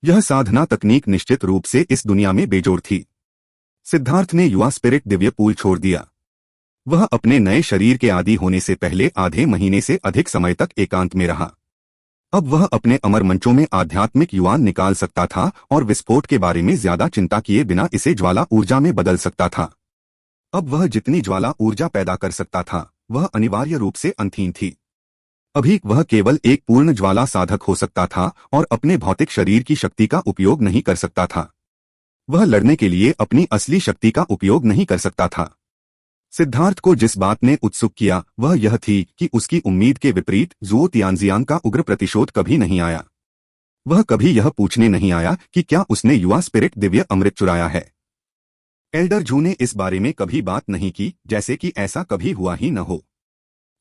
यह साधना तकनीक निश्चित रूप से इस दुनिया में बेजोड़ थी। सिद्धार्थ ने युवा स्पिरिट दिव्य पूल छोड़ दिया। वह अपने नए शरीर के आदी होने से पहले आधे महीने से अधिक समय तक एकांत में रहा। अब वह अपने अमर मंचों में आध्यात्मिक युवान निकाल सकता था और विस्फोट के बारे में ज्यादा चिंता किए बिना इसे ज्वाला ऊर्जा में बदल सकता था। अब वह जितनी ज्वाला ऊर्जा पैदा कर सकता था वह अनिवार्य रूप से अंतहीन थी। अभी वह केवल एक पूर्ण ज्वाला साधक हो सकता था और अपने भौतिक शरीर की शक्ति का उपयोग नहीं कर सकता था। वह लड़ने के लिए अपनी असली शक्ति का उपयोग नहीं कर सकता था। सिद्धार्थ को जिस बात ने उत्सुक किया वह यह थी कि उसकी उम्मीद के विपरीत ज़ुओ तियानजियांग का उग्र प्रतिशोध कभी नहीं आया। वह कभी यह पूछने नहीं आया कि क्या उसने युवा स्पिरिट दिव्य अमृत चुराया है। एल्डर जू ने इस बारे में कभी बात नहीं की, जैसे कि ऐसा कभी हुआ ही न हो।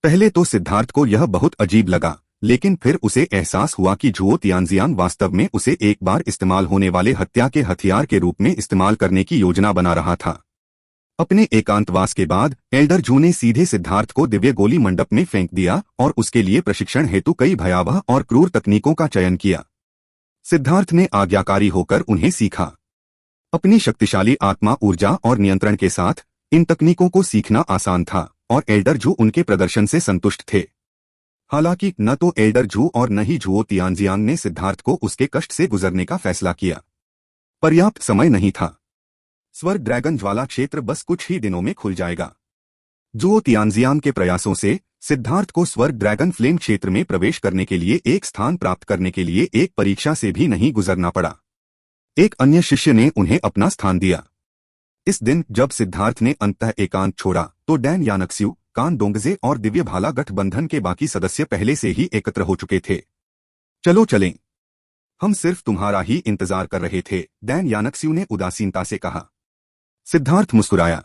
पहले तो सिद्धार्थ को यह बहुत अजीब लगा, लेकिन फिर उसे एहसास हुआ कि ज़ुओ तियानजियांग वास्तव में उसे एक बार इस्तेमाल होने वाले हत्या के हथियार के रूप में इस्तेमाल करने की योजना बना रहा था। अपने एकांतवास के बाद एल्डर जू ने सीधे सिद्धार्थ को दिव्य गोली मंडप में फेंक दिया और उसके लिए प्रशिक्षण हेतु कई भयावह और क्रूर तकनीकों का चयन किया। सिद्धार्थ ने आज्ञाकारी होकर उन्हें सीखा। अपनी शक्तिशाली आत्मा ऊर्जा और नियंत्रण के साथ इन तकनीकों को सीखना आसान था और एल्डर जू उनके प्रदर्शन से संतुष्ट थे। हालांकि न तो एल्डर जू और न ही ज़ुओ तियानजियांग ने सिद्धार्थ को उसके कष्ट से गुजरने का फैसला किया। पर्याप्त समय नहीं था। स्वर्ग ड्रैगन ज्वाला क्षेत्र बस कुछ ही दिनों में खुल जाएगा। ज़ुओ तियानजियांग के प्रयासों से सिद्धार्थ को स्वर्ग ड्रैगन फ्लेम क्षेत्र में प्रवेश करने के लिए एक स्थान प्राप्त करने के लिए एक परीक्षा से भी नहीं गुजरना पड़ा। एक अन्य शिष्य ने उन्हें अपना स्थान दिया। इस दिन जब सिद्धार्थ ने अंततः एकांत छोड़ा तो डैन यानक्स्यू, कान डोंगजे और दिव्य भाला गठबंधन के बाकी सदस्य पहले से ही एकत्र हो चुके थे। चलो चलें, हम सिर्फ तुम्हारा ही इंतजार कर रहे थे, डैन यानक्स्यू ने उदासीनता से कहा। सिद्धार्थ मुस्कुराया।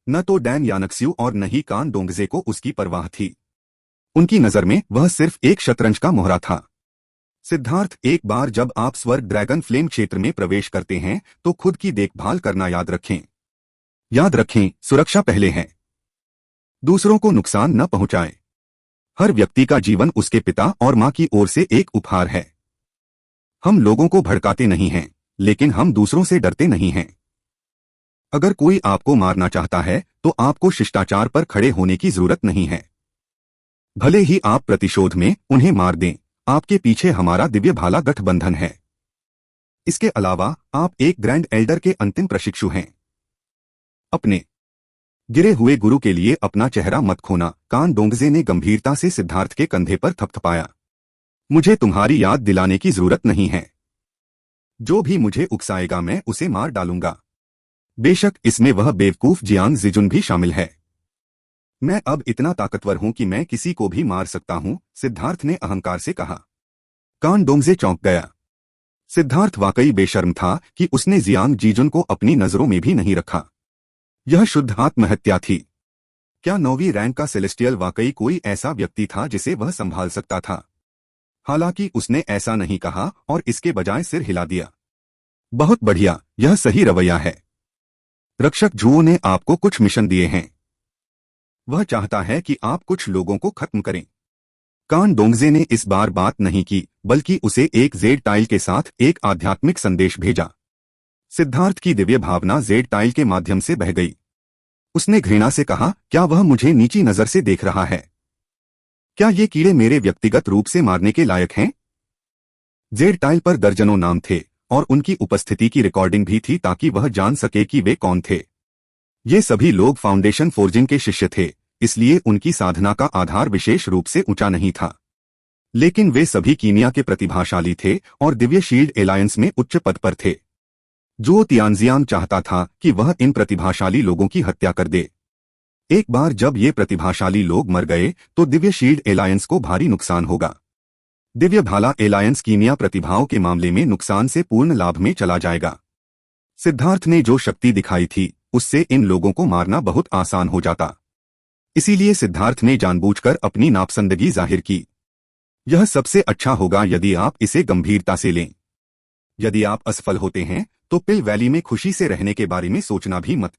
न तो डैन यानक्स्यू और न ही कान डोंगजे को उसकी परवाह थी। उनकी नजर में वह सिर्फ एक शतरंज का मोहरा था। सिद्धार्थ, एक बार जब आप स्वर्ग ड्रैगन फ्लेम क्षेत्र में प्रवेश करते हैं तो खुद की देखभाल करना याद रखें। याद रखें, सुरक्षा पहले है। दूसरों को नुकसान न पहुंचाएं। हर व्यक्ति का जीवन उसके पिता और मां की ओर से एक उपहार है। हम लोगों को भड़काते नहीं हैं, लेकिन हम दूसरों से डरते नहीं हैं। अगर कोई आपको मारना चाहता है तो आपको शिष्टाचार पर खड़े होने की जरूरत नहीं है। भले ही आप प्रतिशोध में उन्हें मार दें, आपके पीछे हमारा दिव्य भाला गठबंधन है। इसके अलावा आप एक ग्रैंड एल्डर के अंतिम प्रशिक्षु हैं। अपने गिरे हुए गुरु के लिए अपना चेहरा मत खोना, कान डोंगजे ने गंभीरता से सिद्धार्थ के कंधे पर थपथपाया। मुझे तुम्हारी याद दिलाने की जरूरत नहीं है। जो भी मुझे उकसाएगा मैं उसे मार डालूंगा। बेशक इसमें वह बेवकूफ जियांग जिजुन भी शामिल है। मैं अब इतना ताकतवर हूं कि मैं किसी को भी मार सकता हूं, सिद्धार्थ ने अहंकार से कहा। कान डोंगजे चौंक गया। सिद्धार्थ वाकई बेशर्म था कि उसने जियांग जीजुन को अपनी नजरों में भी नहीं रखा। यह शुद्ध आत्महत्या थी। क्या 9वीं रैंक का सेलेस्टियल वाकई कोई ऐसा व्यक्ति था जिसे वह संभाल सकता था? हालांकि उसने ऐसा नहीं कहा और इसके बजाय सिर हिला दिया। बहुत बढ़िया, यह सही रवैया है। रक्षक ज़ुओ ने आपको कुछ मिशन दिए हैं। वह चाहता है कि आप कुछ लोगों को खत्म करें। कान डोंगजे ने इस बार बात नहीं की, बल्कि उसे एक जेड टाइल के साथ एक आध्यात्मिक संदेश भेजा। सिद्धार्थ की दिव्य भावना जेड टाइल के माध्यम से बह गई। उसने घृणा से कहा, क्या वह मुझे नीची नजर से देख रहा है? क्या ये कीड़े मेरे व्यक्तिगत रूप से मारने के लायक हैं? जेड टाइल पर दर्जनों नाम थे और उनकी उपस्थिति की रिकॉर्डिंग भी थी ताकि वह जान सके कि वे कौन थे। ये सभी लोग फाउंडेशन फोर्जिंग के शिष्य थे, इसलिए उनकी साधना का आधार विशेष रूप से ऊंचा नहीं था। लेकिन वे सभी कीनिया के प्रतिभाशाली थे और दिव्य शील्ड एलायंस में उच्च पद पर थे। ज़ुओ तियानजियांग चाहता था कि वह इन प्रतिभाशाली लोगों की हत्या कर दे। एक बार जब ये प्रतिभाशाली लोग मर गए तो दिव्य शील्ड एलायंस को भारी नुकसान होगा। दिव्य भाला एलायंस कीमिया प्रतिभाओं के मामले में नुकसान से पूर्ण लाभ में चला जाएगा। सिद्धार्थ ने जो शक्ति दिखाई थी उससे इन लोगों को मारना बहुत आसान हो जाता। इसीलिए सिद्धार्थ ने जानबूझकर अपनी नापसंदगी जाहिर की। यह सबसे अच्छा होगा यदि आप इसे गंभीरता से लें। यदि आप असफल होते हैं तो पिल वैली में खुशी से रहने के बारे में सोचना भी मत।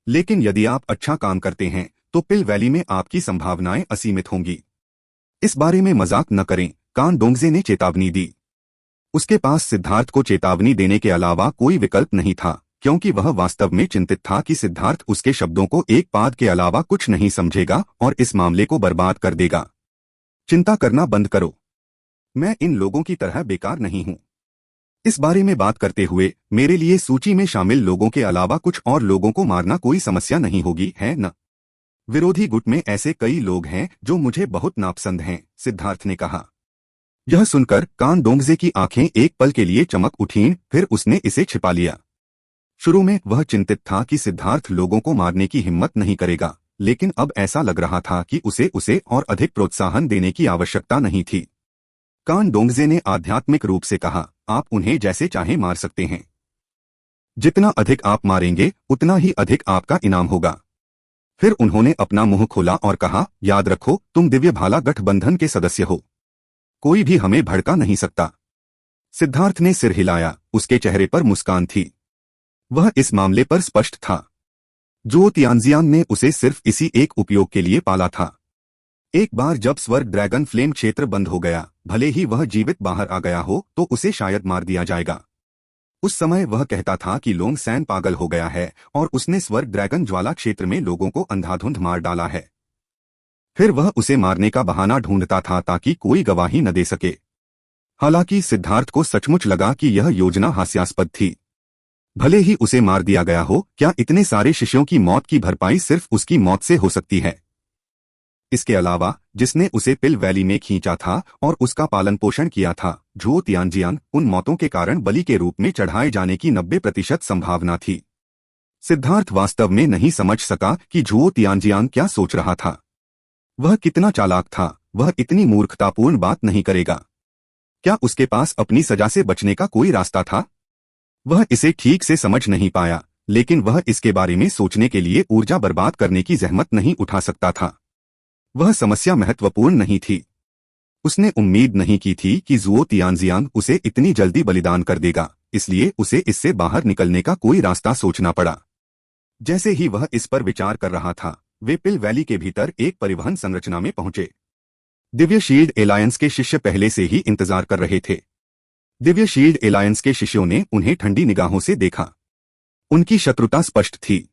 लेकिन यदि आप अच्छा काम करते हैं तो पिल वैली में आपकी संभावनाएं असीमित होंगी। इस बारे में मजाक न करें, कान डोंगजे ने चेतावनी दी। उसके पास सिद्धार्थ को चेतावनी देने के अलावा कोई विकल्प नहीं था, क्योंकि वह वास्तव में चिंतित था कि सिद्धार्थ उसके शब्दों को एक पाद के अलावा कुछ नहीं समझेगा और इस मामले को बर्बाद कर देगा। चिंता करना बंद करो। मैं इन लोगों की तरह बेकार नहीं हूं। इस बारे में बात करते हुए मेरे लिए सूची में शामिल लोगों के अलावा कुछ और लोगों को मारना कोई समस्या नहीं होगी, है न? विरोधी गुट में ऐसे कई लोग हैं जो मुझे बहुत नापसंद हैं, सिद्धार्थ ने कहा। यह सुनकर कान डोंगजे की आंखें एक पल के लिए चमक उठीं, फिर उसने इसे छिपा लिया। शुरू में वह चिंतित था कि सिद्धार्थ लोगों को मारने की हिम्मत नहीं करेगा, लेकिन अब ऐसा लग रहा था कि उसे और अधिक प्रोत्साहन देने की आवश्यकता नहीं थी। कान डोंगजे ने आध्यात्मिक रूप से कहा, आप उन्हें जैसे चाहे मार सकते हैं। जितना अधिक आप मारेंगे उतना ही अधिक आपका इनाम होगा। फिर उन्होंने अपना मुंह खोला और कहा, याद रखो तुम दिव्य भाला गठबंधन के सदस्य हो। कोई भी हमें भड़का नहीं सकता। सिद्धार्थ ने सिर हिलाया, उसके चेहरे पर मुस्कान थी। वह इस मामले पर स्पष्ट था। जो तियानजियान ने उसे सिर्फ इसी एक उपयोग के लिए पाला था। एक बार जब स्वर्ग ड्रैगन फ्लेम क्षेत्र बंद हो गया, भले ही वह जीवित बाहर आ गया हो तो उसे शायद मार दिया जाएगा। उस समय वह कहता था कि लोंग सैन पागल हो गया है और उसने स्वर्ग ड्रैगन ज्वाला क्षेत्र में लोगों को अंधाधुंध मार डाला है। फिर वह उसे मारने का बहाना ढूंढता था ताकि कोई गवाही न दे सके। हालांकि सिद्धार्थ को सचमुच लगा कि यह योजना हास्यास्पद थी। भले ही उसे मार दिया गया हो, क्या इतने सारे शिष्यों की मौत की भरपाई सिर्फ उसकी मौत से हो सकती है? इसके अलावा जिसने उसे पिल वैली में खींचा था और उसका पालन पोषण किया था, झुओ तियानजियान, उन मौतों के कारण बलि के रूप में चढ़ाए जाने की 90% संभावना थी। सिद्धार्थ वास्तव में नहीं समझ सका कि झुओ तियानजियान क्या सोच रहा था। वह कितना चालाक था, वह इतनी मूर्खतापूर्ण बात नहीं करेगा। क्या उसके पास अपनी सजा से बचने का कोई रास्ता था? वह इसे ठीक से समझ नहीं पाया, लेकिन वह इसके बारे में सोचने के लिए ऊर्जा बर्बाद करने की जहमत नहीं उठा सकता था। वह समस्या महत्वपूर्ण नहीं थी। उसने उम्मीद नहीं की थी कि झुओ तियानजियान उसे इतनी जल्दी बलिदान कर देगा, इसलिए उसे इससे बाहर निकलने का कोई रास्ता सोचना पड़ा। जैसे ही वह इस पर विचार कर रहा था, वे पिल वैली के भीतर एक परिवहन संरचना में पहुंचे। दिव्य शील्ड एलायंस के शिष्य पहले से ही इंतजार कर रहे थे। दिव्य शील्ड एलायंस के शिष्यों ने उन्हें ठंडी निगाहों से देखा। उनकी शत्रुता स्पष्ट थी।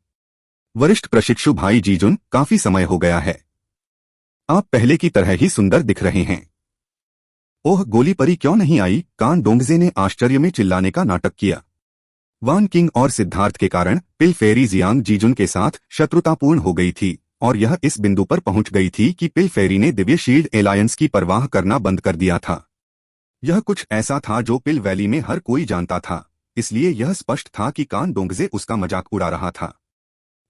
वरिष्ठ प्रशिक्षु भाई जीजुन, काफी समय हो गया है। आप पहले की तरह ही सुंदर दिख रहे हैं। ओह, गोली परी क्यों नहीं आई? कान डोंगजे ने आश्चर्य में चिल्लाने का नाटक किया। वान किंग और सिद्धार्थ के कारण पिल फेरी जियांग जीजुन के साथ शत्रुतापूर्ण हो गई थी और यह इस बिंदु पर पहुंच गई थी कि पिल फेरी ने दिव्य शील्ड एलायंस की परवाह करना बंद कर दिया था। यह कुछ ऐसा था जो पिल वैली में हर कोई जानता था, इसलिए यह स्पष्ट था कि कान डोंगजे उसका मजाक उड़ा रहा था।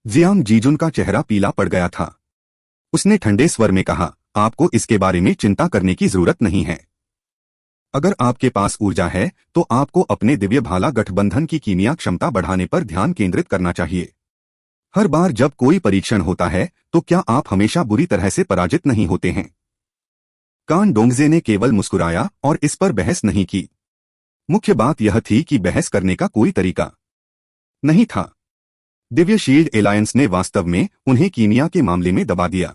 जियांग जीजुन का चेहरा पीला पड़ गया था। उसने ठंडे स्वर में कहा, आपको इसके बारे में चिंता करने की जरूरत नहीं है। अगर आपके पास ऊर्जा है तो आपको अपने दिव्य भाला गठबंधन की कीमिया क्षमता बढ़ाने पर ध्यान केंद्रित करना चाहिए। हर बार जब कोई परीक्षण होता है तो क्या आप हमेशा बुरी तरह से पराजित नहीं होते हैं? कान डोंगजे ने केवल मुस्कुराया और इस पर बहस नहीं की। मुख्य बात यह थी कि बहस करने का कोई तरीका नहीं था। दिव्य शील्ड एलायंस ने वास्तव में उन्हें कीमिया के मामले में दबा दिया।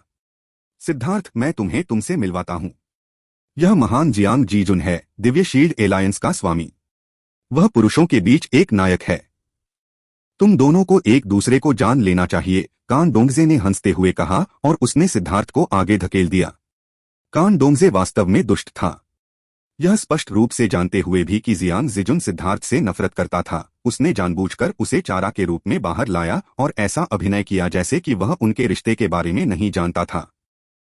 सिद्धार्थ, मैं तुम्हें तुमसे मिलवाता हूं। यह महान जियांग जीजुन है, दिव्य शील्ड एलायंस का स्वामी। वह पुरुषों के बीच एक नायक है। तुम दोनों को एक दूसरे को जान लेना चाहिए, कान डोंगजे ने हंसते हुए कहा और उसने सिद्धार्थ को आगे धकेल दिया। कान डोंगजे वास्तव में दुष्ट था। यह स्पष्ट रूप से जानते हुए भी कि जियांग जीजुन सिद्धार्थ से नफरत करता था, उसने जानबूझकर उसे चारा के रूप में बाहर लाया और ऐसा अभिनय किया जैसे कि वह उनके रिश्ते के बारे में नहीं जानता था।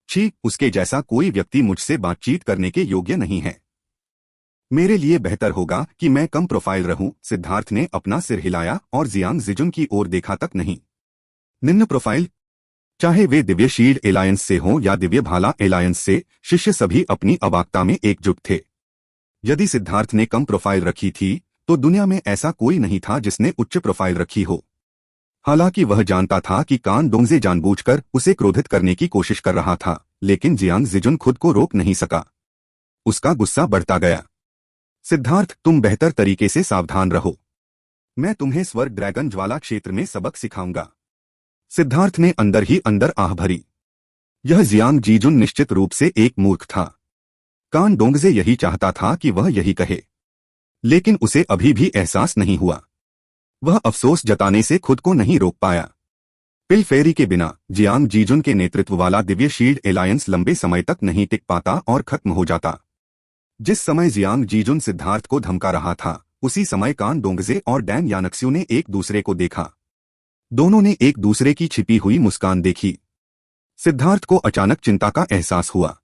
छी, उसके जैसा कोई व्यक्ति मुझसे बातचीत करने के योग्य नहीं है। मेरे लिए बेहतर होगा कि मैं कम प्रोफाइल रहूं। सिद्धार्थ ने अपना सिर हिलाया और जियांग जीजुन की ओर देखा तक नहीं। निम्न प्रोफाइल? चाहे वे दिव्य शील्ड एलायंस से हों या दिव्य भाला एलायंस से, शिष्य सभी अपनी अवाकता में एकजुट थे। यदि सिद्धार्थ ने कम प्रोफाइल रखी थी, तो दुनिया में ऐसा कोई नहीं था जिसने उच्च प्रोफाइल रखी हो। हालांकि वह जानता था कि कान डोंगजे जानबूझकर उसे क्रोधित करने की कोशिश कर रहा था, लेकिन जियांग जिजुन खुद को रोक नहीं सका। उसका गुस्सा बढ़ता गया। सिद्धार्थ, तुम बेहतर तरीके से सावधान रहो। मैं तुम्हें स्वर्ग ड्रैगन ज्वाला क्षेत्र में सबक सिखाऊंगा। सिद्धार्थ ने अंदर ही अंदर आह भरी। यह जियांग जीजुन निश्चित रूप से एक मूर्ख था। कान डोंगजे यही चाहता था कि वह यही कहे, लेकिन उसे अभी भी एहसास नहीं हुआ। वह अफसोस जताने से खुद को नहीं रोक पाया। पिल फेरी के बिना जियांग जीजुन के नेतृत्व वाला दिव्य शील्ड एलायंस लंबे समय तक नहीं टिक पाता और खत्म हो जाता। जिस समय जियांग जीजुन सिद्धार्थ को धमका रहा था, उसी समय कान डोंगजे और डैन यानक्स्यू ने एक दूसरे को देखा। दोनों ने एक दूसरे की छिपी हुई मुस्कान देखी। सिद्धार्थ को अचानक चिंता का एहसास हुआ।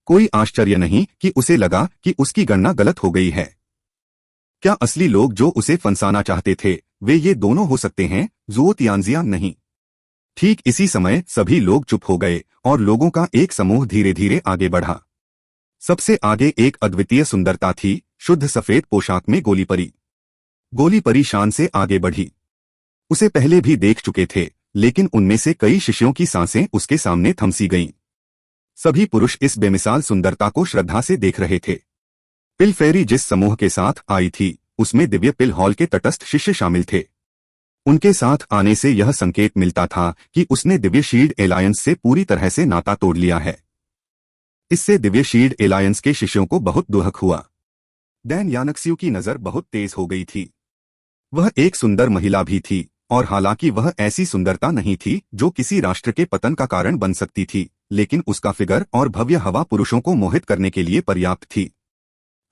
कोई आश्चर्य नहीं कि उसे लगा कि उसकी गणना गलत हो गई है। क्या असली लोग जो उसे फंसाना चाहते थे वे ये दोनों हो सकते हैं, ज़ुओ तियानजियांग नहीं? ठीक इसी समय सभी लोग चुप हो गए और लोगों का एक समूह धीरे धीरे आगे बढ़ा। सबसे आगे एक अद्वितीय सुंदरता थी, शुद्ध सफेद पोशाक में गोलीपरी। गोलीपरी शान से आगे बढ़ी। उसे पहले भी देख चुके थे, लेकिन उनमें से कई शिष्यों की सांसें उसके सामने थमसी गईं। सभी पुरुष इस बेमिसाल सुंदरता को श्रद्धा से देख रहे थे। पिल फेरी जिस समूह के साथ आई थी, उसमें दिव्य पिल हॉल के तटस्थ शिष्य शामिल थे। उनके साथ आने से यह संकेत मिलता था कि उसने दिव्य शील्ड एलायंस से पूरी तरह से नाता तोड़ लिया है। इससे दिव्य शील्ड एलायंस के शिष्यों को बहुत दुख हुआ। डैन यानक्स्यू की नजर बहुत तेज हो गई थी। वह एक सुंदर महिला भी थी, और हालांकि वह ऐसी सुंदरता नहीं थी जो किसी राष्ट्र के पतन का कारण बन सकती थी, लेकिन उसका फिगर और भव्य हवा पुरुषों को मोहित करने के लिए पर्याप्त थी।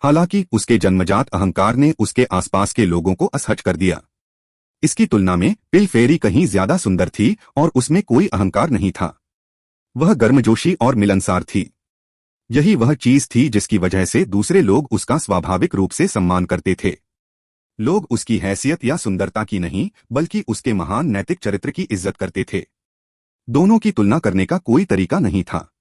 हालांकि उसके जन्मजात अहंकार ने उसके आसपास के लोगों को असहज कर दिया। इसकी तुलना में पिल फेरी कहीं ज्यादा सुंदर थी और उसमें कोई अहंकार नहीं था। वह गर्मजोशी और मिलनसार थी। यही वह चीज थी जिसकी वजह से दूसरे लोग उसका स्वाभाविक रूप से सम्मान करते थे। लोग उसकी हैसियत या सुंदरता की नहीं, बल्कि उसके महान नैतिक चरित्र की इज्जत करते थे। दोनों की तुलना करने का कोई तरीका नहीं था।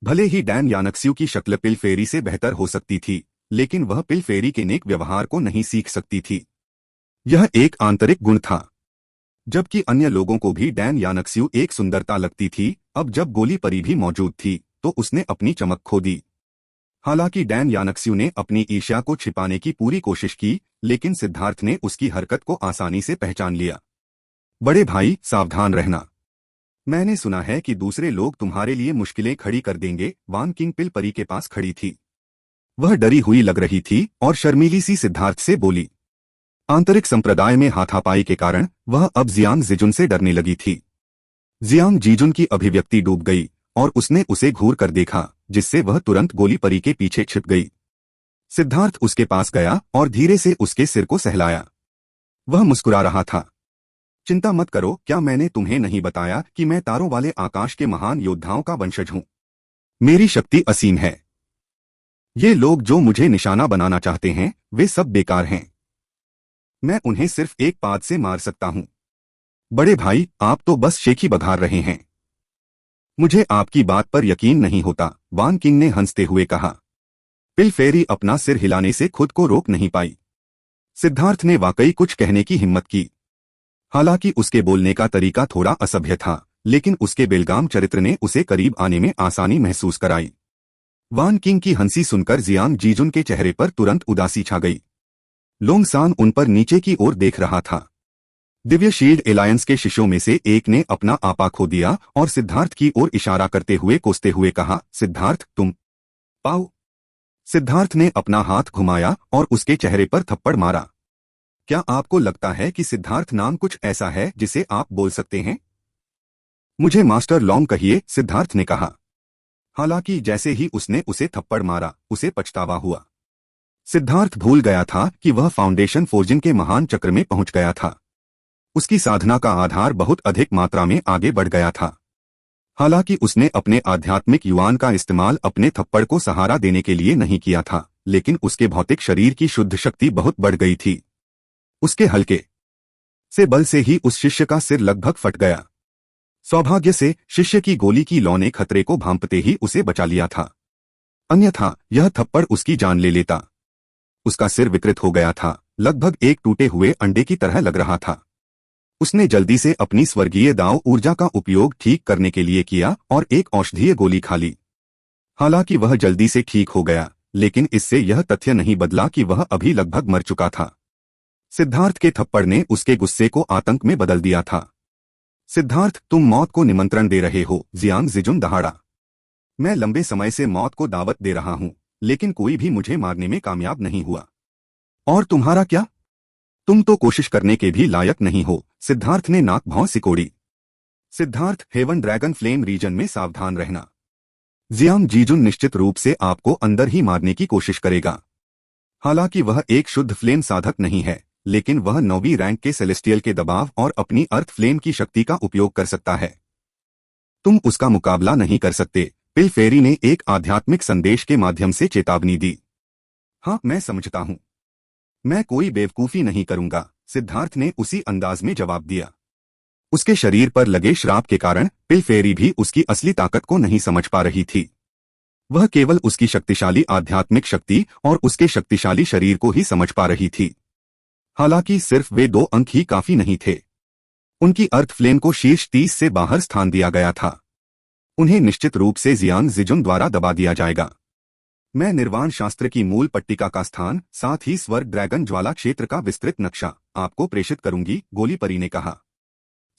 भले ही डैन यानक्स्यू की शक्ल पिल फेरी से बेहतर हो सकती थी, लेकिन वह पिल फेरी के नेक व्यवहार को नहीं सीख सकती थी। यह एक आंतरिक गुण था। जबकि अन्य लोगों को भी डैन यानक्स्यू एक सुंदरता लगती थी, अब जब गोली परी भी मौजूद थी तो उसने अपनी चमक खो दी। हालांकि डैन यानक्स्यू ने अपनी ईर्ष्या को छिपाने की पूरी कोशिश की, लेकिन सिद्धार्थ ने उसकी हरकत को आसानी से पहचान लिया। बड़े भाई, सावधान रहना। मैंने सुना है कि दूसरे लोग तुम्हारे लिए मुश्किलें खड़ी कर देंगे। वान किंग पिल परी के पास खड़ी थी। वह डरी हुई लग रही थी और शर्मीली सी सिद्धार्थ से बोली। आंतरिक संप्रदाय में हाथापाई के कारण वह अब जियांग जिजुन से डरने लगी थी। जियांग जीजुन की अभिव्यक्ति डूब गई और उसने उसे घूर कर देखा, जिससे वह तुरंत गोली परी के पीछे छिप गई। सिद्धार्थ उसके पास गया और धीरे से उसके सिर को सहलाया। वह मुस्कुरा रहा था। चिंता मत करो, क्या मैंने तुम्हें नहीं बताया कि मैं तारों वाले आकाश के महान योद्धाओं का वंशज हूं? मेरी शक्ति असीम है। ये लोग जो मुझे निशाना बनाना चाहते हैं, वे सब बेकार हैं। मैं उन्हें सिर्फ एक पाद से मार सकता हूं। बड़े भाई, आप तो बस शेखी बघार रहे हैं। मुझे आपकी बात पर यकीन नहीं होता, वान किंग ने हंसते हुए कहा। पिल फेरी अपना सिर हिलाने से खुद को रोक नहीं पाई। सिद्धार्थ ने वाकई कुछ कहने की हिम्मत की। हालांकि उसके बोलने का तरीका थोड़ा असभ्य था, लेकिन उसके बेलगाम चरित्र ने उसे करीब आने में आसानी महसूस कराई। वान किंग की हंसी सुनकर जियांग जीजुन के चेहरे पर तुरंत उदासी छा गई। लोंगसान उन पर नीचे की ओर देख रहा था। दिव्य शील्ड एलायंस के शिष्यों में से एक ने अपना आपा खो दिया और सिद्धार्थ की ओर इशारा करते हुए कोसते हुए कहा, सिद्धार्थ, तुम पाओ। सिद्धार्थ ने अपना हाथ घुमाया और उसके चेहरे पर थप्पड़ मारा। क्या आपको लगता है कि सिद्धार्थ नाम कुछ ऐसा है जिसे आप बोल सकते हैं? मुझे मास्टर लॉन्ग कहिए, सिद्धार्थ ने कहा। हालांकि जैसे ही उसने उसे थप्पड़ मारा, उसे पछतावा हुआ। सिद्धार्थ भूल गया था कि वह फाउंडेशन फोर्जिंग के महान चक्र में पहुंच गया था। उसकी साधना का आधार बहुत अधिक मात्रा में आगे बढ़ गया था। हालांकि उसने अपने आध्यात्मिक युवान का इस्तेमाल अपने थप्पड़ को सहारा देने के लिए नहीं किया था, लेकिन उसके भौतिक शरीर की शुद्ध शक्ति बहुत बढ़ गई थी। उसके हल्के से बल से ही उस शिष्य का सिर लगभग फट गया। सौभाग्य से शिष्य की गोली की लौ ने खतरे को भांपते ही उसे बचा लिया था, अन्यथा यह थप्पड़ उसकी जान ले लेता। उसका सिर विकृत हो गया था, लगभग एक टूटे हुए अंडे की तरह लग रहा था। उसने जल्दी से अपनी स्वर्गीय दाव ऊर्जा का उपयोग ठीक करने के लिए किया और एक औषधीय गोली खा ली। हालांकि वह जल्दी से ठीक हो गया, लेकिन इससे यह तथ्य नहीं बदला कि वह अभी लगभग मर चुका था। सिद्धार्थ के थप्पड़ ने उसके गुस्से को आतंक में बदल दिया था। सिद्धार्थ, तुम मौत को निमंत्रण दे रहे हो, जियांग जिजुन दहाड़ा। मैं लंबे समय से मौत को दावत दे रहा हूं, लेकिन कोई भी मुझे मारने में कामयाब नहीं हुआ। और तुम्हारा क्या? तुम तो कोशिश करने के भी लायक नहीं हो, सिद्धार्थ ने नाक भौं सिकोड़ी। Siddharth, heaven dragon flame region में सावधान रहना। जियांग जीजुन निश्चित रूप से आपको अंदर ही मारने की कोशिश करेगा। हालांकि वह एक शुद्ध फ्लेम साधक नहीं है, लेकिन वह 9वीं रैंक के सेलेस्टियल के दबाव और अपनी अर्थ फ्लेम की शक्ति का उपयोग कर सकता है। तुम उसका मुकाबला नहीं कर सकते, पिल फेरी ने एक आध्यात्मिक संदेश के माध्यम से चेतावनी दी। हाँ, मैं समझता हूं। मैं कोई बेवकूफी नहीं करूंगा, सिद्धार्थ ने उसी अंदाज में जवाब दिया। उसके शरीर पर लगे श्राप के कारण पिल फेरी भी उसकी असली ताकत को नहीं समझ पा रही थी। वह केवल उसकी शक्तिशाली आध्यात्मिक शक्ति और उसके शक्तिशाली शरीर को ही समझ पा रही थी। हालांकि सिर्फ वे 2 अंक ही काफी नहीं थे। उनकी अर्थ फ्लेम को शीर्ष 30 से बाहर स्थान दिया गया था। उन्हें निश्चित रूप से जियांग जिजुन द्वारा दबा दिया जाएगा। मैं निर्वाण शास्त्र की मूल पट्टिका का स्थान, साथ ही स्वर्ग ड्रैगन ज्वाला क्षेत्र का विस्तृत नक्शा आपको प्रेषित करूंगी, गोली परी ने कहा।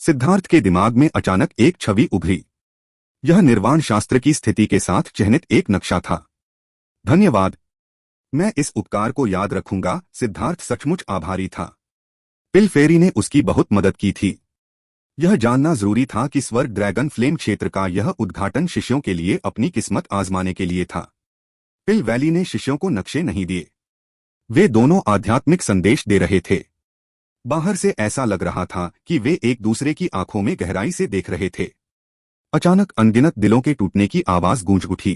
सिद्धार्थ के दिमाग में अचानक एक छवि उभरी। यह निर्वाण शास्त्र की स्थिति के साथ चिह्नित एक नक्शा था। धन्यवाद, मैं इस उपकार को याद रखूंगा, सिद्धार्थ सचमुच आभारी था। पिल फेरी ने उसकी बहुत मदद की थी। यह जानना जरूरी था कि स्वर्ग ड्रैगन फ्लेम क्षेत्र का यह उद्घाटन शिष्यों के लिए अपनी किस्मत आजमाने के लिए था। पिल वैली ने शिष्यों को नक्शे नहीं दिए, वे दोनों आध्यात्मिक संदेश दे रहे थे। बाहर से ऐसा लग रहा था कि वे एक दूसरे की आंखों में गहराई से देख रहे थे। अचानक अनगिनत दिलों के टूटने की आवाज गूंज उठी।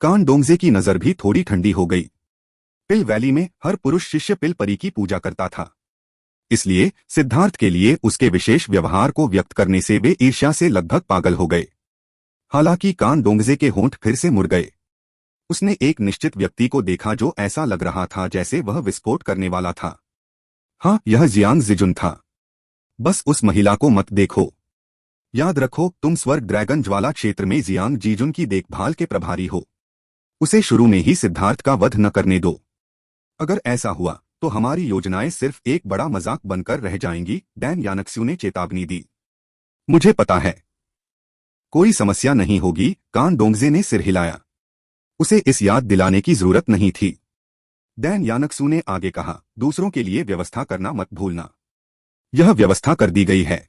कान डोंगजे की नजर भी थोड़ी ठंडी हो गई। पिल वैली में हर पुरुष शिष्य पिल परी की पूजा करता था, इसलिए सिद्धार्थ के लिए उसके विशेष व्यवहार को व्यक्त करने से वे ईर्ष्या से लगभग पागल हो गए। हालांकि कान डोंगजे के होंठ फिर से मुड़ गए। उसने एक निश्चित व्यक्ति को देखा जो ऐसा लग रहा था जैसे वह विस्फोट करने वाला था। हाँ, यह जियांग जिजुन था। बस उस महिला को मत देखो। याद रखो, तुम स्वर्ग ड्रैगन ज्वाला क्षेत्र में जियांग जीजुन की देखभाल के प्रभारी हो। उसे शुरू में ही सिद्धार्थ का वध न करने दो। अगर ऐसा हुआ तो हमारी योजनाएं सिर्फ एक बड़ा मजाक बनकर रह जाएंगी, डैन यानक्स्यू ने चेतावनी दी। मुझे पता है, कोई समस्या नहीं होगी, कान डोंगजे ने सिर हिलाया। उसे इस याद दिलाने की जरूरत नहीं थी। डैन यानक्स्यू ने आगे कहा, दूसरों के लिए व्यवस्था करना मत भूलना। यह व्यवस्था कर दी गई है।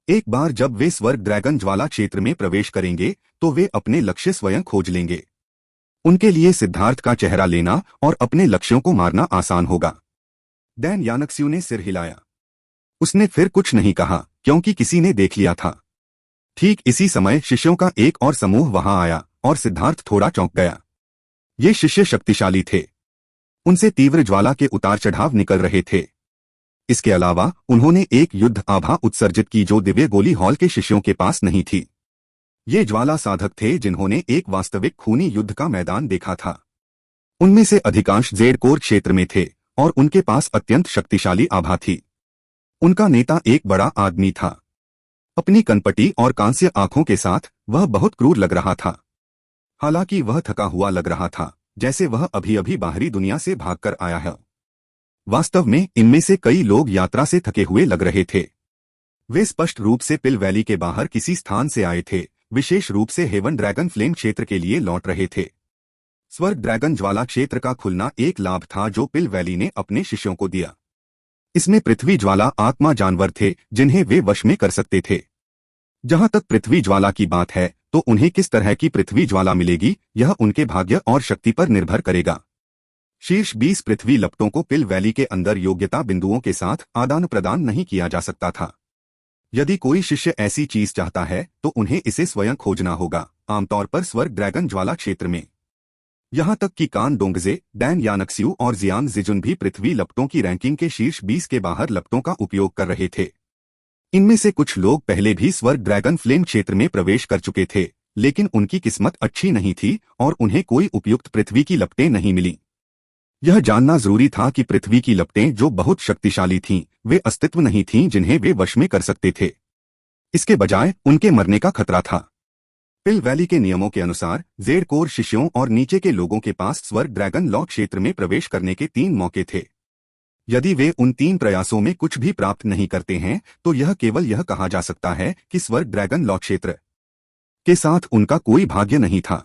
एक बार जब वे स्वर्ग ड्रैगन ज्वाला क्षेत्र में प्रवेश करेंगे तो वे अपने लक्ष्य स्वयं खोज लेंगे। उनके लिए सिद्धार्थ का चेहरा लेना और अपने लक्ष्यों को मारना आसान होगा। डैन यानक्स्यू ने सिर हिलाया। उसने फिर कुछ नहीं कहा क्योंकि किसी ने देख लिया था। ठीक इसी समय शिष्यों का एक और समूह वहां आया और सिद्धार्थ थोड़ा चौंक गया। ये शिष्य शक्तिशाली थे। उनसे तीव्र ज्वाला के उतार चढ़ाव निकल रहे थे। इसके अलावा उन्होंने एक युद्ध आभा उत्सर्जित की जो दिव्य गोली हॉल के शिष्यों के पास नहीं थी। ये ज्वाला साधक थे जिन्होंने एक वास्तविक खूनी युद्ध का मैदान देखा था। उनमें से अधिकांश जेड कोर क्षेत्र में थे और उनके पास अत्यंत शक्तिशाली आभा थी। उनका नेता एक बड़ा आदमी था। अपनी कनपटी और कांस्य आंखों के साथ वह बहुत क्रूर लग रहा था। हालांकि वह थका हुआ लग रहा था, जैसे वह अभी अभी बाहरी दुनिया से भागकर आया है। वास्तव में इनमें से कई लोग यात्रा से थके हुए लग रहे थे। वे स्पष्ट रूप से पिल वैली के बाहर किसी स्थान से आए थे, विशेष रूप से हेवन ड्रैगन फ्लेम क्षेत्र के लिए लौट रहे थे। स्वर्ग ड्रैगन ज्वाला क्षेत्र का खुलना एक लाभ था जो पिल वैली ने अपने शिष्यों को दिया। इसमें पृथ्वी ज्वाला आत्मा जानवर थे जिन्हें वे वश में कर सकते थे। जहां तक पृथ्वी ज्वाला की बात है तो उन्हें किस तरह की पृथ्वी ज्वाला मिलेगी यह उनके भाग्य और शक्ति पर निर्भर करेगा। शीर्ष 20 पृथ्वी लपटों को पिल वैली के अंदर योग्यता बिंदुओं के साथ आदान प्रदान नहीं किया जा सकता था। यदि कोई शिष्य ऐसी चीज चाहता है तो उन्हें इसे स्वयं खोजना होगा, आमतौर पर स्वर्ग ड्रैगन ज्वाला क्षेत्र में। यहां तक कि कान डोंगजे, डैन यानक्स्यू और जियांग जिजुन भी पृथ्वी लपटों की रैंकिंग के शीर्ष 20 के बाहर लपटों का उपयोग कर रहे थे। इनमें से कुछ लोग पहले भी स्वर्ग ड्रैगन फ्लेम क्षेत्र में प्रवेश कर चुके थे, लेकिन उनकी किस्मत अच्छी नहीं थी और उन्हें कोई उपयुक्त पृथ्वी की लपटें नहीं मिली। यह जानना जरूरी था कि पृथ्वी की लपटें जो बहुत शक्तिशाली थीं, वे अस्तित्व नहीं थीं जिन्हें वे वश में कर सकते थे। इसके बजाय उनके मरने का खतरा था। पिल वैली के नियमों के अनुसार जेड कोर शिष्यों और नीचे के लोगों के पास स्वर्ग ड्रैगन लॉ क्षेत्र में प्रवेश करने के 3 मौके थे। यदि वे उन 3 प्रयासों में कुछ भी प्राप्त नहीं करते हैं तो यह केवल यह कहा जा सकता है कि स्वर्ग ड्रैगन लॉ क्षेत्र के साथ उनका कोई भाग्य नहीं था।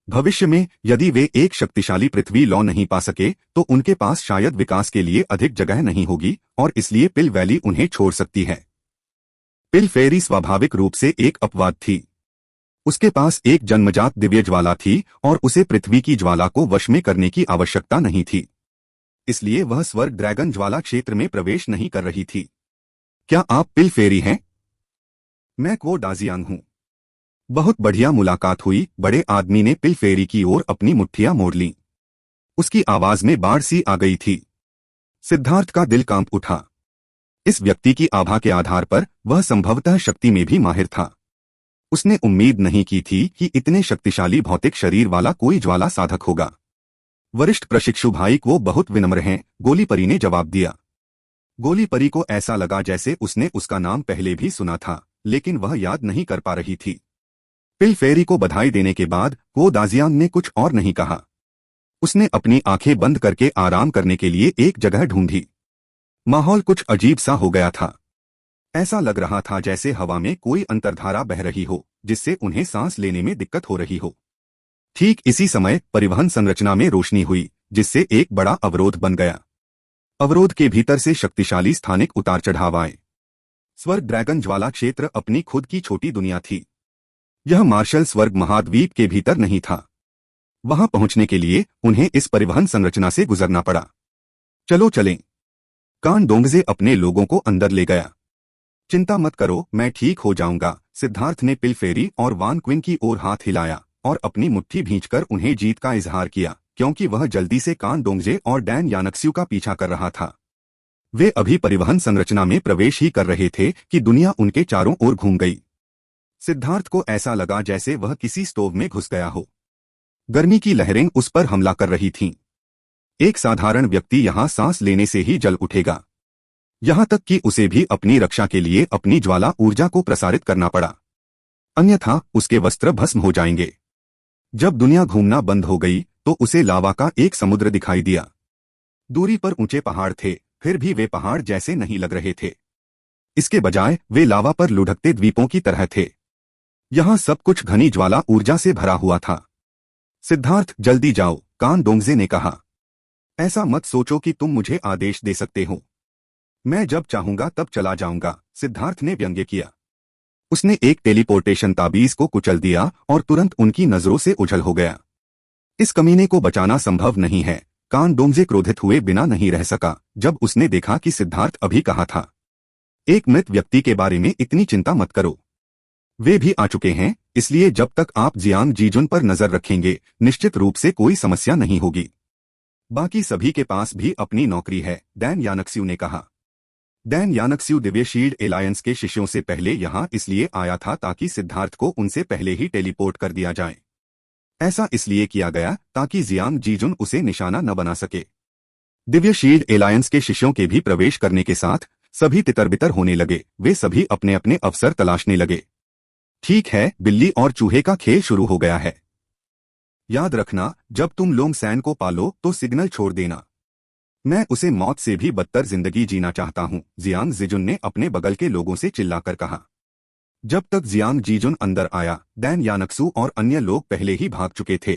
भविष्य में यदि वे एक शक्तिशाली पृथ्वी लॉ नहीं पा सके तो उनके पास शायद विकास के लिए अधिक जगह नहीं होगी और इसलिए पिल वैली उन्हें छोड़ सकती है। पिल फेरी स्वाभाविक रूप से एक अपवाद थी। उसके पास एक जन्मजात दिव्य ज्वाला थी और उसे पृथ्वी की ज्वाला को वश में करने की आवश्यकता नहीं थी। इसलिए वह स्वर्ग ड्रैगन ज्वाला क्षेत्र में प्रवेश नहीं कर रही थी। क्या आप पिल फेरी हैं? मैं क्वो डाजियांग हूं। बहुत बढ़िया मुलाकात हुई। बड़े आदमी ने पिल फेरी की ओर अपनी मुट्ठियां मोड़ लीं। उसकी आवाज में बाढ़ सी आ गई थी। सिद्धार्थ का दिल कांप उठा। इस व्यक्ति की आभा के आधार पर वह संभवतः शक्ति में भी माहिर था। उसने उम्मीद नहीं की थी कि इतने शक्तिशाली भौतिक शरीर वाला कोई ज्वाला साधक होगा। वरिष्ठ प्रशिक्षु भाई वो बहुत विनम्र हैं, गोली परी ने जवाब दिया। गोली परी को ऐसा लगा जैसे उसने उसका नाम पहले भी सुना था, लेकिन वह याद नहीं कर पा रही थी। पिल फेरी को बधाई देने के बाद वो दाजियांग ने कुछ और नहीं कहा। उसने अपनी आंखें बंद करके आराम करने के लिए एक जगह ढूंढी। माहौल कुछ अजीब सा हो गया था। ऐसा लग रहा था जैसे हवा में कोई अंतर्धारा बह रही हो, जिससे उन्हें सांस लेने में दिक्कत हो रही हो। ठीक इसी समय परिवहन संरचना में रोशनी हुई, जिससे एक बड़ा अवरोध बन गया। अवरोध के भीतर से शक्तिशाली स्थानिक उतार चढ़ाव आए। स्वर्ग ड्रैगन ज्वाला क्षेत्र अपनी खुद की छोटी दुनिया थी। यह मार्शल स्वर्ग महाद्वीप के भीतर नहीं था। वहां पहुंचने के लिए उन्हें इस परिवहन संरचना से गुजरना पड़ा। चलो चलें। कान डोंगजे अपने लोगों को अंदर ले गया। चिंता मत करो, मैं ठीक हो जाऊंगा। सिद्धार्थ ने पिल फेरी और वान क्विन की ओर हाथ हिलाया और अपनी मुट्ठी भींचकर उन्हें जीत का इजहार किया, क्योंकि वह जल्दी से कान डोंगजे और डैन यानक्स्यू का पीछा कर रहा था। वे अभी परिवहन संरचना में प्रवेश ही कर रहे थे कि दुनिया उनके चारों ओर घूम गई। सिद्धार्थ को ऐसा लगा जैसे वह किसी स्टोव में घुस गया हो। गर्मी की लहरें उस पर हमला कर रही थीं। एक साधारण व्यक्ति यहां सांस लेने से ही जल उठेगा। यहां तक कि उसे भी अपनी रक्षा के लिए अपनी ज्वाला ऊर्जा को प्रसारित करना पड़ा, अन्यथा उसके वस्त्र भस्म हो जाएंगे। जब दुनिया घूमना बंद हो गई तो उसे लावा का एक समुद्र दिखाई दिया। दूरी पर ऊंचे पहाड़ थे, फिर भी वे पहाड़ जैसे नहीं लग रहे थे। इसके बजाय वे लावा पर लुढ़कते द्वीपों की तरह थे। यहां सब कुछ घनी ज्वाला ऊर्जा से भरा हुआ था। सिद्धार्थ, जल्दी जाओ, कान डोंगजे ने कहा। ऐसा मत सोचो कि तुम मुझे आदेश दे सकते हो। मैं जब चाहूंगा तब चला जाऊंगा, सिद्धार्थ ने व्यंग्य किया। उसने एक टेलीपोर्टेशन ताबीज को कुचल दिया और तुरंत उनकी नजरों से उछल हो गया। इस कमीने को बचाना संभव नहीं है। कान डोंगजे क्रोधित हुए बिना नहीं रह सका जब उसने देखा कि सिद्धार्थ अभी कहा था, एक मृत व्यक्ति के बारे में इतनी चिंता मत करो। वे भी आ चुके हैं, इसलिए जब तक आप जियांग जीजुन पर नजर रखेंगे निश्चित रूप से कोई समस्या नहीं होगी। बाकी सभी के पास भी अपनी नौकरी है, डैन यानक्स्यू ने कहा। डैन यानक्स्यू दिव्य शील्ड एलायंस के शिष्यों से पहले यहां इसलिए आया था ताकि सिद्धार्थ को उनसे पहले ही टेलीपोर्ट कर दिया जाए। ऐसा इसलिए किया गया ताकि जियांग जीजुन उसे निशाना न बना सके। दिव्य शील्ड एलायंस के शिष्यों के भी प्रवेश करने के साथ सभी तितर-बितर होने लगे। वे सभी अपने अपने अवसर तलाशने लगे। ठीक है, बिल्ली और चूहे का खेल शुरू हो गया है। याद रखना, जब तुम लोंग सैन को पालो तो सिग्नल छोड़ देना। मैं उसे मौत से भी बदतर जिंदगी जीना चाहता हूं, जियांग जीजुन ने अपने बगल के लोगों से चिल्लाकर कहा। जब तक जियांग जीजुन अंदर आया, डैन यानक्सू और अन्य लोग पहले ही भाग चुके थे।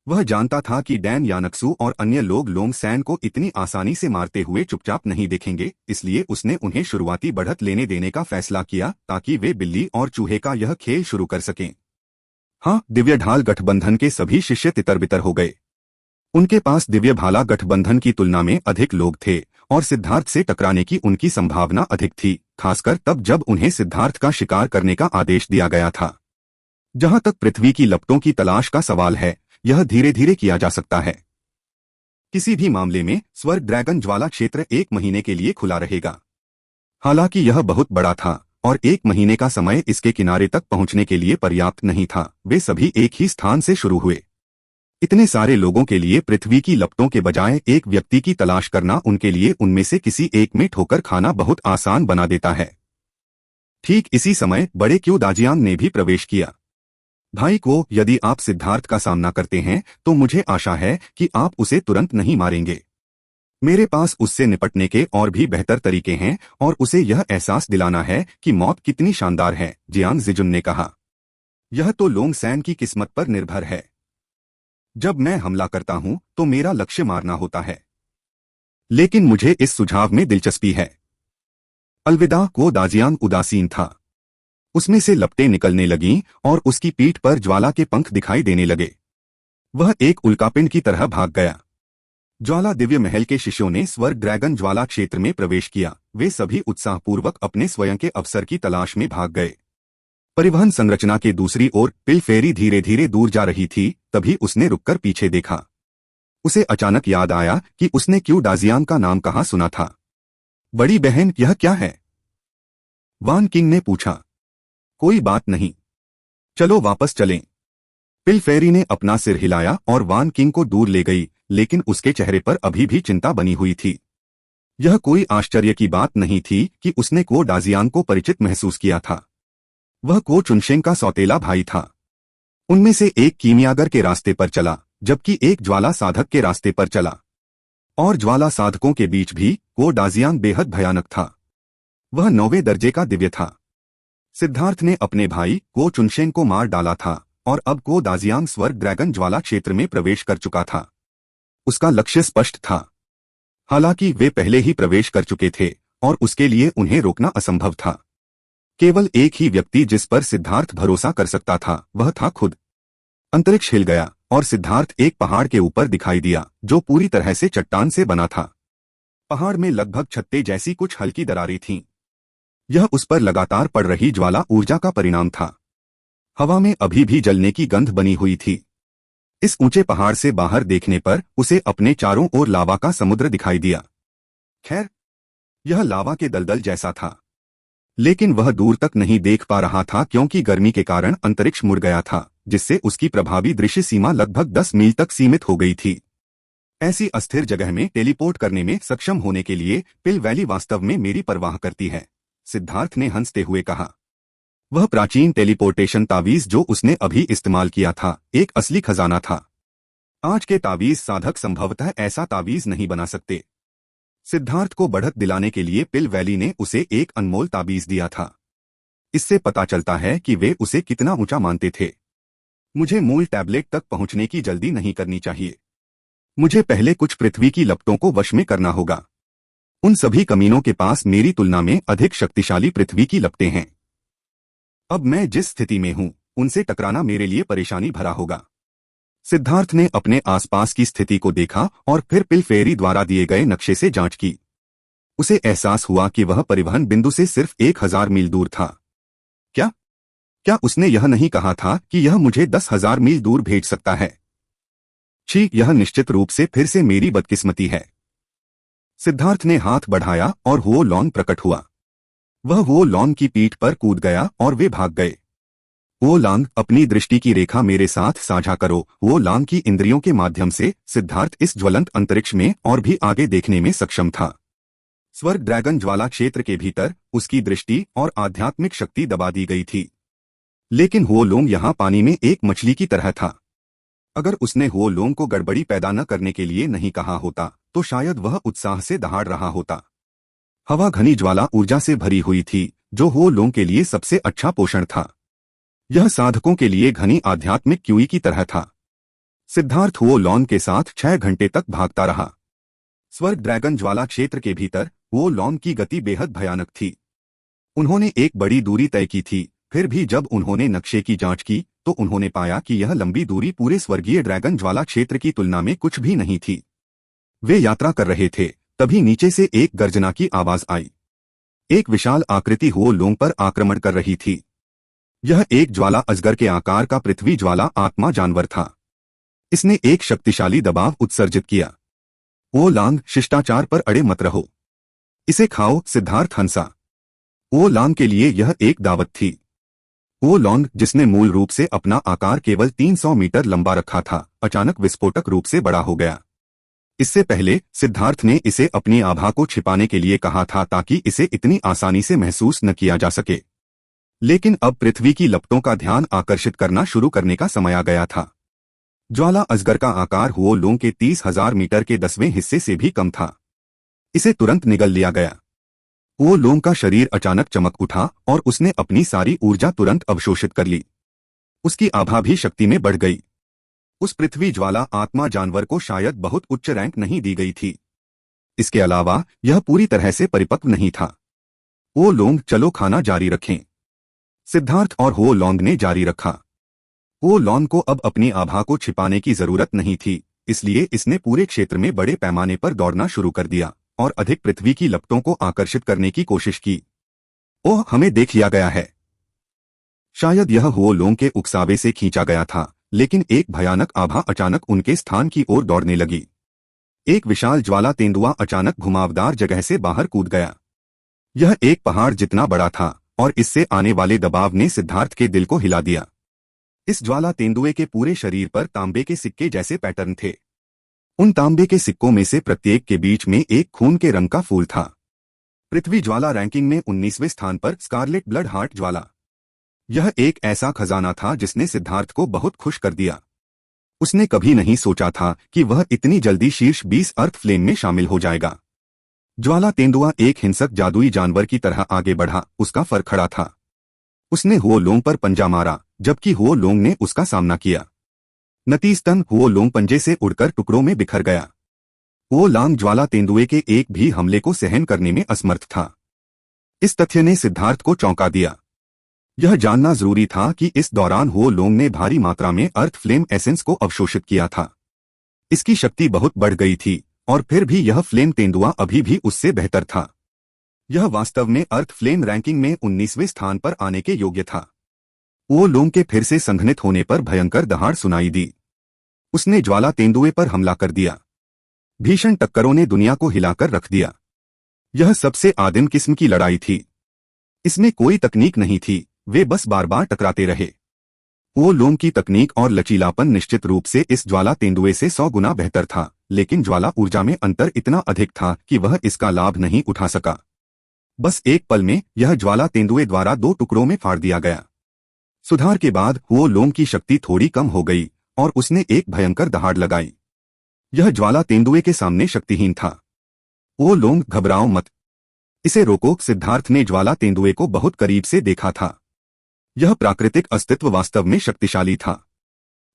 वह जानता था कि डैन यानक्सू और अन्य लोग लोंग सैन को इतनी आसानी से मारते हुए चुपचाप नहीं देखेंगे, इसलिए उसने उन्हें शुरुआती बढ़त लेने देने का फैसला किया ताकि वे बिल्ली और चूहे का यह खेल शुरू कर सकें। हाँ, दिव्य ढाल गठबंधन के सभी शिष्य तितर-बितर हो गए। उनके पास दिव्य भाला गठबंधन की तुलना में अधिक लोग थे और सिद्धार्थ से टकराने की उनकी संभावना अधिक थी, खासकर तब जब उन्हें सिद्धार्थ का शिकार करने का आदेश दिया गया था। जहां तक पृथ्वी की लपटों की तलाश का सवाल है, यह धीरे धीरे किया जा सकता है। किसी भी मामले में स्वर्ग ड्रैगन ज्वाला क्षेत्र 1 महीने के लिए खुला रहेगा। हालांकि यह बहुत बड़ा था और 1 महीने का समय इसके किनारे तक पहुंचने के लिए पर्याप्त नहीं था। वे सभी एक ही स्थान से शुरू हुए। इतने सारे लोगों के लिए पृथ्वी की लपटों के बजाय एक व्यक्ति की तलाश करना उनके लिए उनमें से किसी एक में ठोकर खाना बहुत आसान बना देता है। ठीक इसी समय बड़े क्यू दाजियांग ने भी प्रवेश किया। भाई को, यदि आप सिद्धार्थ का सामना करते हैं तो मुझे आशा है कि आप उसे तुरंत नहीं मारेंगे। मेरे पास उससे निपटने के और भी बेहतर तरीके हैं और उसे यह एहसास दिलाना है कि मौत कितनी शानदार है, जियांग जिजुन ने कहा। यह तो लोंग सैन की किस्मत पर निर्भर है। जब मैं हमला करता हूं तो मेरा लक्ष्य मारना होता है। लेकिन मुझे इस सुझाव में दिलचस्पी है। अलविदा को दाजियांग उदासीन था। उसमें से लपटें निकलने लगीं और उसकी पीठ पर ज्वाला के पंख दिखाई देने लगे। वह एक उल्कापिंड की तरह भाग गया। ज्वाला दिव्य महल के शिष्यों ने स्वर्ग ड्रैगन ज्वाला क्षेत्र में प्रवेश किया। वे सभी उत्साहपूर्वक अपने स्वयं के अवसर की तलाश में भाग गए। परिवहन संरचना के दूसरी ओर पिल फेरी धीरे धीरे दूर जा रही थी। तभी उसने रुककर पीछे देखा। उसे अचानक याद आया कि उसने क्यू दाजियांग का नाम कहाँ सुना था। बड़ी बहन, यह क्या है? वान किंग ने पूछा। कोई बात नहीं, चलो वापस चलें। पिल फेरी ने अपना सिर हिलाया और वान किंग को दूर ले गई, लेकिन उसके चेहरे पर अभी भी चिंता बनी हुई थी। यह कोई आश्चर्य की बात नहीं थी कि उसने को दाजियांग को परिचित महसूस किया था। वह को चुनशेंग का सौतेला भाई था। उनमें से एक कीमियागर के रास्ते पर चला, जबकि एक ज्वाला साधक के रास्ते पर चला। और ज्वाला साधकों के बीच भी को दाजियांग बेहद भयानक था। वह 9वें दर्जे का दिव्य था। सिद्धार्थ ने अपने भाई को चुनशेंग को मार डाला था और अब को दाजियांग स्वर्ग ड्रैगन ज्वाला क्षेत्र में प्रवेश कर चुका था। उसका लक्ष्य स्पष्ट था। हालांकि वे पहले ही प्रवेश कर चुके थे और उसके लिए उन्हें रोकना असंभव था। केवल एक ही व्यक्ति जिस पर सिद्धार्थ भरोसा कर सकता था, वह था खुद। अंतरिक्ष हिल गया और सिद्धार्थ एक पहाड़ के ऊपर दिखाई दिया जो पूरी तरह से चट्टान से बना था। पहाड़ में लगभग छत्ते जैसी कुछ हल्की दरारें थीं। यह उस पर लगातार पड़ रही ज्वाला ऊर्जा का परिणाम था। हवा में अभी भी जलने की गंध बनी हुई थी। इस ऊंचे पहाड़ से बाहर देखने पर उसे अपने चारों ओर लावा का समुद्र दिखाई दिया। खैर, यह लावा के दलदल जैसा था, लेकिन वह दूर तक नहीं देख पा रहा था क्योंकि गर्मी के कारण अंतरिक्ष मुड़ गया था, जिससे उसकी प्रभावी दृश्य सीमा लगभग 10 मील तक सीमित हो गई थी। ऐसी अस्थिर जगह में टेलीपोर्ट करने में सक्षम होने के लिए पिल वैली वास्तव में मेरी परवाह करती है, सिद्धार्थ ने हंसते हुए कहा। वह प्राचीन टेलीपोर्टेशन तावीज जो उसने अभी इस्तेमाल किया था, एक असली खजाना था। आज के तावीज साधक संभवतः ऐसा तावीज नहीं बना सकते। सिद्धार्थ को बढ़त दिलाने के लिए पिल वैली ने उसे एक अनमोल तावीज दिया था। इससे पता चलता है कि वे उसे कितना ऊंचा मानते थे। मुझे मूल टैबलेट तक पहुंचने की जल्दी नहीं करनी चाहिए। मुझे पहले कुछ पृथ्वी की लपटों को वश में करना होगा। उन सभी कमीनों के पास मेरी तुलना में अधिक शक्तिशाली पृथ्वी की लपटें हैं। अब मैं जिस स्थिति में हूं, उनसे टकराना मेरे लिए परेशानी भरा होगा। सिद्धार्थ ने अपने आसपास की स्थिति को देखा और फिर पिल फेरी द्वारा दिए गए नक्शे से जांच की। उसे एहसास हुआ कि वह परिवहन बिंदु से सिर्फ 1000 मील दूर था। क्या क्या उसने यह नहीं कहा था कि यह मुझे 10,000 मील दूर भेज सकता है? छी, यह निश्चित रूप से फिर से मेरी बदकिस्मती है। सिद्धार्थ ने हाथ बढ़ाया और वो लॉन प्रकट हुआ। वह वो लॉन की पीठ पर कूद गया और वे भाग गए। वो लांग, अपनी दृष्टि की रेखा मेरे साथ साझा करो। वो लांग की इंद्रियों के माध्यम से सिद्धार्थ इस ज्वलंत अंतरिक्ष में और भी आगे देखने में सक्षम था। स्वर्ग ड्रैगन ज्वाला क्षेत्र के भीतर उसकी दृष्टि और आध्यात्मिक शक्ति दबा दी गई थी। लेकिन हो लोंग यहाँ पानी में एक मछली की तरह था। अगर उसने हो लोंग को गड़बड़ी पैदा न करने के लिए नहीं कहा होता तो शायद वह उत्साह से दहाड़ रहा होता। हवा घनी ज्वाला ऊर्जा से भरी हुई थी, जो हो लोंग के लिए सबसे अच्छा पोषण था। यह साधकों के लिए घनी आध्यात्मिक क्यूई की तरह था। सिद्धार्थ वो लॉन के साथ 6 घंटे तक भागता रहा। स्वर्ग ड्रैगन ज्वाला क्षेत्र के भीतर वो लॉन की गति बेहद भयानक थी। उन्होंने एक बड़ी दूरी तय की थी, फिर भी जब उन्होंने नक्शे की जांच की तो उन्होंने पाया कि यह लंबी दूरी पूरे स्वर्गीय ड्रैगन ज्वाला क्षेत्र की तुलना में कुछ भी नहीं थी। वे यात्रा कर रहे थे, तभी नीचे से एक गर्जना की आवाज आई। एक विशाल आकृति हो लोंग पर आक्रमण कर रही थी। यह एक ज्वाला अजगर के आकार का पृथ्वी ज्वाला आत्मा जानवर था। इसने एक शक्तिशाली दबाव उत्सर्जित किया। ओ लांग, शिष्टाचार पर अड़े मत रहो, इसे खाओ, सिद्धार्थ हंसा। वो लॉन्ग के लिए यह एक दावत थी। वो लॉन्ग, जिसने मूल रूप से अपना आकार केवल 300 मीटर लंबा रखा था, अचानक विस्फोटक रूप से बड़ा हो गया। इससे पहले सिद्धार्थ ने इसे अपनी आभा को छिपाने के लिए कहा था ताकि इसे इतनी आसानी से महसूस न किया जा सके। लेकिन अब पृथ्वी की लपटों का ध्यान आकर्षित करना शुरू करने का समय आ गया था। ज्वाला अजगर का आकार हुओ लोंग के 30,000 मीटर के 10वें हिस्से से भी कम था। इसे तुरंत निगल लिया गया। वो लोंग का शरीर अचानक चमक उठा और उसने अपनी सारी ऊर्जा तुरंत अवशोषित कर ली। उसकी आभा भी शक्ति में बढ़ गई। उस पृथ्वी ज्वाला आत्मा जानवर को शायद बहुत उच्च रैंक नहीं दी गई थी। इसके अलावा यह पूरी तरह से परिपक्व नहीं था। वो लोंग, चलो खाना जारी रखें। सिद्धार्थ और हो लॉन्ग ने जारी रखा। वो लॉन्ग को अब अपनी आभा को छिपाने की जरूरत नहीं थी, इसलिए इसने पूरे क्षेत्र में बड़े पैमाने पर दौड़ना शुरू कर दिया और अधिक पृथ्वी की लपटों को आकर्षित करने की कोशिश की। ओह, हमें देख लिया गया है। शायद यह हो लोंग के उकसावे से खींचा गया था, लेकिन एक भयानक आभा अचानक उनके स्थान की ओर दौड़ने लगी। एक विशाल ज्वाला तेंदुआ अचानक घुमावदार जगह से बाहर कूद गया। यह एक पहाड़ जितना बड़ा था और इससे आने वाले दबाव ने सिद्धार्थ के दिल को हिला दिया। इस ज्वाला तेंदुए के पूरे शरीर पर तांबे के सिक्के जैसे पैटर्न थे। उन तांबे के सिक्कों में से प्रत्येक के बीच में एक खून के रंग का फूल था। पृथ्वी ज्वाला रैंकिंग में 19वें स्थान पर स्कारलेट ब्लड हार्ट ज्वाला। यह एक ऐसा खजाना था जिसने सिद्धार्थ को बहुत खुश कर दिया। उसने कभी नहीं सोचा था कि वह इतनी जल्दी शीर्ष 20 अर्थ फ्लेम में शामिल हो जाएगा। ज्वाला तेंदुआ एक हिंसक जादुई जानवर की तरह आगे बढ़ा। उसका फर खड़ा था। उसने हुओ लोंग पर पंजा मारा, जबकि हुओ लोंग ने उसका सामना किया। नतीजतन हुओ लोंग पंजे से उड़कर टुकड़ों में बिखर गया। वो लांग ज्वाला तेंदुए के एक भी हमले को सहन करने में असमर्थ था। इस तथ्य ने सिद्धार्थ को चौंका दिया। यह जानना जरूरी था कि इस दौरान हुओ लोंग ने भारी मात्रा में अर्थ फ्लेम एसेंस को अवशोषित किया था। इसकी शक्ति बहुत बढ़ गई थी और फिर भी यह फ्लेम तेंदुआ अभी भी उससे बेहतर था। यह वास्तव में अर्थ फ्लेम रैंकिंग में 19वें स्थान पर आने के योग्य था। वो लोंग के फिर से संघनित होने पर भयंकर दहाड़ सुनाई दी। उसने ज्वाला तेंदुए पर हमला कर दिया। भीषण टक्करों ने दुनिया को हिलाकर रख दिया। यह सबसे आदिम किस्म की लड़ाई थी। इसमें कोई तकनीक नहीं थी, वे बस बार बार टकराते रहे। वो लोंग की तकनीक और लचीलापन निश्चित रूप से इस ज्वाला तेंदुए से 100 गुना बेहतर था, लेकिन ज्वाला ऊर्जा में अंतर इतना अधिक था कि वह इसका लाभ नहीं उठा सका। बस एक पल में यह ज्वाला तेंदुए द्वारा 2 टुकड़ों में फाड़ दिया गया। सुधार के बाद वो लोंग की शक्ति थोड़ी कम हो गई और उसने एक भयंकर दहाड़ लगाई। यह ज्वाला तेंदुए के सामने शक्तिहीन था। वो लोंग, घबराओ मत, इसे रोको। सिद्धार्थ ने ज्वाला तेंदुए को बहुत करीब से देखा था। यह प्राकृतिक अस्तित्व वास्तव में शक्तिशाली था।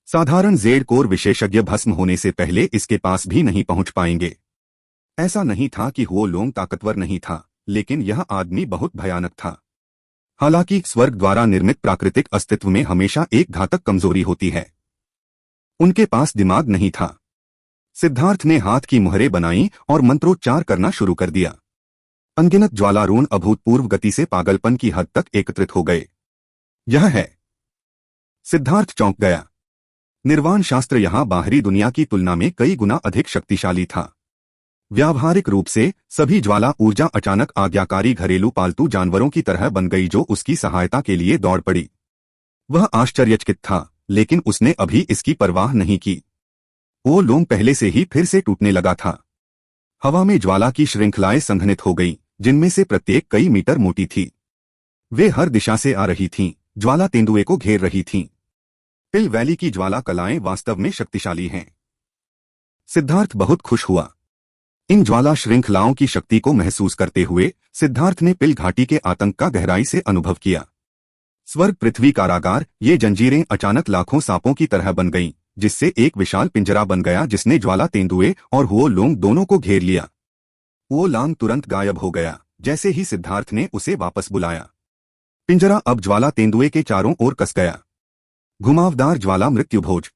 साधारण जेड कोर विशेषज्ञ भस्म होने से पहले इसके पास भी नहीं पहुंच पाएंगे। ऐसा नहीं था कि वो लोंग ताकतवर नहीं था, लेकिन यह आदमी बहुत भयानक था। हालांकि स्वर्ग द्वारा निर्मित प्राकृतिक अस्तित्व में हमेशा एक घातक कमजोरी होती है। उनके पास दिमाग नहीं था। सिद्धार्थ ने हाथ की मुहरें बनाई और मंत्रोच्चार करना शुरू कर दिया। अनगिनत ज्वालारूण अभूतपूर्व गति से पागलपन की हद तक एकत्रित हो गए। यह है। सिद्धार्थ चौंक गया। निर्वाण शास्त्र यहां बाहरी दुनिया की तुलना में कई गुना अधिक शक्तिशाली था। व्यावहारिक रूप से सभी ज्वाला ऊर्जा अचानक आज्ञाकारी घरेलू पालतू जानवरों की तरह बन गई जो उसकी सहायता के लिए दौड़ पड़ी। वह आश्चर्यचकित था, लेकिन उसने अभी इसकी परवाह नहीं की। वो लोंग पहले से ही फिर से टूटने लगा था। हवा में ज्वाला की श्रृंखलाएं संघनित हो गईं, जिनमें से प्रत्येक कई मीटर मोटी थी। वे हर दिशा से आ रही थीं, ज्वाला तेंदुए को घेर रही थीं। पिल वैली की ज्वाला कलाएं वास्तव में शक्तिशाली हैं। सिद्धार्थ बहुत खुश हुआ। इन ज्वाला श्रृंखलाओं की शक्ति को महसूस करते हुए सिद्धार्थ ने पिल घाटी के आतंक का गहराई से अनुभव किया। स्वर्ग पृथ्वी कारागार, ये जंजीरें अचानक लाखों सांपों की तरह बन गईं, जिससे एक विशाल पिंजरा बन गया जिसने ज्वाला तेंदुए और हुओ लोंग दोनों को घेर लिया। वो लांग तुरंत गायब हो गया जैसे ही सिद्धार्थ ने उसे वापस बुलाया। पिंजरा अब ज्वाला तेंदुए के चारों ओर कस गया। घुमावदार ज्वाला मृत्युभोज।